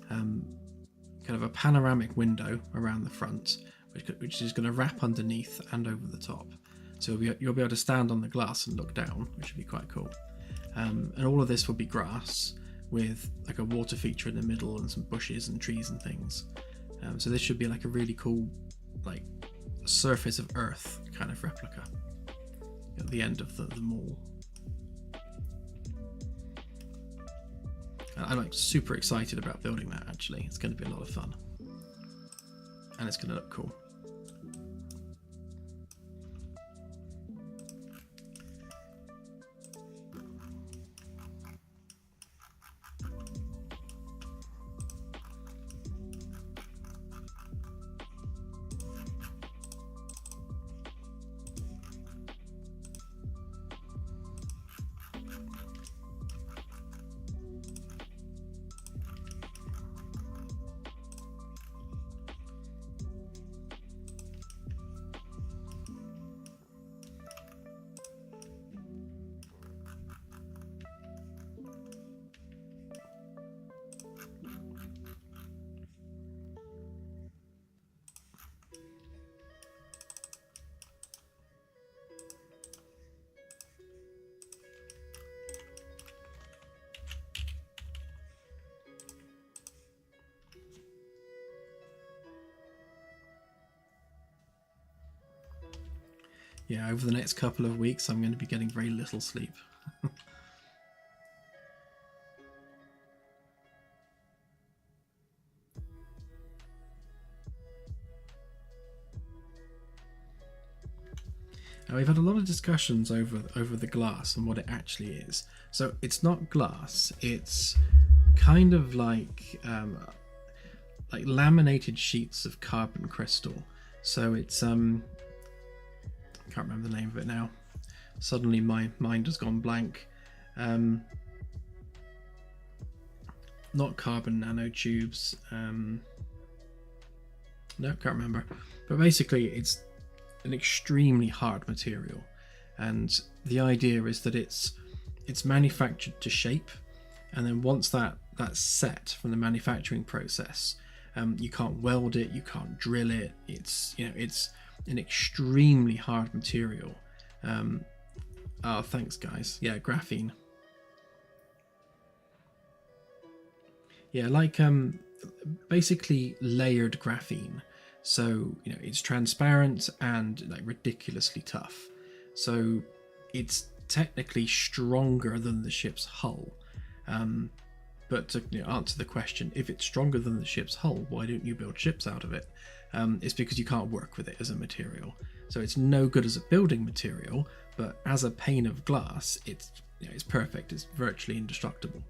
kind of a panoramic window around the front, which is going to wrap underneath and over the top. So you'll be able to stand on the glass and look down, which would be quite cool. And all of this will be grass with like a water feature in the middle and some bushes and trees and things. So this should be like a really cool, like, surface of Earth kind of replica at the end of the mall. I'm like super excited about building that. Actually, it's going to be a lot of fun, and it's going to look cool. Yeah, over the next couple of weeks, I'm going to be getting very little sleep. Now, we've had a lot of discussions over the glass and what it actually is. So it's not glass; it's kind of like laminated sheets of carbon crystal. So it's can't remember the name of it now. Suddenly my mind has gone blank. Not carbon nanotubes. No, can't remember. But basically it's an extremely hard material, and the idea is that it's manufactured to shape, and then once that's set from the manufacturing process, you can't weld it, you can't drill it. It's an extremely hard material. Oh, thanks guys. Yeah, graphene. Yeah, like basically layered graphene. So it's transparent and like ridiculously tough. So it's technically stronger than the ship's hull. But to answer the question, if it's stronger than the ship's hull, why don't you build ships out of it? It's because you can't work with it as a material. So it's no good as a building material, but as a pane of glass, it's perfect. It's virtually indestructible.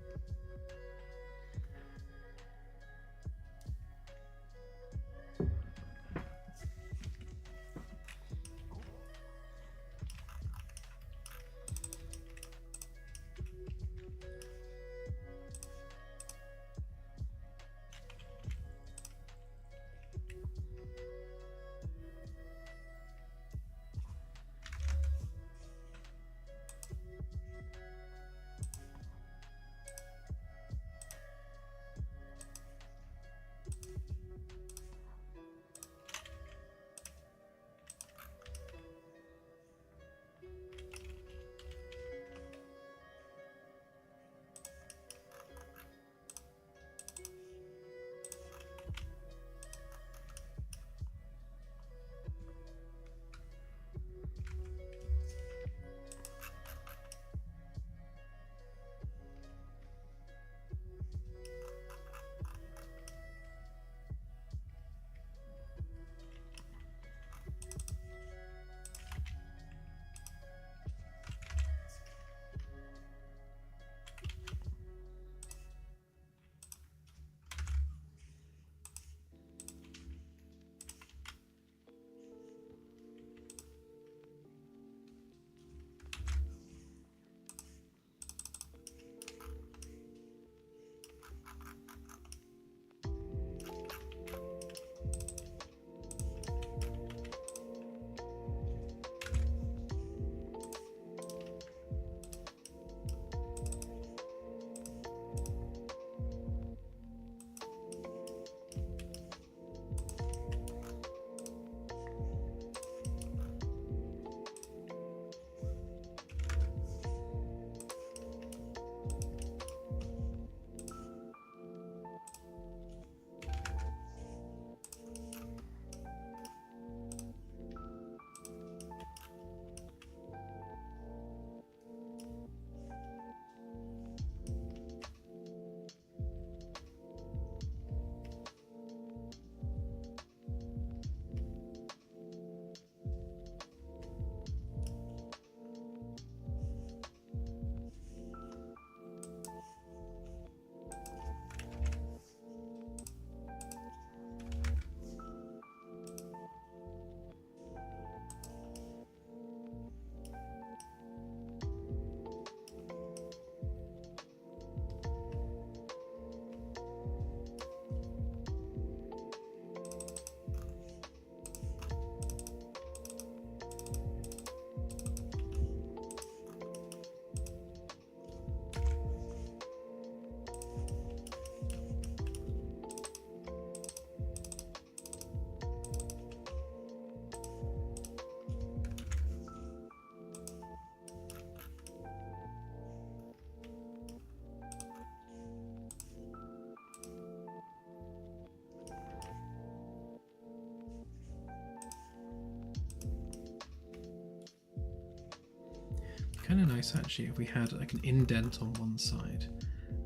kind of nice actually if we had like an indent on one side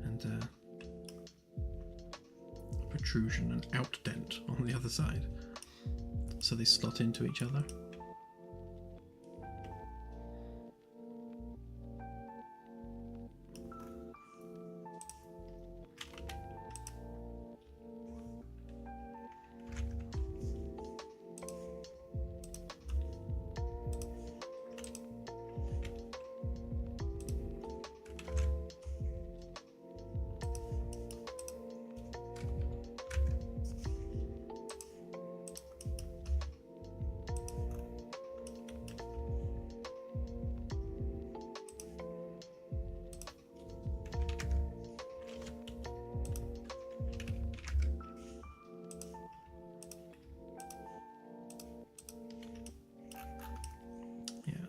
and a protrusion, an outdent on the other side, so they slot into each other.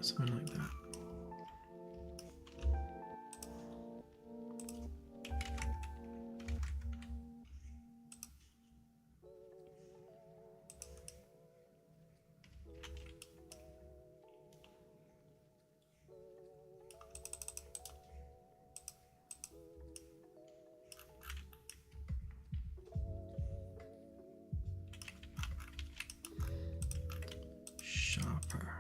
Something like that. Sharper.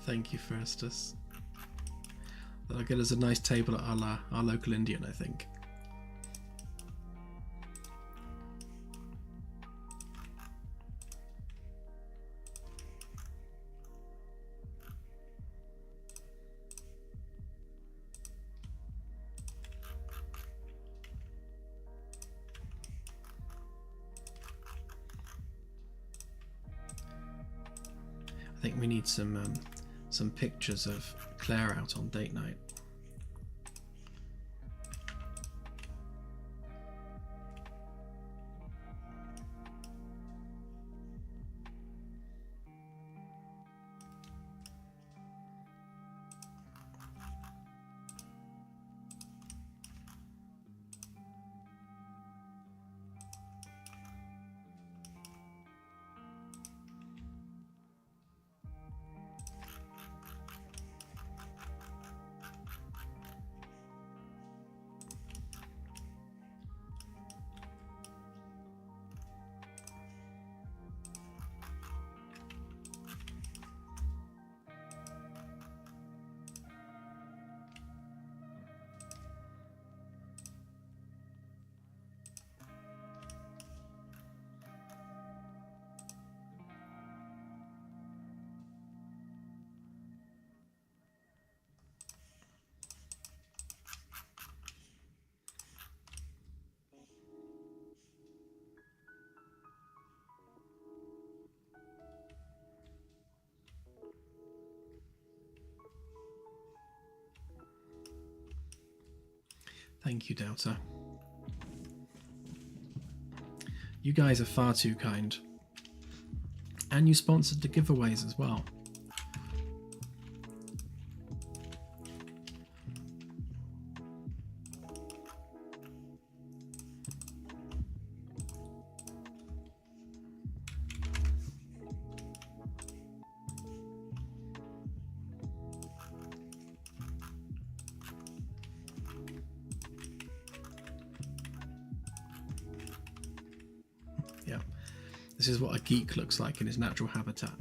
Thank you, Firstus. That'll get us a nice table at our local Indian, I think. I think we need some pictures of Claire out on date night. Thank you, Delta. You guys are far too kind. And you sponsored the giveaways as well. Yeah, this is what a geek looks like in his natural habitat.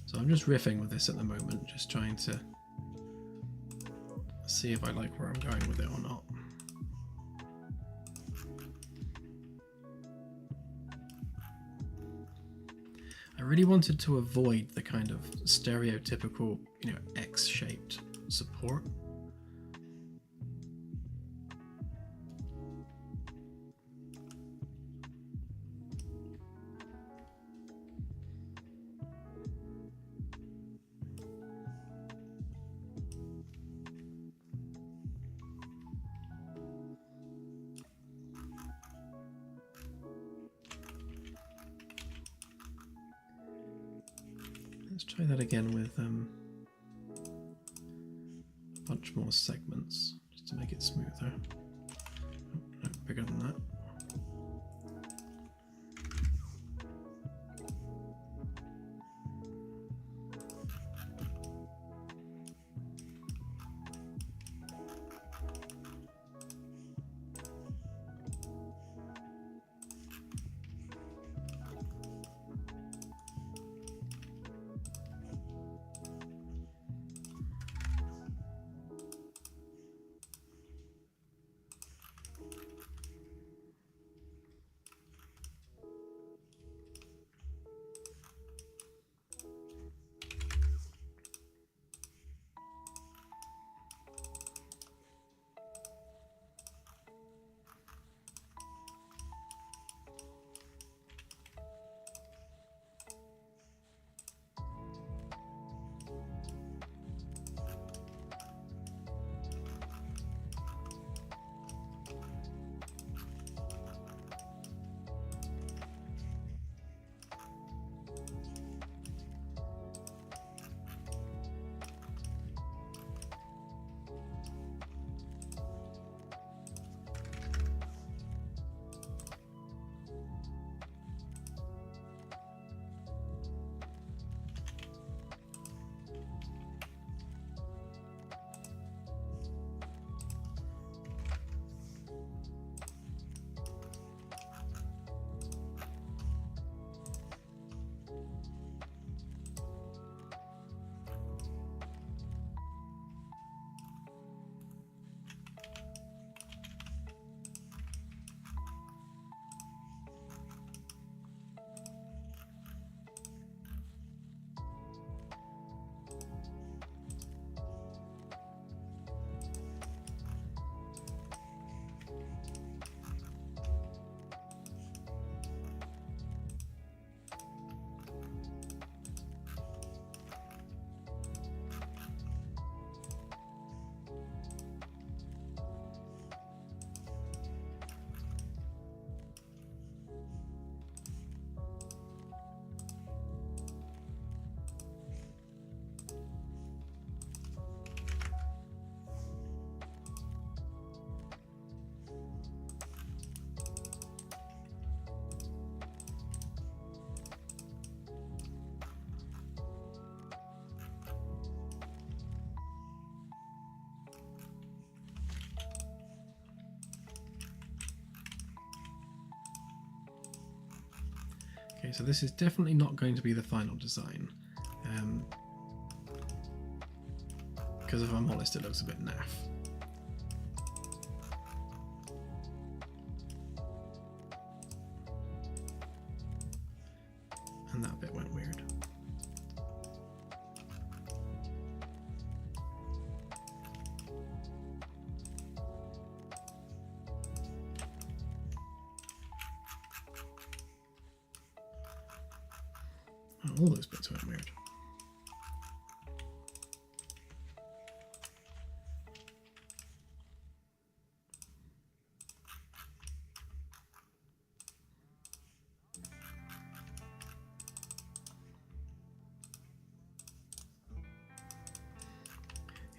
So I'm just riffing with this at the moment, just trying to see if I like where I'm going with it or not. I really wanted to avoid the kind of stereotypical, X-shaped support. Let's try that again with a bunch more segments, just to make it smoother. Oh, no, bigger than that. Okay, so this is definitely not going to be the final design. Because if I'm honest, it looks a bit naff. And that bit went weird. Oh, all those bits went weird.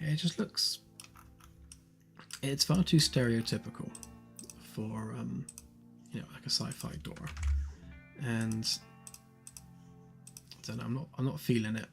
Yeah, it just looks... It's far too stereotypical for, you know, like a sci-fi door. And I don't know, I'm not feeling it.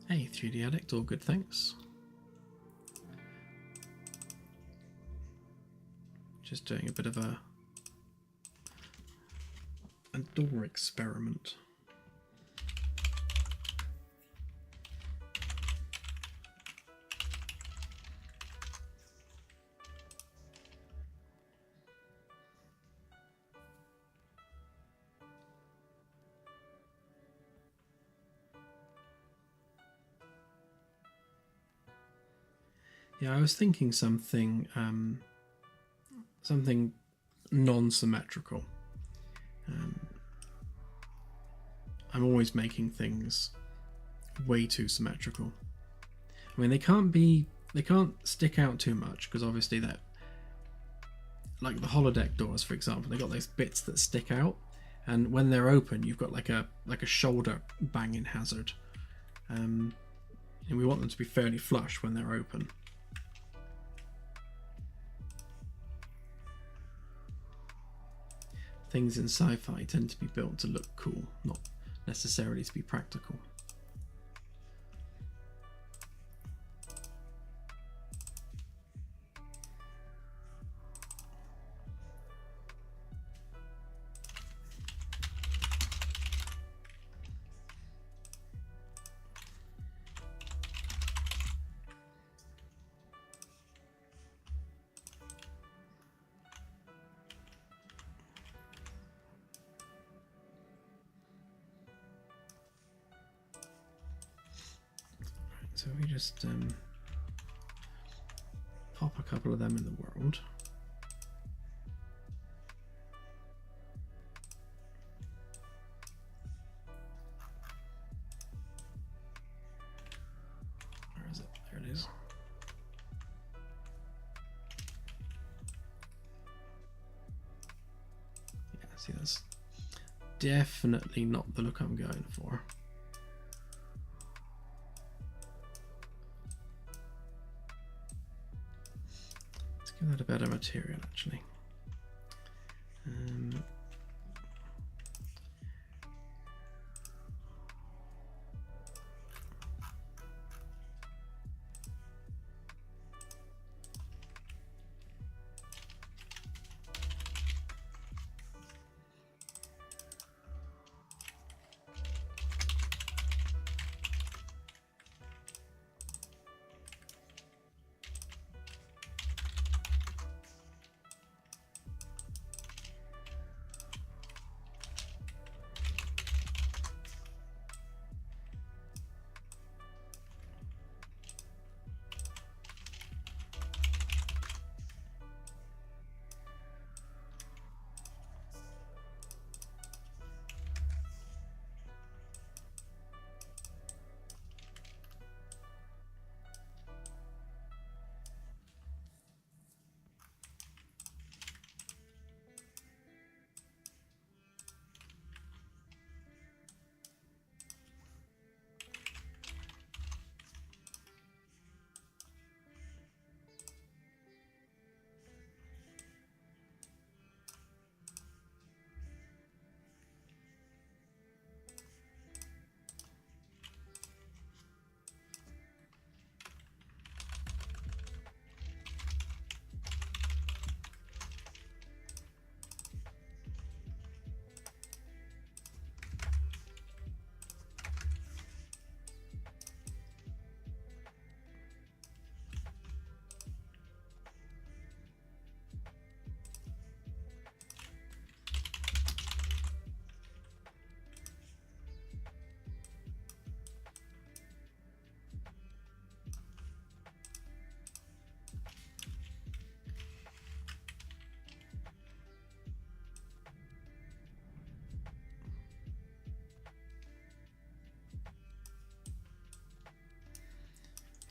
Hey, 3D Addict, all good, thanks. Just doing a bit of a door experiment. Yeah, I was thinking something something non-symmetrical. I'm always making things way too symmetrical. I mean, they can't stick out too much because obviously that, like the holodeck doors, for example, they got those bits that stick out, and when they're open, you've got like a shoulder banging hazard, and we want them to be fairly flush when they're open. Things in sci-fi tend to be built to look cool, not necessarily to be practical. So we just pop a couple of them in the world. Where is it? There it is. Yeah, see, that's definitely not the look I'm going for. Give that a better material, actually.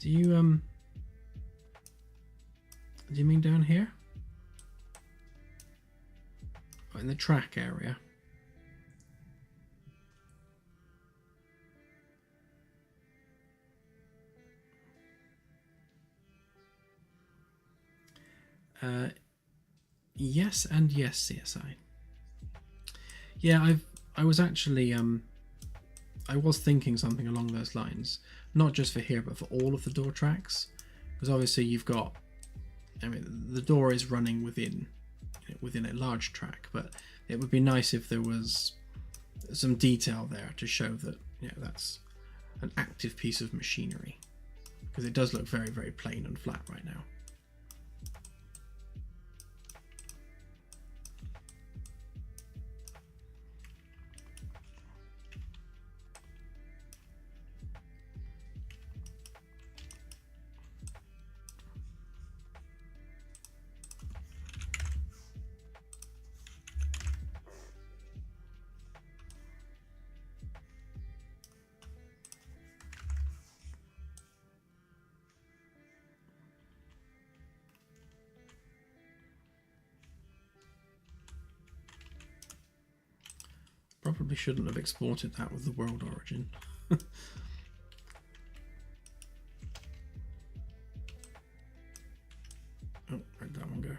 Do you mean down here? Or in the track area? Yes and yes, CSI. Yeah, I was actually I was thinking something along those lines, not just for here but for all of the door tracks, because obviously you've got, I mean, the door is running within a large track, but it would be nice if there was some detail there to show that, you know, that's an active piece of machinery, because it does look very, very plain and flat right now. Probably shouldn't have exported that with the world origin. Oh, where'd that one go?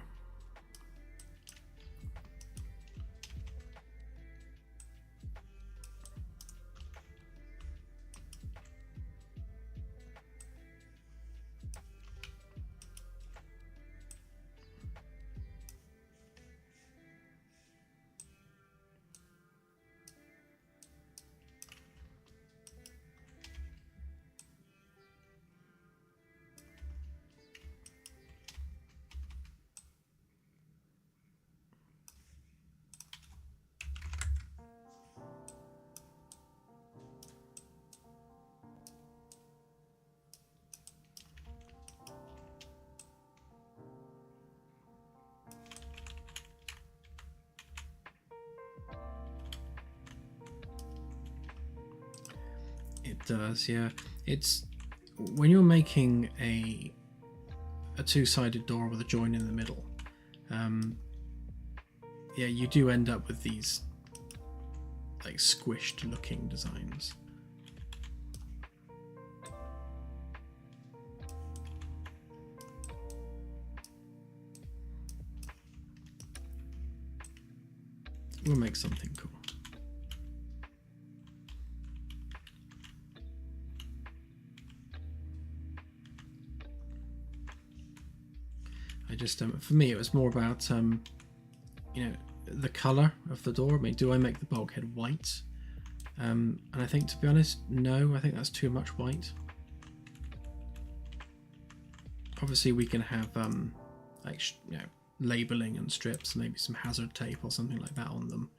It does, yeah. It's when you're making a two-sided door with a join in the middle. Yeah, you do end up with these like squished looking designs. We'll make something cool. I just for me it was more about you know, the color of the door. I mean, do I make the bulkhead white? And I think, to be honest, no, I think that's too much white. Obviously we can have like you know, labeling and strips, maybe some hazard tape or something like that on them.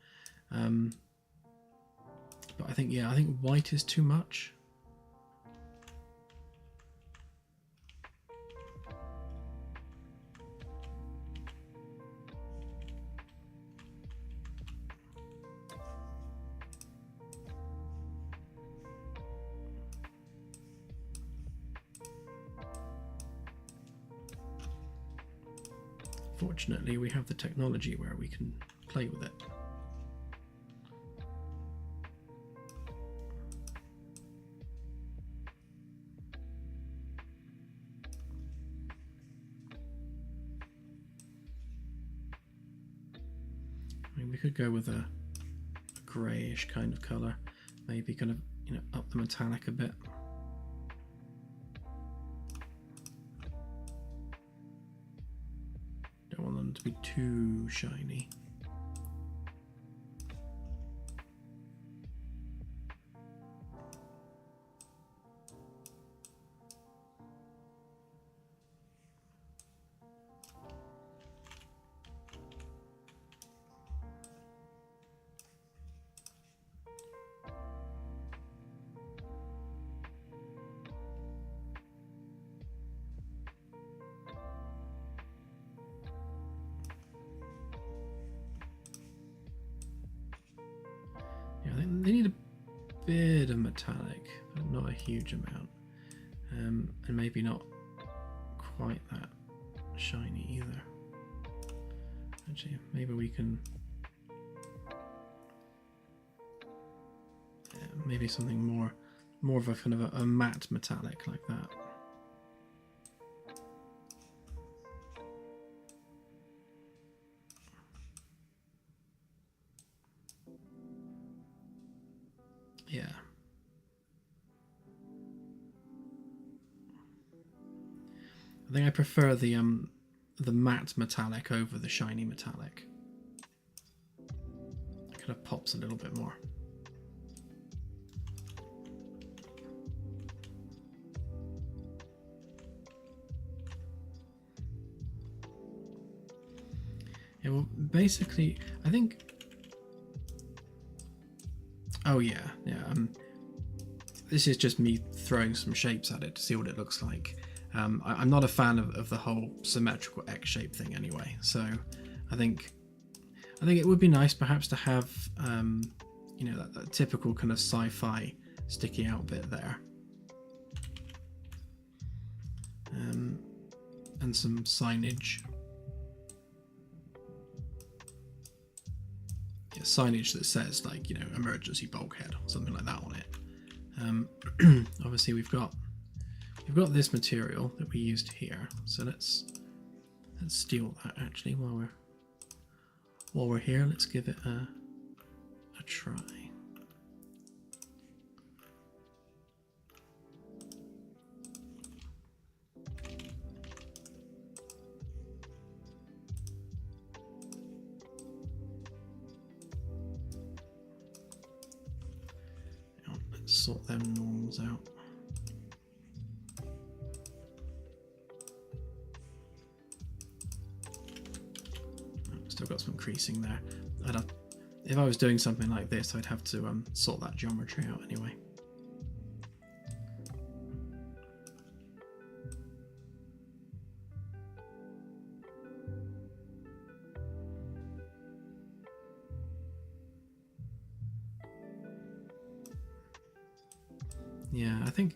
But I think, yeah, I think white is too much. Fortunately, we have the technology where we can play with it. I mean, we could go with a greyish kind of colour, maybe kind of, you know, up the metallic a bit. Don't want them to be too shiny. Yeah, I think they need a bit of metallic, but not a huge amount, and maybe not quite that shiny either. Actually, maybe we can, yeah, maybe something more of a kind of a matte metallic like that. Yeah. I think I prefer the matte metallic over the shiny metallic. It kind of pops a little bit more. Yeah, well, basically, I think. Oh yeah. This is just me throwing some shapes at it to see what it looks like. I'm not a fan of the whole symmetrical X-shape thing anyway, so I think it would be nice perhaps to have you know, that typical kind of sci-fi sticky out bit there, and some signage. Yeah, signage that says, like, you know, emergency bulkhead or something like that on it. Obviously we've got this material that we used here, so let's steal that actually while we're here. Let's give it a try. Let's sort them normals out. Still got some creasing there. If I was doing something like this, I'd have to sort that geometry out anyway. Yeah, I think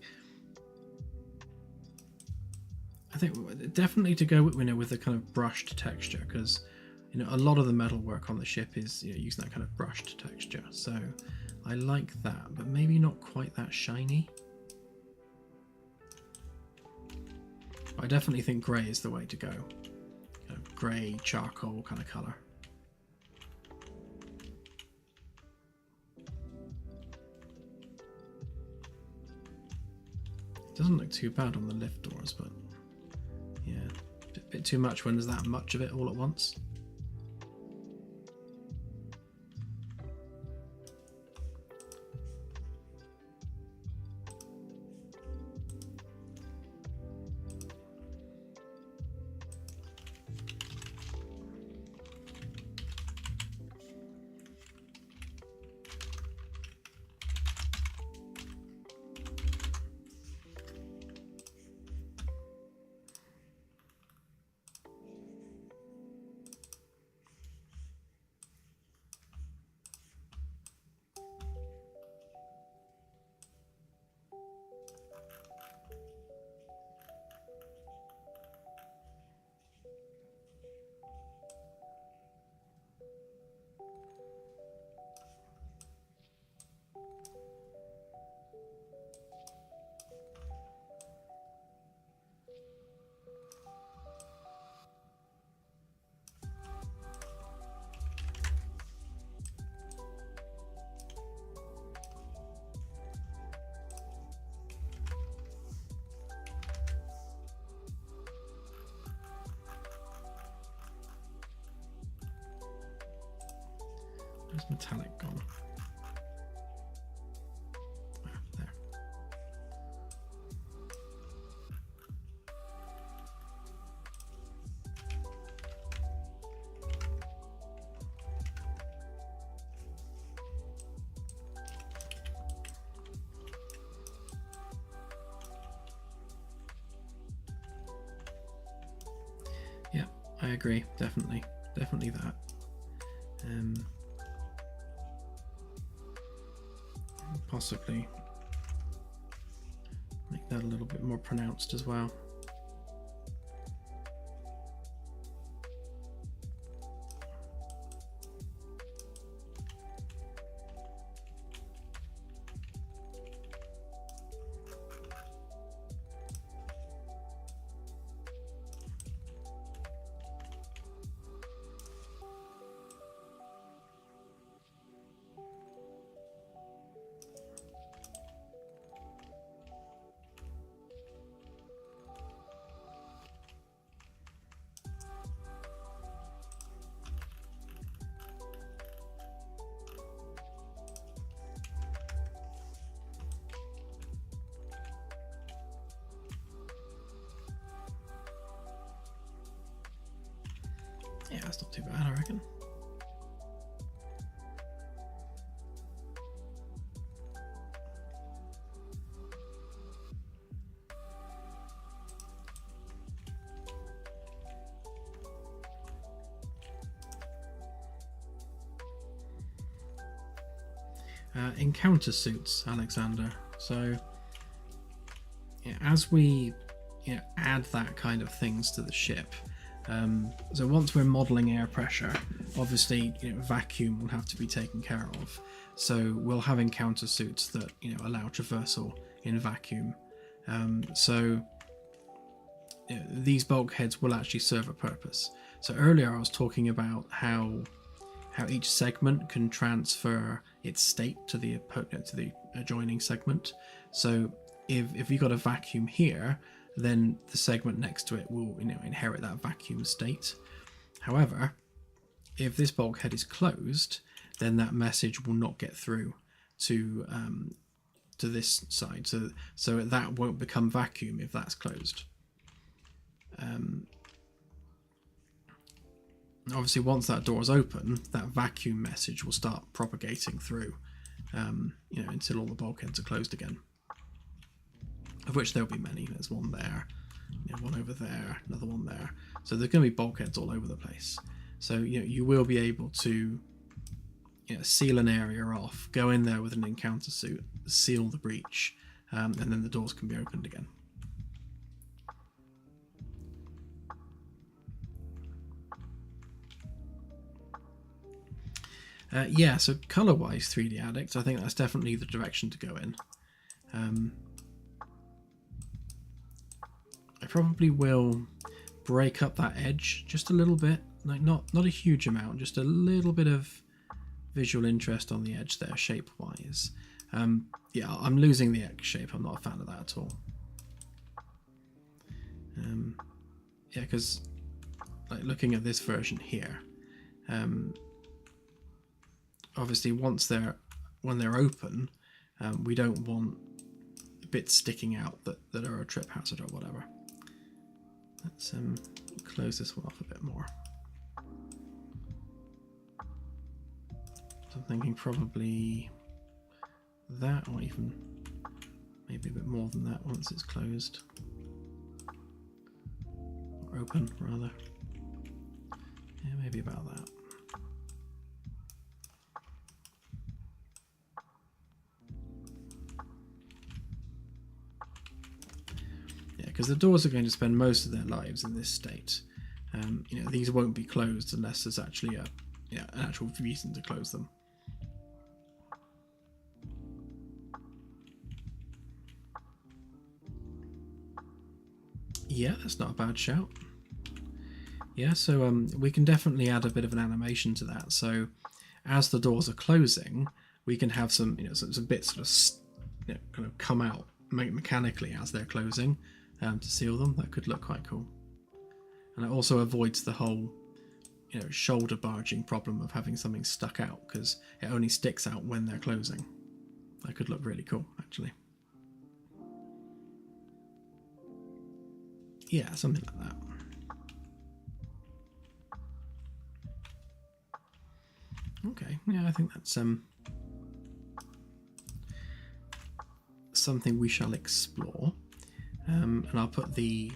definitely to go with, you know, with the kind of brushed texture, because you know a lot of the metal work on the ship is, you know, using that kind of brushed texture. So I like that, but maybe not quite that shiny. I definitely think grey is the way to go. You know, grey, charcoal kind of colour. Doesn't look too bad on the lift doors, but yeah, a bit too much when there's that much of it all at once. Where's metallic gone? Oh, there. Yeah, I agree. Definitely that. Possibly make that a little bit more pronounced as well. Yeah, that's not too bad, I reckon. Encounter suits, Alexander. So yeah, as we add that kind of things to the ship, so once we're modeling air pressure, obviously, vacuum will have to be taken care of. So we'll have encounter suits that allow traversal in vacuum. So these bulkheads will actually serve a purpose. So earlier I was talking about how each segment can transfer its state to the adjoining segment. So if you've got a vacuum here, then the segment next to it will inherit that vacuum state. However, if this bulkhead is closed, then that message will not get through to this side. So that won't become vacuum if that's closed. Obviously, once that door is open, that vacuum message will start propagating through, until all the bulkheads are closed again. Of which there'll be many. There's one there, one over there, another one there. So there's going to be bulkheads all over the place. So you will be able to seal an area off, go in there with an encounter suit, seal the breach, and then the doors can be opened again. Yeah, so color-wise, 3D Addict, I think that's definitely the direction to go in. I probably will break up that edge just a little bit, like not a huge amount, just a little bit of visual interest on the edge there, shape-wise. Yeah, I'm losing the X shape. I'm not a fan of that at all. Yeah, because like looking at this version here, obviously when they're open, we don't want bits sticking out that are a trip hazard or whatever. Let's close this one off a bit more. So I'm thinking probably that, or even maybe a bit more than that once it's closed. Or open, rather. Yeah, maybe about that. Because the doors are going to spend most of their lives in this state. These won't be closed unless there's actually an actual reason to close them. Yeah, that's not a bad shout. Yeah, so we can definitely add a bit of an animation to that. So as the doors are closing, we can have some bits sort of kind of come out mechanically as they're closing. To seal them. That could look quite cool, and it also avoids the whole shoulder barging problem of having something stuck out, because it only sticks out when they're closing. That could look really cool, actually. Yeah, something like that. Okay, yeah, I think that's something we shall explore. And I'll put the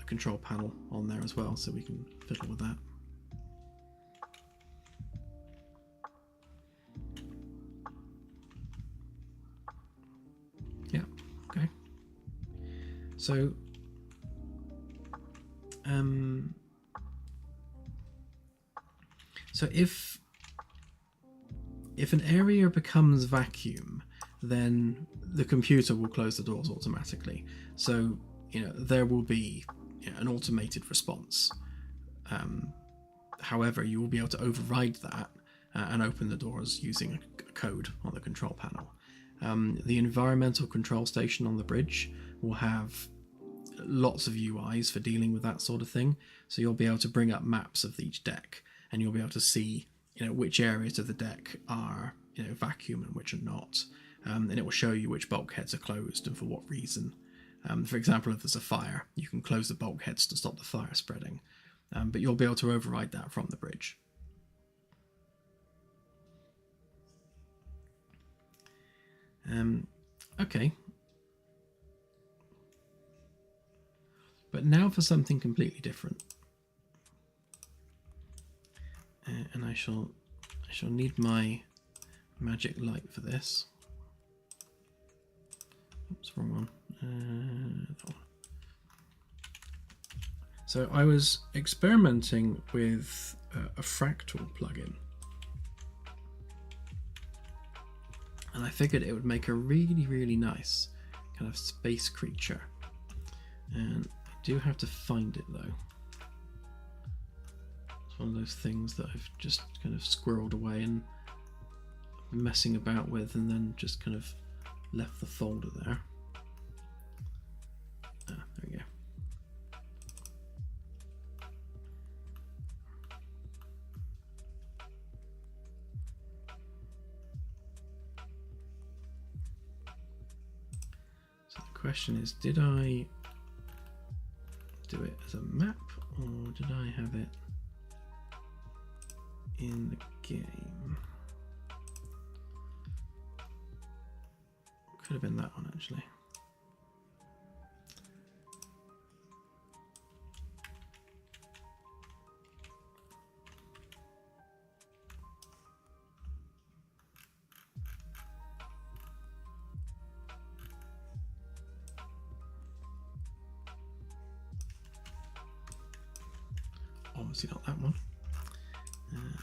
control panel on there as well, so we can fiddle with that. Yeah, okay. So, if an area becomes vacuum, then the computer will close the doors automatically. So, there will be an automated response. However, you will be able to override that and open the doors using a code on the control panel. The environmental control station on the bridge will have lots of UIs for dealing with that sort of thing. So you'll be able to bring up maps of each deck, and you'll be able to see which areas of the deck are vacuum and which are not. And it will show you which bulkheads are closed and for what reason. For example, if there's a fire, you can close the bulkheads to stop the fire spreading. But you'll be able to override that from the bridge. Okay. But now for something completely different. And I shall need my magic light for this. Oops, wrong one. That one. So I was experimenting with a Fractal plugin, and I figured it would make a really nice kind of space creature. And I do have to find it though. It's one of those things that I've just kind of squirreled away and messing about with, and then just kind of left the folder there. There we go. So the question is, did I do it as a map, or did I have it in the game? Could have been that one actually. Obviously not that one.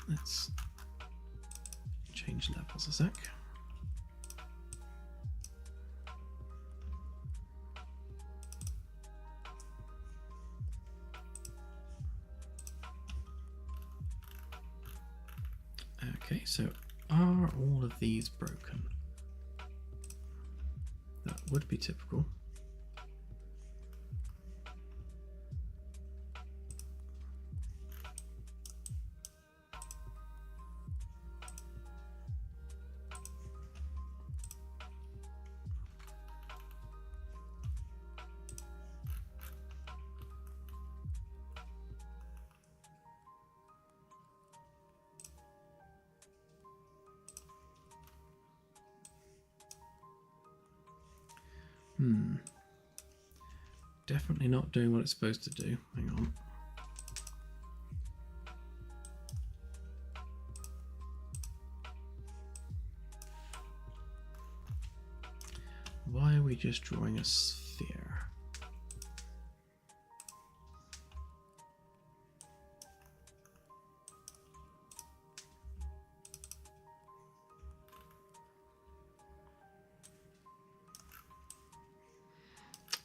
Let's change levels a sec. Okay, so are all of these broken? That would be typical. Definitely not doing what it's supposed to do. Hang on. Why are we just drawing a sphere?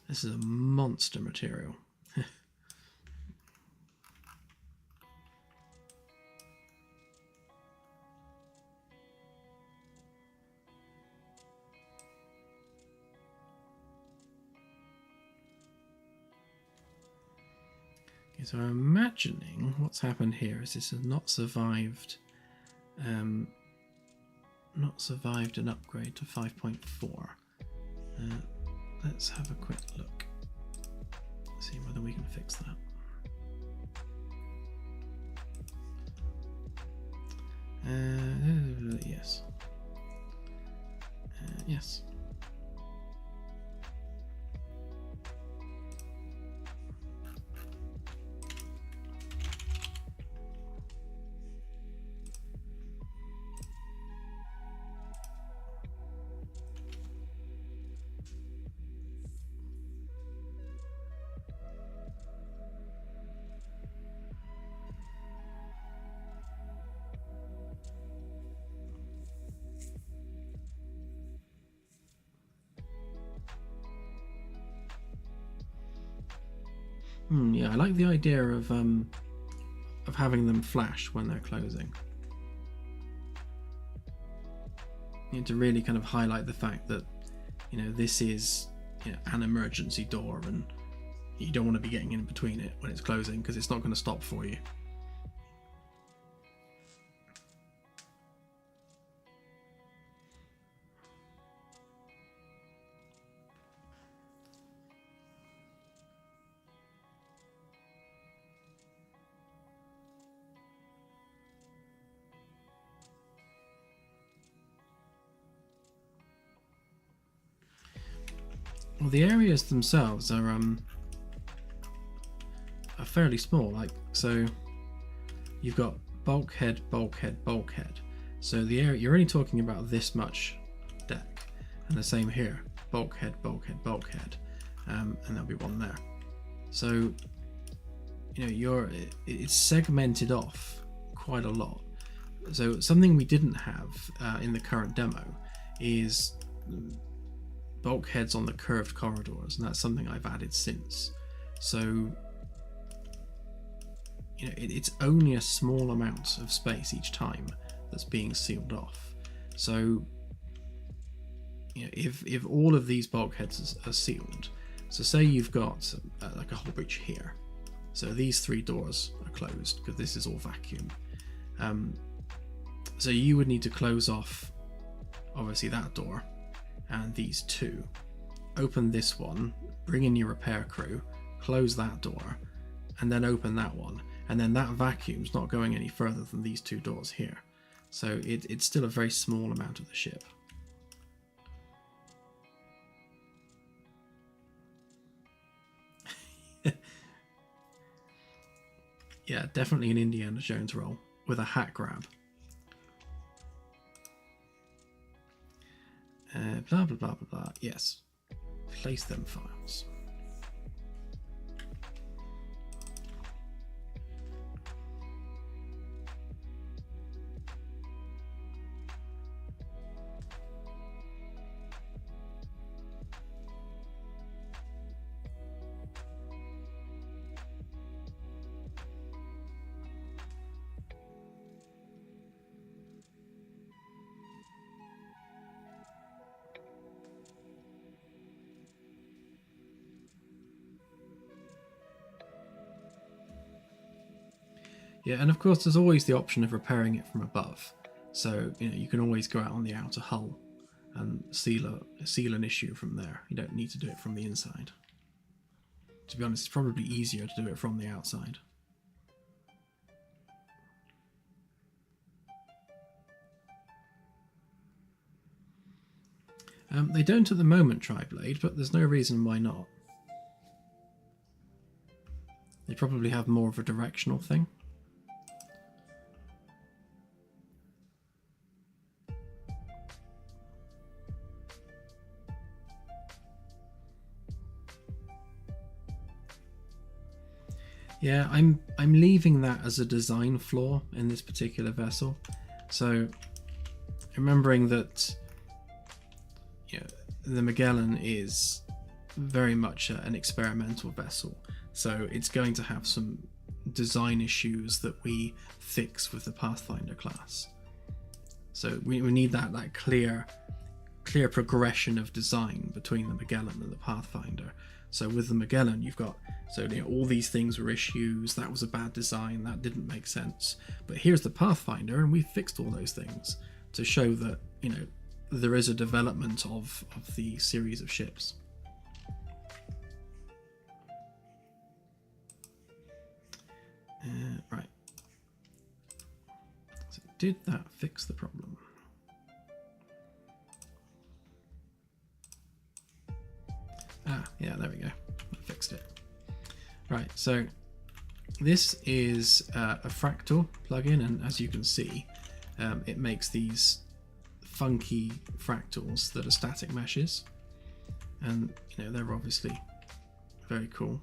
This is a monster material. Okay, so I'm imagining what's happened here is this has not survived an upgrade to 5.4. Let's have a quick look, see whether we can fix that. Yes. Yes. Yeah, I like the idea of having them flash when they're closing. You know, to really kind of highlight the fact that, you know, this is, you know, an emergency door, and you don't want to be getting in between it when it's closing because it's not going to stop for you. Well, the areas themselves are fairly small. Like, so you've got bulkhead, bulkhead, bulkhead. So the area, you're only talking about this much deck, and the same here, bulkhead, bulkhead, bulkhead, and there'll be one there. So, you know, it's segmented off quite a lot. So something we didn't have in the current demo is bulkheads on the curved corridors, and that's something I've added since. So, you know, it's only a small amount of space each time that's being sealed off. So, you know, if all of these bulkheads are sealed, so say you've got like a whole bridge here, so these 3 doors are closed because this is all vacuum. So you would need to close off obviously that door and these 2, open this one, bring in your repair crew, close that door, and then open that one, and then that vacuum's not going any further than these 2 doors here. So it's still a very small amount of the ship. Yeah, definitely an Indiana Jones role with a hat grab. Blah blah blah blah blah. Yes, place them files. Yeah, and of course there's always the option of repairing it from above. So, you know, you can always go out on the outer hull and seal an issue from there. You don't need to do it from the inside. To be honest, it's probably easier to do it from the outside. They don't at the moment, Tri-Blade, but there's no reason why not. They probably have more of a directional thing. Yeah, I'm leaving that as a design flaw in this particular vessel. So, remembering that, you know, the Magellan is very much an experimental vessel, so it's going to have some design issues that we fix with the Pathfinder class. So we need that clear progression of design between the Magellan and the Pathfinder. So with the Magellan, you've got, so you know, all these things were issues, that was a bad design, that didn't make sense. But here's the Pathfinder, and we've fixed all those things to show that, you know, there is a development of the series of ships. Right. So did that fix the problem? Ah, yeah, there we go. I fixed it. Right, so this is a Fractal plugin, and as you can see, it makes these funky fractals that are static meshes, and you know, they're obviously very cool.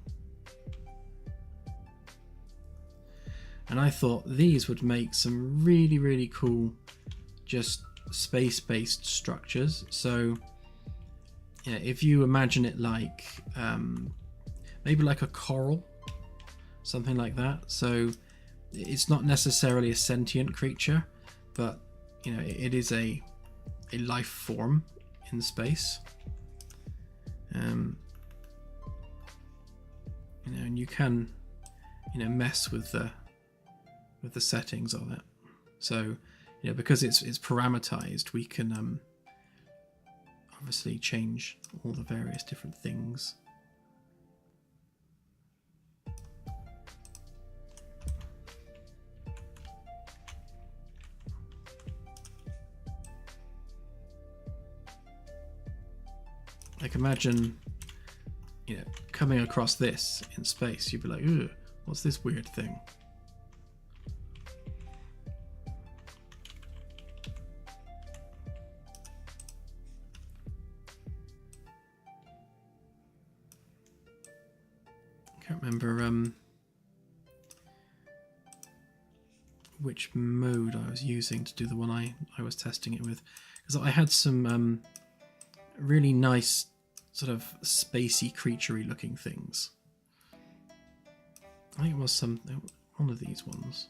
And I thought these would make some really, really cool just space-based structures. So yeah, if you imagine it like maybe like a coral, something like that. So it's not necessarily a sentient creature, but you know, it is a life form in space. You know, and you can, you know, mess with the settings of it. So you know, because it's parameterized, we can obviously change all the various different things. Like imagine, you know, coming across this in space, you'd be like, "Ugh, what's this weird thing?" Can't remember which mode I was using to do the one I was testing it with, because I had some really nice sort of spacey, creaturey looking things. I think it was one of these ones.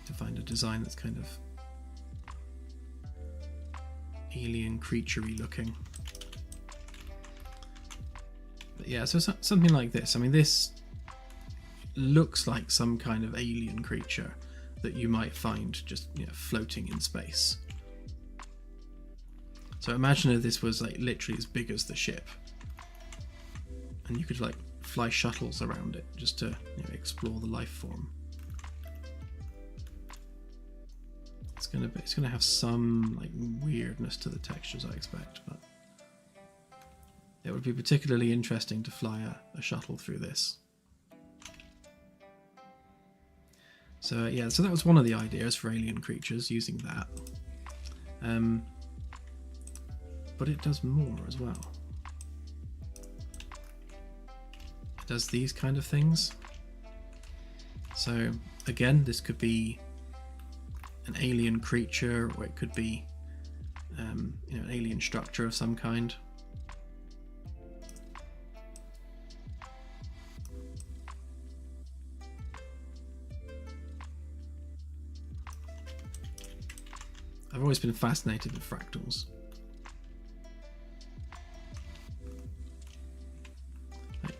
To find a design that's kind of alien creaturey looking. But yeah, so something like this. I mean, this looks like some kind of alien creature that you might find just, you know, floating in space. So imagine if this was like literally as big as the ship, and you could like fly shuttles around it just to, you know, explore the life form. It's gonna have some like weirdness to the textures, I expect, but it would be particularly interesting to fly a shuttle through this. So yeah, so that was one of the ideas for alien creatures, using that. But it does more as well. It does these kind of things. So again, this could be an alien creature, or it could be you know, an alien structure of some kind. I've always been fascinated with fractals.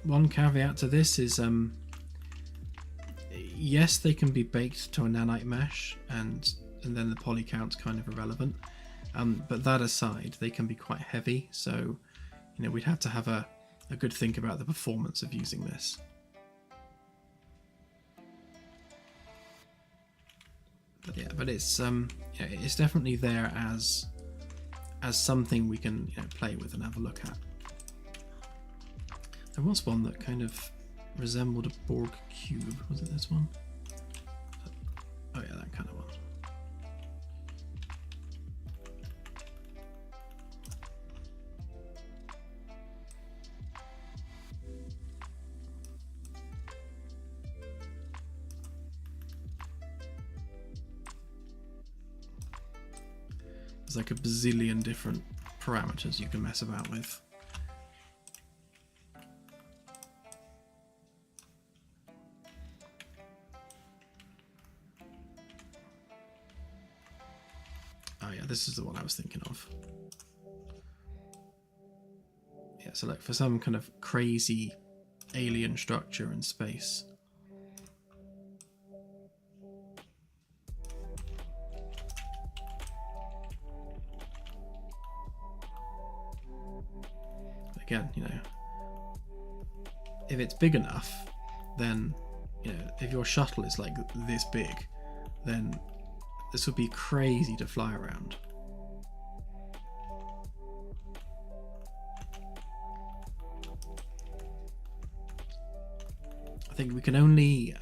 One caveat to this is yes, they can be baked to a nanite mesh, and then the poly count's kind of irrelevant. But that aside, they can be quite heavy, so you know, we'd have to have a good think about the performance of using this. But yeah, but it's yeah, it's definitely there as something we can, you know, play with and have a look at. There was one that kind of resembled a Borg cube. Was it this one? Oh yeah, that kind of one. There's like a bazillion different parameters you can mess about with. This is the one I was thinking of. Yeah, so like for some kind of crazy alien structure in space. Again, you know, if it's big enough, then, you know, if your shuttle is like this big, then this would be crazy to fly around. I think we can only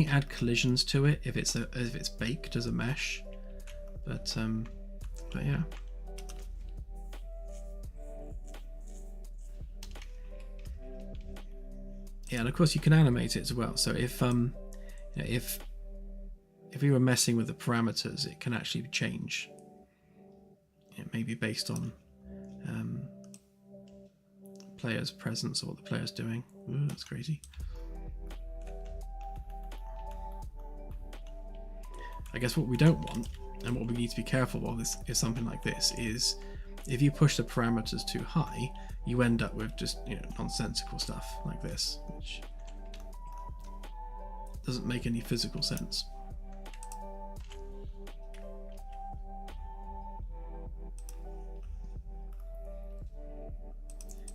add collisions to it if it's baked as a mesh. But yeah. Yeah, and of course you can animate it as well. So if you know, if we were messing with the parameters, it can actually change. You know, maybe based on player's presence or what the player's doing. Ooh, that's crazy. I guess what we don't want, and what we need to be careful of, is something like this, is if you push the parameters too high, you end up with just, you know, nonsensical stuff like this, which doesn't make any physical sense.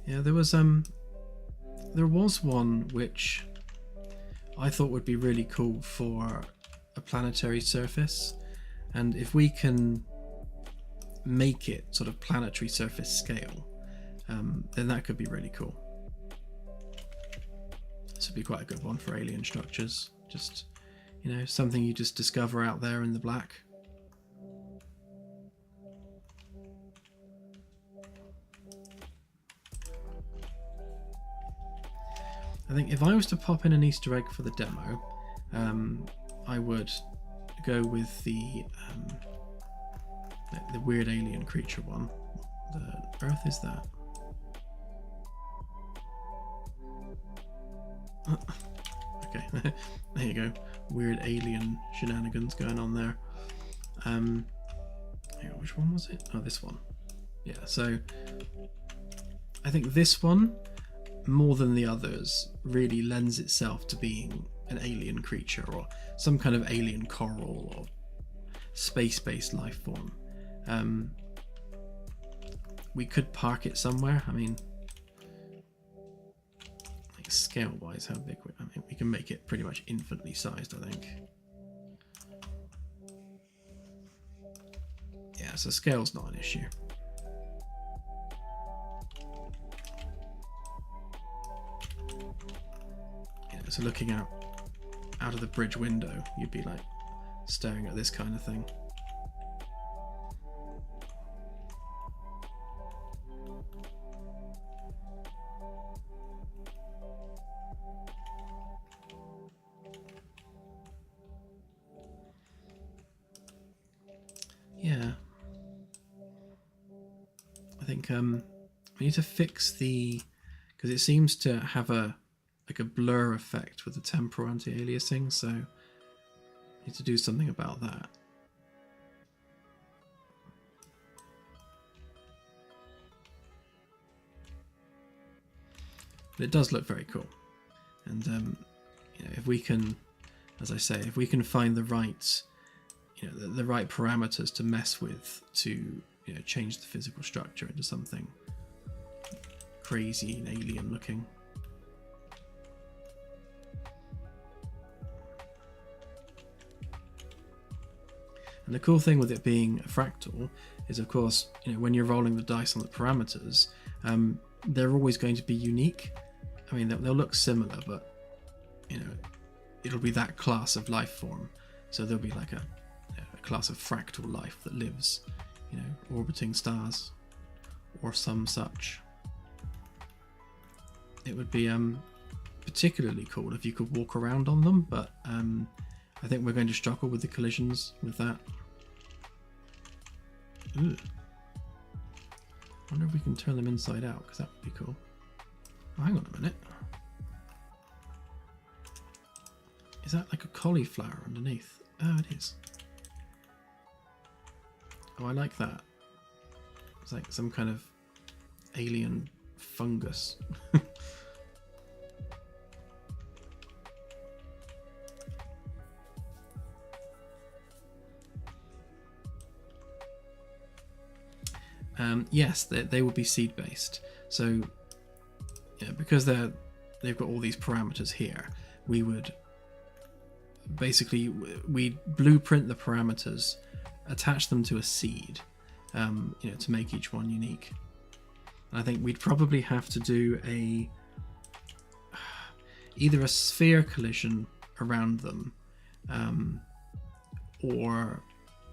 Yeah, there was one which I thought would be really cool for a planetary surface, and if we can make it sort of planetary surface scale, then that could be really cool. This would be quite a good one for alien structures. Just, you know, something you just discover out there in the black. I think if I was to pop in an Easter egg for the demo, I would go with the weird alien creature one. The Earth is that. Okay, there you go. Weird alien shenanigans going on there. Which one was it? Oh, this one. Yeah, so I think this one, more than the others, really lends itself to being an alien creature or some kind of alien coral or space-based life form. We could park it somewhere. I mean, like scale-wise, how big? I mean, we can make it pretty much infinitely sized, I think. Yeah, so scale's not an issue. So looking out of the bridge window, you'd be like staring at this kind of thing. Yeah. I think we need to fix the, because it seems to have a blur effect with the temporal anti-aliasing, so I need to do something about that. But it does look very cool, and you know, if we can, as I say, if we can find the right, you know, the right parameters to mess with to, you know, change the physical structure into something crazy and alien looking. And the cool thing with it being a fractal is, of course, you know, when you're rolling the dice on the parameters, they're always going to be unique. I mean, they'll look similar, but, you know, it'll be that class of life form. So there'll be like a class of fractal life that lives, you know, orbiting stars or some such. It would be particularly cool if you could walk around on them, but I think we're going to struggle with the collisions with that. Ugh. I wonder if we can turn them inside out, because that would be cool. Oh, hang on a minute. Is that like a cauliflower underneath? Oh, it is. Oh, I like that. It's like some kind of alien fungus. Yes, they will be seed based. So, yeah, because they've got all these parameters here, we would basically we blueprint the parameters, attach them to a seed, you know, to make each one unique. And I think we'd probably have to do either a sphere collision around them, or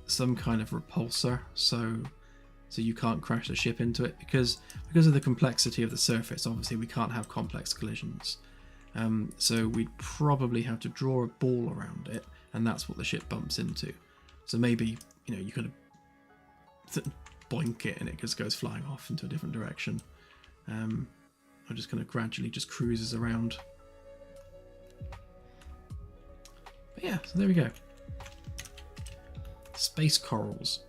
some kind of repulsor, so you can't crash the ship into it, because of the complexity of the surface. Obviously, we can't have complex collisions. So we'd probably have to draw a ball around it, and that's what the ship bumps into. So maybe, you know, you could boink it and it just goes flying off into a different direction. Or just kind of gradually just cruises around. But yeah, so there we go. Space corals.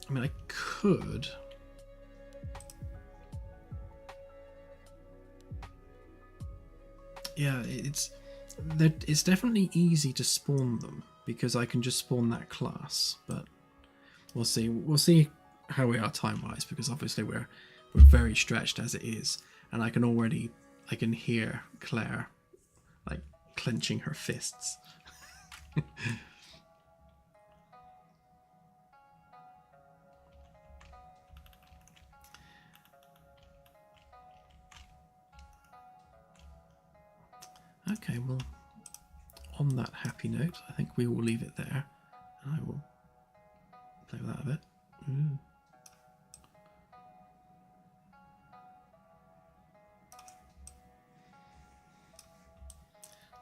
I mean, I could. Yeah, it's definitely easy to spawn them, because I can just spawn that class. But we'll see. We'll see how we are time-wise, because obviously we're very stretched as it is, and I can hear Claire like clenching her fists. Okay, well, on that happy note, I think we will leave it there. And I will play with that a bit. Ooh.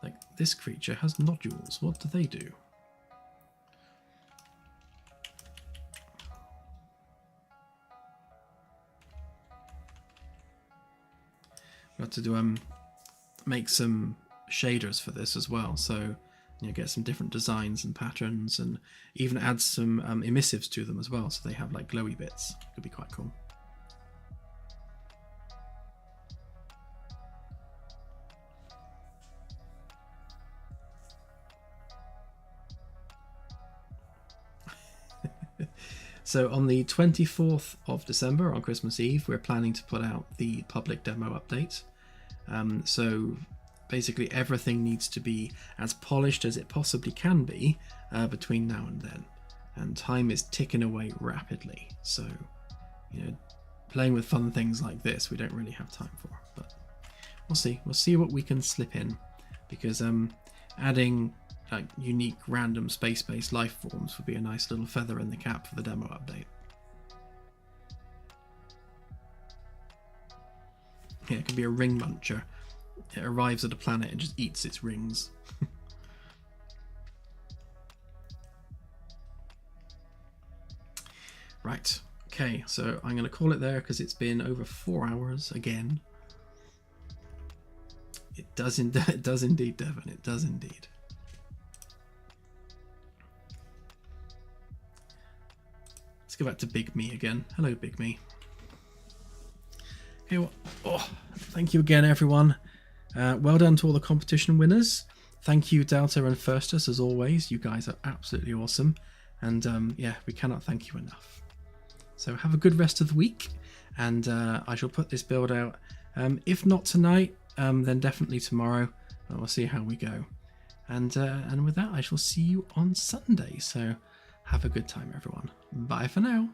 Like, this creature has nodules. What do they do? We have to do make some shaders for this as well, so get some different designs and patterns, and even add some emissives to them as well, so they have like glowy bits. Could be quite cool. So on the 24th of December, on Christmas Eve, we're planning to put out the public demo update. So basically everything needs to be as polished as it possibly can be between now and then. And time is ticking away rapidly. So, playing with fun things like this, we don't really have time for. But we'll see. We'll see what we can slip in. Because adding like unique random space-based life forms would be a nice little feather in the cap for the demo update. Yeah, it could be a ring muncher. It arrives at a planet and just eats its rings. Right, okay, so I'm going to call it there because it's been over 4 hours again. It does indeed, Devon, it does indeed. Let's go back to Big Me again. Hello, Big Me. Okay, well, thank you again, everyone. Well done to all the competition winners. Thank you, Delta and Firstus, as always. You guys are absolutely awesome. And yeah, we cannot thank you enough. So have a good rest of the week. And I shall put this build out. If not tonight, then definitely tomorrow. We'll see how we go. And with that, I shall see you on Sunday. So have a good time, everyone. Bye for now.